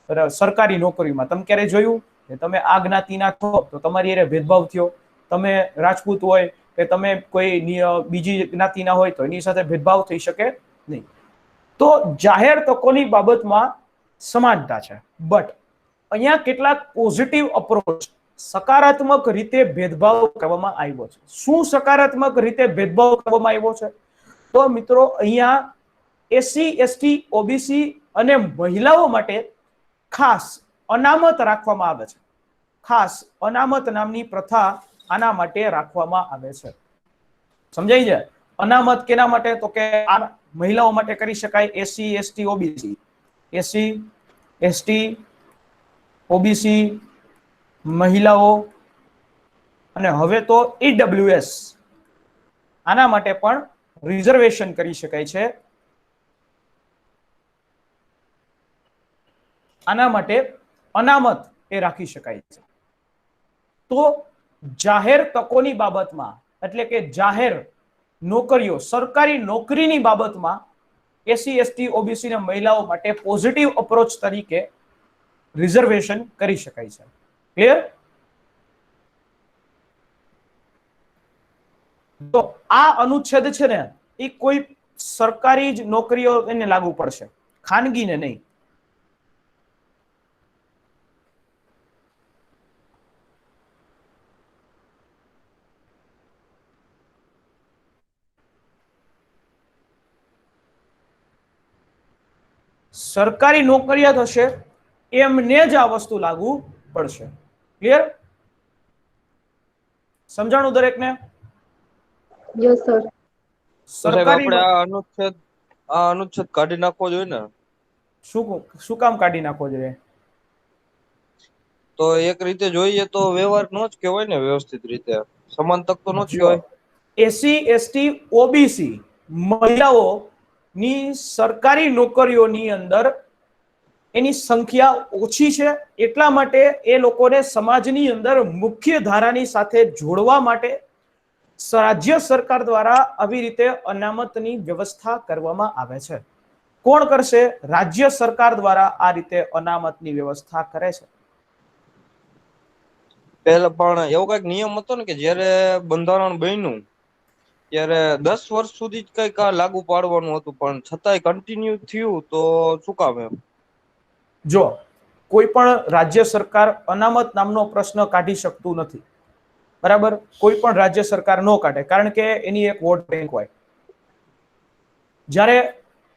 બરાબર? સરકારી નોકરીમાં તમે ક્યારે જોયું કે તમે આ જ્ઞાતિના છો તો તમારી હારે ભેદભાવ થયો? તમે રાજપૂત હોય કે તમે કોઈ બીજી જ્ઞાતિના હોય તો એની સાથે ભેદભાવ થઈ શકે નહીં. તો જાહેર તકોની બાબતમાં સમાનતા છે, બટ અહીંયા કેટલાક પોઝિટિવ અપ્રોચ, સકારાત્મક રીતે ભેદભાવ કરવામાં આવ્યો છે. શું સકારાત્મક રીતે ભેદભાવ કરવામાં આવ્યો છે? તો મિત્રો, અહીંયા એસસી, એસટી, ઓબીસી અને મહિલાઓ માટે ખાસ અનામત રાખવામાં આવે છે. ખાસ અનામત નામની પ્રથા આના માટે રાખવામાં આવે છે. સમજાય છે? અનામત કેના માટે? તો કે આ મહિલાઓ માટે કરી શકાય, SC, ST, OBC. SC, ST, OBC, મહિલાઓ, અને હવે તો ઈડબ્લ્યુએસ, આના માટે પણ રિઝર્વેશન કરી શકાય છે. આના માટે અનામત એ રાખી શકાય છે. તો જાહેર તકોની બાબતમાં, એટલે કે જાહેર નોકરીઓ, સરકારી નોકરીની બાબતમાં એસસી, એસટી, ઓબીસી અને મહિલાઓ માટે પોઝિટિવ અપ્રોચ તરીકે રિઝર્વેશન કરી શકાય છે. ક્લિયર? તો આ અનુચ્છેદ છે ને, એ કોઈ સરકારી જ નોકરીઓ એને લાગુ પડશે, ખાનગીને નહીં. સરકારી નોકરિયાત હશે એમને જ આ વસ્તુ લાગુ પડશે. ક્લિયર? સમજાણું દરેકને? Yes sir. સરકારી આપણે આ અનુચ્છેદ કાઢી નાખવો જોઈએ ને? શું કામ કાઢી નાખવો જોઈએ? તો એક રીતે જોઈએ તો વ્યવહાર નો જ કહેવાય ને, વ્યવસ્થિત રીતે સમાન તક તો નો જ કહેવાય. એસસી એસટી ઓબીસી મહિલાઓની સરકારી નોકરીઓની અંદર એની સંખ્યા ઓછી છે, એટલા માટે એ લોકોને સમાજની અંદર મુખ્ય ધારાની સાથે જોડવા માટે રાજ્ય સરકાર દ્વારા આવી રીતે અનામતની વ્યવસ્થા કરવામાં આવે છે. કોણ કરશે? રાજ્ય સરકાર દ્વારા આ રીતે અનામતની વ્યવસ્થા કરે છે. પહેલા પણ એવો કઈક નિયમ હતો ને કે જયારે બંધારણ બન્યું ત્યારે 10 વર્ષ સુધી જ કઈક લાગુ પાડવાનું હતું, પણ છતાંય કન્ટિન્યુ થયું, તો શું કામ એમ? જો કોઈ પણ રાજ્ય સરકાર અનામત નામનો પ્રશ્ન કાઢી શકતું નથી, બરાબર? કોઈ પણ રાજ્ય સરકાર ન કાઢે, કારણ કે એની એક વોટ બેંક હોય. જ્યારે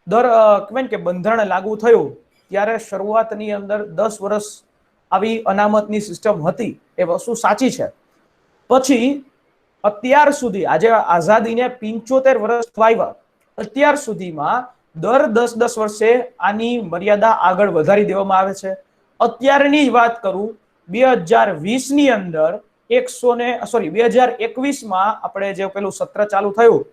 કહેવાય કે બંધારણ લાગુ થયું ત્યારે શરૂઆતની અંદર 10 વર્ષ આવી અનામતની સિસ્ટમ હતી, એ વસ્તુ સાચી છે. પછી અત્યાર સુધી, આજે આઝાદીને 75 વર્ષ થયા, અત્યાર સુધીમાં દર 10 વર્ષે આની મર્યાદા આગળ વધારી દેવામાં આવે છે. અત્યારની વાત કરું, 2020 ની અંદર 2021માં આપણે જે પેલું સત્ર ચાલુ થયું,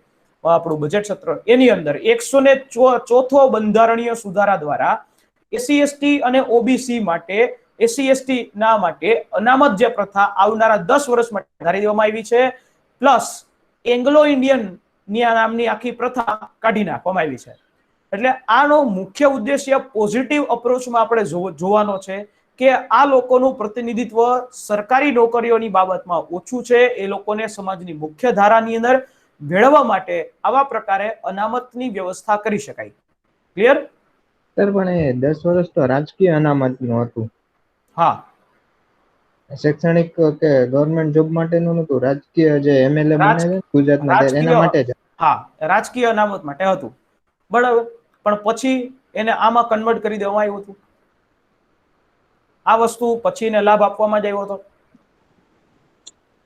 આપણું બજેટ સત્ર, એની અંદર 104 બંધારણીય સુધારા દ્વારા એસસી એસટી અને ઓબીસી માટે, એસસી એસટી ના માટે અનામત જે પ્રથા આવનારા 10 વર્ષ માટે વધારી દેવામાં આવી છે. પ્લસ એંગ્લો ઇન્ડિયન નામની આખી પ્રથા કાઢી નાખવામાં આવી છે. એટલે આનો મુખ્ય ઉદ્દેશ્ય પોઝિટિવ અપ્રોચમાં આપણે જોવાનો છે કે આ લોકોનું પ્રતિનિધિત્વ સરકારી નોકરીઓની બાબતમાં ઓછું છે, એ લોકોને સમાજની મુખ્ય ધારાની અંદર ભેળવવા માટે આવા પ્રકારે અનામતની વ્યવસ્થા કરી શકાય. ક્લિયર? સર, પણ એ 10 વર્ષ તો રાજકીય અનામતનું હતું. હા, શૈક્ષણિક કે ગવર્મેન્ટ જોબ માટેનું નતું, રાજકીય જે એમએલએ બને છે ગુજરાતમાં એના માટે જ. હા, રાજકીય અનામત માટે હતું, બરાબર. પણ પછી એને આમાં કન્વર્ટ કરી દેવામાં આવ્યું હતું. આ વસ્તુ પછી એને લાભ આપવામાં જ આવ્યો હતો.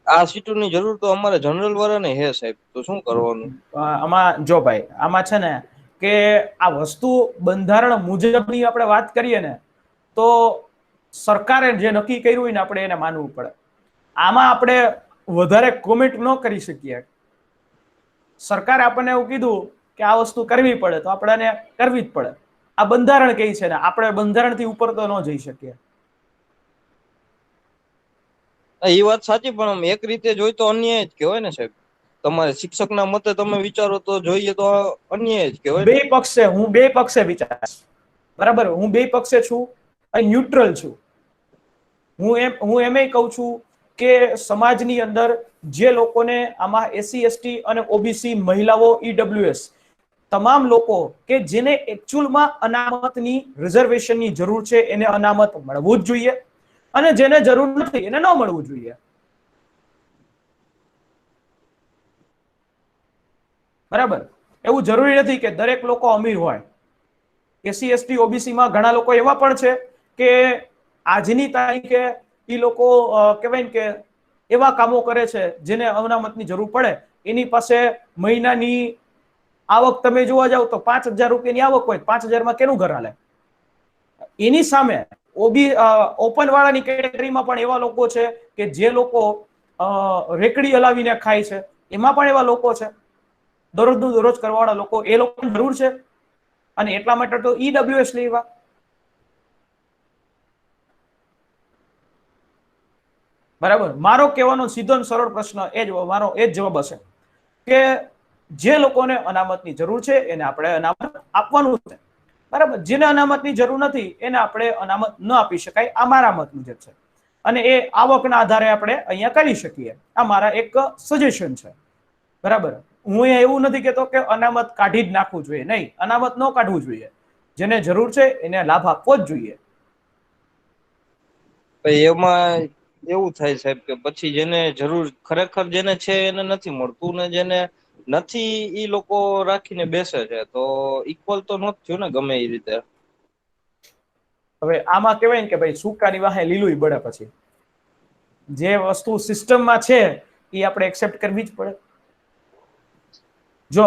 આ સીટોની જરૂર તો અમારે જનરલ વાળાને હે સાહેબ, તો શું કરવાનું? આમાં જો ભાઈ, આમાં છે ને કે આ વસ્તુ બંધારણ મુજબની આપણે વાત કરીએ ને, તો સરકારે જે નક્કી કર્યું હોય ને આપણે એને માનવું પડે. આમાં આપણે વધારે કોમેન્ટ ન કરી શકીએ. સરકારે આપણને એવું કીધું કે આ વસ્તુ કરવી પડે, તો આપણે કરવી જ પડે. આ બંધારણ કહે છે ને, આપણે બંધારણથી ઉપર તો ન જઈ શકીએ. એ વાત સાચી, પણ આમ એક રીતે જોઈ તો અન્યાય જ કહેવાય ને સાહેબ. તમારે શિક્ષકના મતે તમે વિચારો તો જોઈએ તો અન્યાય જ કહેવાય. બે પક્ષે, હું બે પક્ષે વિચારીશ, બરાબર. હું બે પક્ષે છું, અહીં ન્યુટ્રલ છું. હું એમ કહું છું કે સમાજની અંદર જે લોકોને આમાં એસસી એસટી અને ઓબીસી મહિલાઓ, ઈડબ્લ્યુએસ, તમામ લોકો કે જેને એકચ્યુઅલમાં અનામતની રિઝર્વેશનની જરૂર છે, એને અનામત મળવું જ જોઈએ, અને જેને જરૂર નથી એને ન મળવું જોઈએ. બરાબર. એવું જરૂરી નથી કે દરેક લોકો અમીર હોય. એસસી એસટી ઓબીસી માં ઘણા લોકો એવા પણ છે કે આજની તારીખે એ લોકો કહેવાય કે એવા કામો કરે છે જેને અનામતની જરૂર પડે. એની પાસે મહિનાની આવક તમે જોવા જાવ તો 5,000 રૂપિયાની આવક હોય, 5,000 માં કેનું ઘર હાલે? એની સામે ઓપન વાળાની કેટેગરીમાં પણ એવા લોકો છે કે જે લોકો રેકડી હલાવીને ખાય છે, એમાં પણ એવા લોકો છે, દરરોજનું દરરોજ કરવાવાળા લોકો, એ લોકોની જરૂર છે. અને એટલા માટે તો ઈડબ્લ્યુએસ લેવા. બરાબર. મારો કહેવાનો સીધો અને સરળ પ્રશ્ન મારો એ જ જવાબ હશે કે જે લોકોને અનામતની જરૂર છે એને આપણે અનામત આપવાનું છે, બરાબર. જેને અનામતની જરૂર નથી એને આપણે અનામત ન આપી શકાય. આ મારા મત મુજબ છે, અને એ આવકના આધારે આપણે અહીંયા કરી શકીએ. આ મારા એક સજેશન છે, બરાબર. હું એવું નથી કહેતો કે અનામત કાઢી જ નાખવું જોઈએ, નહીં, અનામત ન કાઢવું જોઈએ. જેને જરૂર છે એને લાભ આપવો જ જોઈએ. એમાં એવું થાય સાહેબ કે પછી જેને જરૂર ખરેખર જેને છે એને નથી મળતું, ને જેને નથી ઈ લોકો રાખીને બેસે છે, તો ઇક્વલ તો ન થયું ને ગમે એ રીતે. હવે આમાં કહેવાય ને કે ભાઈ સૂકાની વાહે લીલું બળે. પછી જે વસ્તુ સિસ્ટમમાં છે એ આપણે એક્સેપ્ટ કરવી જ પડે. જો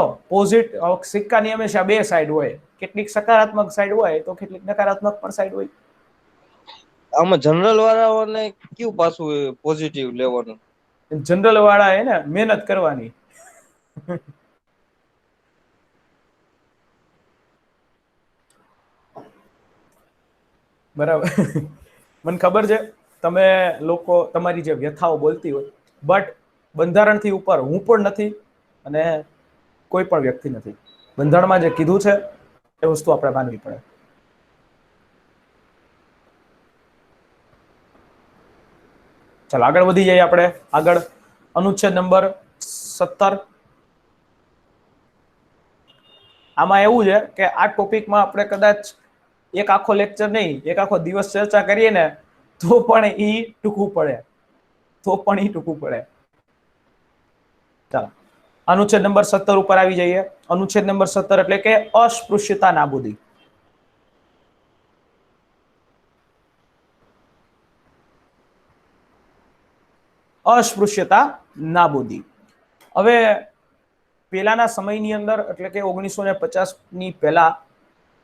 સિક્કાની હંમેશા બે સાઈડ હોય, કેટલીક સકારાત્મક સાઈડ હોય તો કેટલીક નકારાત્મક પણ સાઈડ હોય. આમાં જનરલ વાળાઓને કયું પાછું પોઝિટિવ લેવાનું? જનરલ વાળા એ ને મહેનત કરવાની. બરાબર. મને ખબર છે તમે લોકો તમારી જે વ્યથાઓ બોલતી હોય, બટ બંધારણથી ઉપર હું પણ નથી અને કોઈ પણ વ્યક્તિ નથી. બંધારણમાં જે કીધું છે એ વસ્તુ આપણે માનવી પડે. ચાલો આગળ વધી જઈએ આપણે. આગળ અનુચ્છેદ નંબર 17. આમાં એવું છે કે આ ટોપિકમાં આપણે કદાચ એક આખો લેક્ચર નહીં, એક આખો દિવસ ચર્ચા કરીએ ને તો પણ ઈ ટૂંકું પડે. ચાલો અનુચ્છેદ નંબર 17 ઉપર આવી જઈએ. અનુચ્છેદ નંબર 17 એટલે કે અસ્પૃશ્યતા નાબૂદી. અસ્પૃશ્યતા નાબૂદી. હવે પેલાના સમયની અંદર એટલે કે 1950ની પહેલા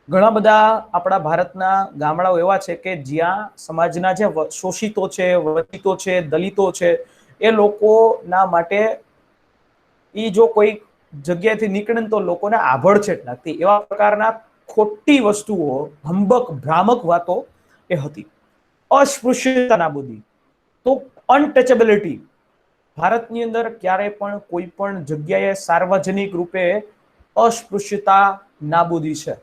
ઘણા બધા આપણા ભારતના ગામડાઓ એવા છે કે જ્યાં સમાજના જે શોષિતો છે, વંચિતો છે, દલિતો છે, એ લોકોના માટે ઈ જો કોઈ જગ્યાએથી નીકળે તો લોકોને આભડછેટ લાગતી. એવા પ્રકારના ખોટી વસ્તુઓ, ભંબક ભ્રામક વાતો એ હતી. અસ્પૃશ્યતા નાબૂદી તો અનટચેબિલિટી. ભારતની અંદર ક્યારે પણ કોઈ પણ જગ્યાએ સાર્વજનિક રૂપે અસ્પૃશ્યતા નાબૂદી છે.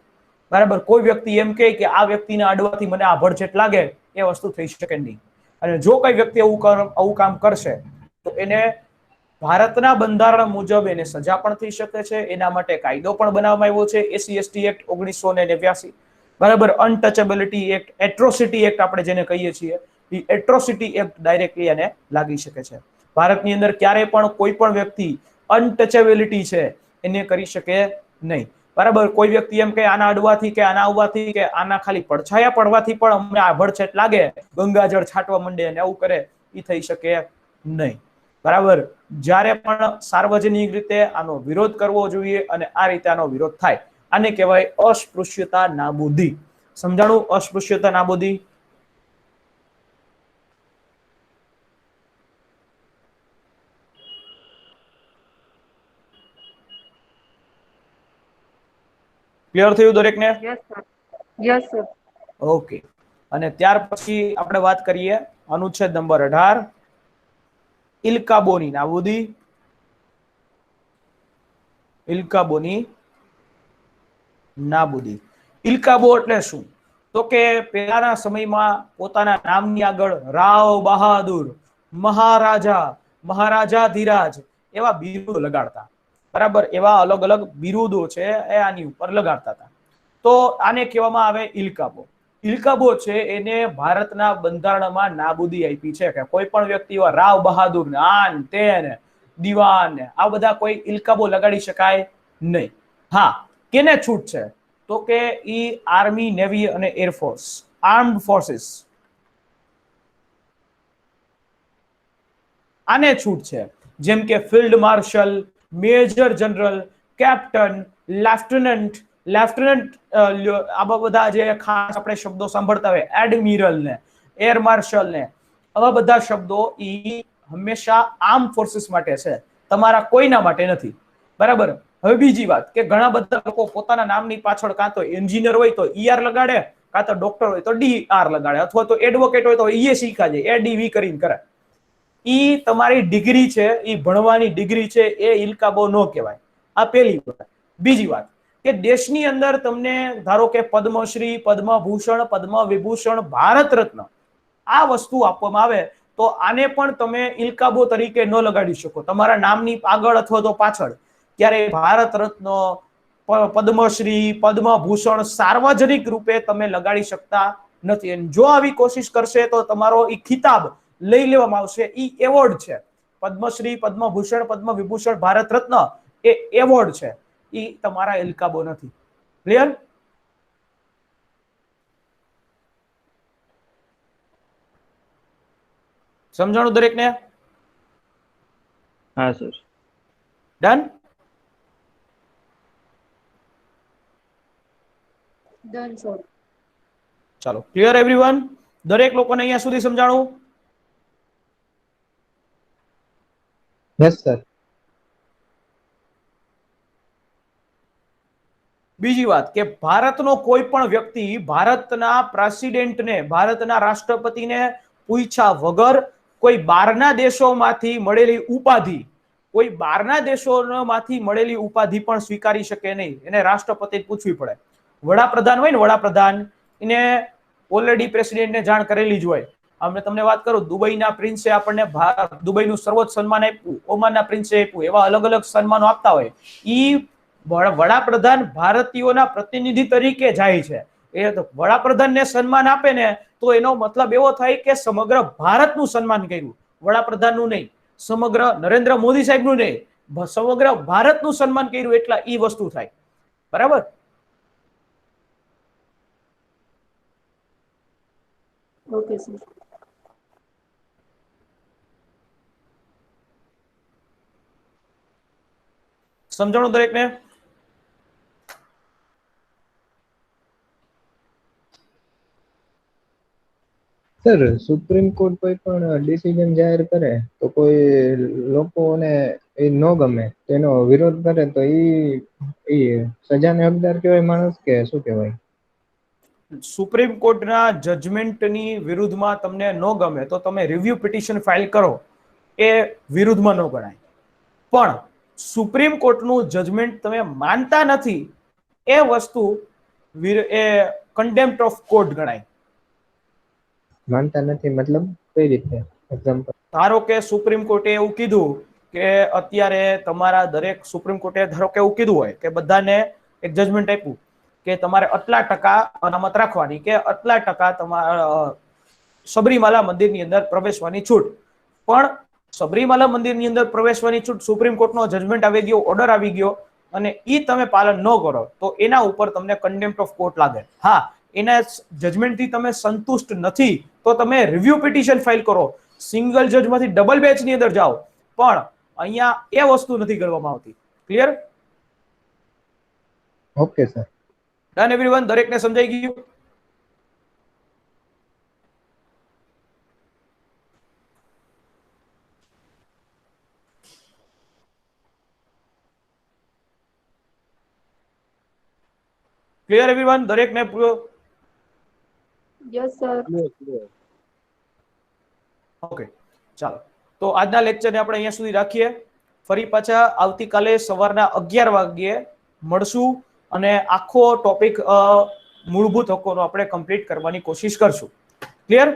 બરાબર. કોઈ વ્યક્તિ એમ કહે કે આ વ્યક્તિને અડવાથી મને આભડછેટ લાગે, એ વસ્તુ થઈ શકે નહીં. અને જો કોઈ વ્યક્તિ આવું કામ કરશે તો એને ભારતના બંધારણ મુજબ એને સજા પણ થઈ શકે છે. એના માટે કાયદો પણ બનાવવામાં આવ્યો છે, SC/ST એક્ટ 1989. બરાબર. અનટચેબિલિટી એક્ટ, એટ્રોસિટી એક્ટ આપણે જેને કહીએ છીએ, એ એટ્રોસિટી એક્ટ ડાયરેક્ટલી એને લાગી શકે છે. ભારતની અંદર ક્યારે પણ કોઈ પણ વ્યક્તિ અનટચેબિલિટી છે એને કરી શકે નહીં. બરાબર. કોઈ વ્યક્તિ એમ કે આના અડવાથી કે આના આવવાથી કે આના ખાલી પડછાયા પડવાથી પણ અમને આભડછેટ લાગે, ગંગાજળ છાંટવા માંડે અને આવું કરે, એ થઈ શકે નહીં. બરાબર. જ્યારે પણ સાર્વજનિક રીતે આનો વિરોધ કરવો જોઈએ અને આ રીતે આનો વિરોધ થાય, આને કહેવાય અસ્પૃશ્યતા નાબૂદી. સમજાણું? અસ્પૃશ્યતા નાબૂદી. ક્લિયર થયું દરેકને? Yes sir. ઓકે. અને ત્યાર પછી આપણે વાત કરીએ અનુચ્છેદ નંબર 18, ઇલકાબોની નાબૂદી. ઇલકાબોની નાબૂદી. ઇલકાબો એટલે શું? તો કે પહેલાના સમયમાં પોતાના નામની આગળ રાવ બહાદુર, મહારાજા, મહારાજાધિરાજ એવા બિરુદો લગાડતા. બરાબર. એવા અલગ અલગ બિરુદો છે એ આની ઉપર લગાડતા હતા. તો આને કહેવામાં આવે ઇલકાબો. ઇલકાબો છે એને ભારતના બંધારણમાં નાબૂદી આપી છે કે કોઈ પણ વ્યક્તિ એવા રાવ બહાદુર ને આન તેન દિવાન ને આ બધા કોઈ ઇલકાબો લગાડી શકાય નહીં. હા, કેને છૂટ છે? તો કે ઈ આર્મી, નેવી અને એરફોર્સ, આર્મ્ડ ફોર્સિસ, આને છૂટ છે. જેમ કે field marshal, major general, captain, lieutenant, આવા બધા જે ખાસ આપણે શબ્દો સાંભળતા હોય, એડમિરલ ને એર માર્શલ ને, આવા બધા શબ્દો ઈ હંમેશા આર્મ ફોર્સિસ માટે છે, તમારા કોઈના માટે નથી. બરાબર. હવે બીજી વાત કે ઘણા બધા લોકો પોતાના નામની પાછળ કાં તો એન્જિનિયર હોય તો ER લગાડે, કાં તો ડોક્ટર હોય તો DR લગાડે, અથવા તો એડવોકેટ હોય તો એ શીખા જાય, ADV કરીને કરે. ઈ તમારી ડિગ્રી છે, ઈ ભણવાની ડિગ્રી છે, એ ઇલકાબો ન કહેવાય. આ પહેલી વાત. બીજી વાત કે દેશની અંદર તમને ધારો કે પદ્મશ્રી, પદ્મભૂષણ, પદ્મવિભૂષણ, ભારત રત્ન આ વસ્તુ આપવામાં આવે તો આને પણ તમે ઇલકાબો તરીકે ન લગાડી શકો તમારા નામની આગળ અથવા તો પાછળ. ત્યારે ભારત રત્ન, પદ્મશ્રી, પદ્મભૂષણ સાર્વજનિક રૂપે તમે લગાડી શકતા નથી. જો આવી કોશિશ કરશે તો તમારો ઈ ખિતાબ લઈ લેવામાં આવશે. ઈ એવોર્ડ છે. પદ્મશ્રી, પદ્મભૂષણ, પદ્મવિભૂષણ, ભારત રત્ન એ એવોર્ડ છે, ઈ તમારા ઇલકાબો નથી. ક્લિયર? સમજાણું દરેકને? હા સર. ડન? Done sir. ચાલો, ક્લિયર એવરીવન? દરેક લોકોને અહીંયા સુધી સમજાણું? Yes sir. બીજી વાત કે ભારતનો કોઈ પણ વ્યક્તિ ભારતના પ્રેસિડેન્ટને, ભારતના રાષ્ટ્રપતિને પૂછ્યા વગર કોઈ બહારના દેશોમાંથી મળેલી ઉપાધિ, કોઈ બહારના દેશોમાંથી મળેલી ઉપાધિ પણ સ્વીકારી શકે નહીં. એને રાષ્ટ્રપતિને પૂછવી પડે. વડાપ્રધાન હોય ને, વડાપ્રધાન, એને ઓલરેડી પ્રેસિડેન્ટને જાણ કરેલી જ હોય. અમે તમને વાત કરું, દુબઈના પ્રિન્સે આપણને દુબઈનું સર્વોચ્ચ સન્માન આપ્યું, ઓમાનના પ્રિન્સે આપ્યું, એવા અલગ અલગ સન્માનો આપતા હોય. ઈ વડાપ્રધાન ભારતીયોના પ્રતિનિધિ તરીકે જાય છે. એ વડાપ્રધાનને સન્માન આપે ને તો એનો મતલબ એવો થાય કે સમગ્ર ભારતનું સન્માન કર્યું, વડાપ્રધાનનું નહીં, સમગ્ર નરેન્દ્ર મોદી સાહેબનું નહીં, સમગ્ર ભારતનું સન્માન કર્યું, એટલા ઈ વસ્તુ થાય. બરાબર? Okay sir. સમજાણું દરેકને? સર, સુપ્રીમ કોર્ટ કોઈ પણ ડિસિઝન જાહેર કરે તો કોઈ લોકોને એ ન ગમે, તેનો વિરોધ કરે તો ઈ સજાને હકદાર કહેવાય માણસ કે શું કહેવાય? સુપ્રીમ કોર્ટના જજમેન્ટની વિરુદ્ધમાં તમને ન ગમે તો તમે રિવ્યુ પિટિશન ફાઇલ કરો, એ વિરુદ્ધમાં ન ગણાય. પણ સુપ્રીમ કોર્ટનું જજમેન્ટ તમે માનતા નથી, એ વસ્તુ એ કન્ટેમ્પ્ટ ઓફ કોર્ટ ગણાય. માનતા નથી મતલબ કઈ રીતે? એક્ઝામ્પલ. ધારો કે સુપ્રીમ કોર્ટે એવું કીધું કે અત્યારે તમારા દરેક, સુપ્રીમ કોર્ટે ધારો કે એવું કીધું હોય કે બધાને એક જજમેન્ટ આપ્યું કે તમારે આટલા ટકા અનામત રાખવાની, કે આટલા ટકા તમારા સબરીમાલા મંદિરની અંદર પ્રવેશવાની છૂટ. પણ સબરીમાલા મંદિરની અંદર પ્રવેશવાની છૂટ, સુપ્રીમ કોર્ટનો જજમેન્ટ આવી ગયો, ઓર્ડર આવી ગયો, અને ઈ તમે પાલન ન કરો તો એના ઉપર તમને કન્ટેમ્પ્ટ ઓફ કોર્ટ લાગે. હા, એના જજમેન્ટથી તમે સંતુષ્ટ નથી તો તમે રિવ્યુ પિટિશન ફાઇલ કરો, સિંગલ જજમાંથી ડબલ બેચની અંદર જાઓ, પણ અહીંયા એ વસ્તુ નથી કરવામાં આવતી. Clear? Okay sir. Done everyone? દરેકને સમજાઈ ગયું? Clear everyone? દરેકને પૂરો? Yes sir. ઓકે, ચાલો. તો આજના લેક્ચરને આપણે અહીંયા સુધી રાખીએ. ફરી પાછા આવતીકાલે સવારના 11 વાગ્યે મળશું અને આખો ટોપિક મૂળભૂત હકોનો આપણે કમ્પ્લીટ કરવાની કોશિશ કરશું. ક્લિયર?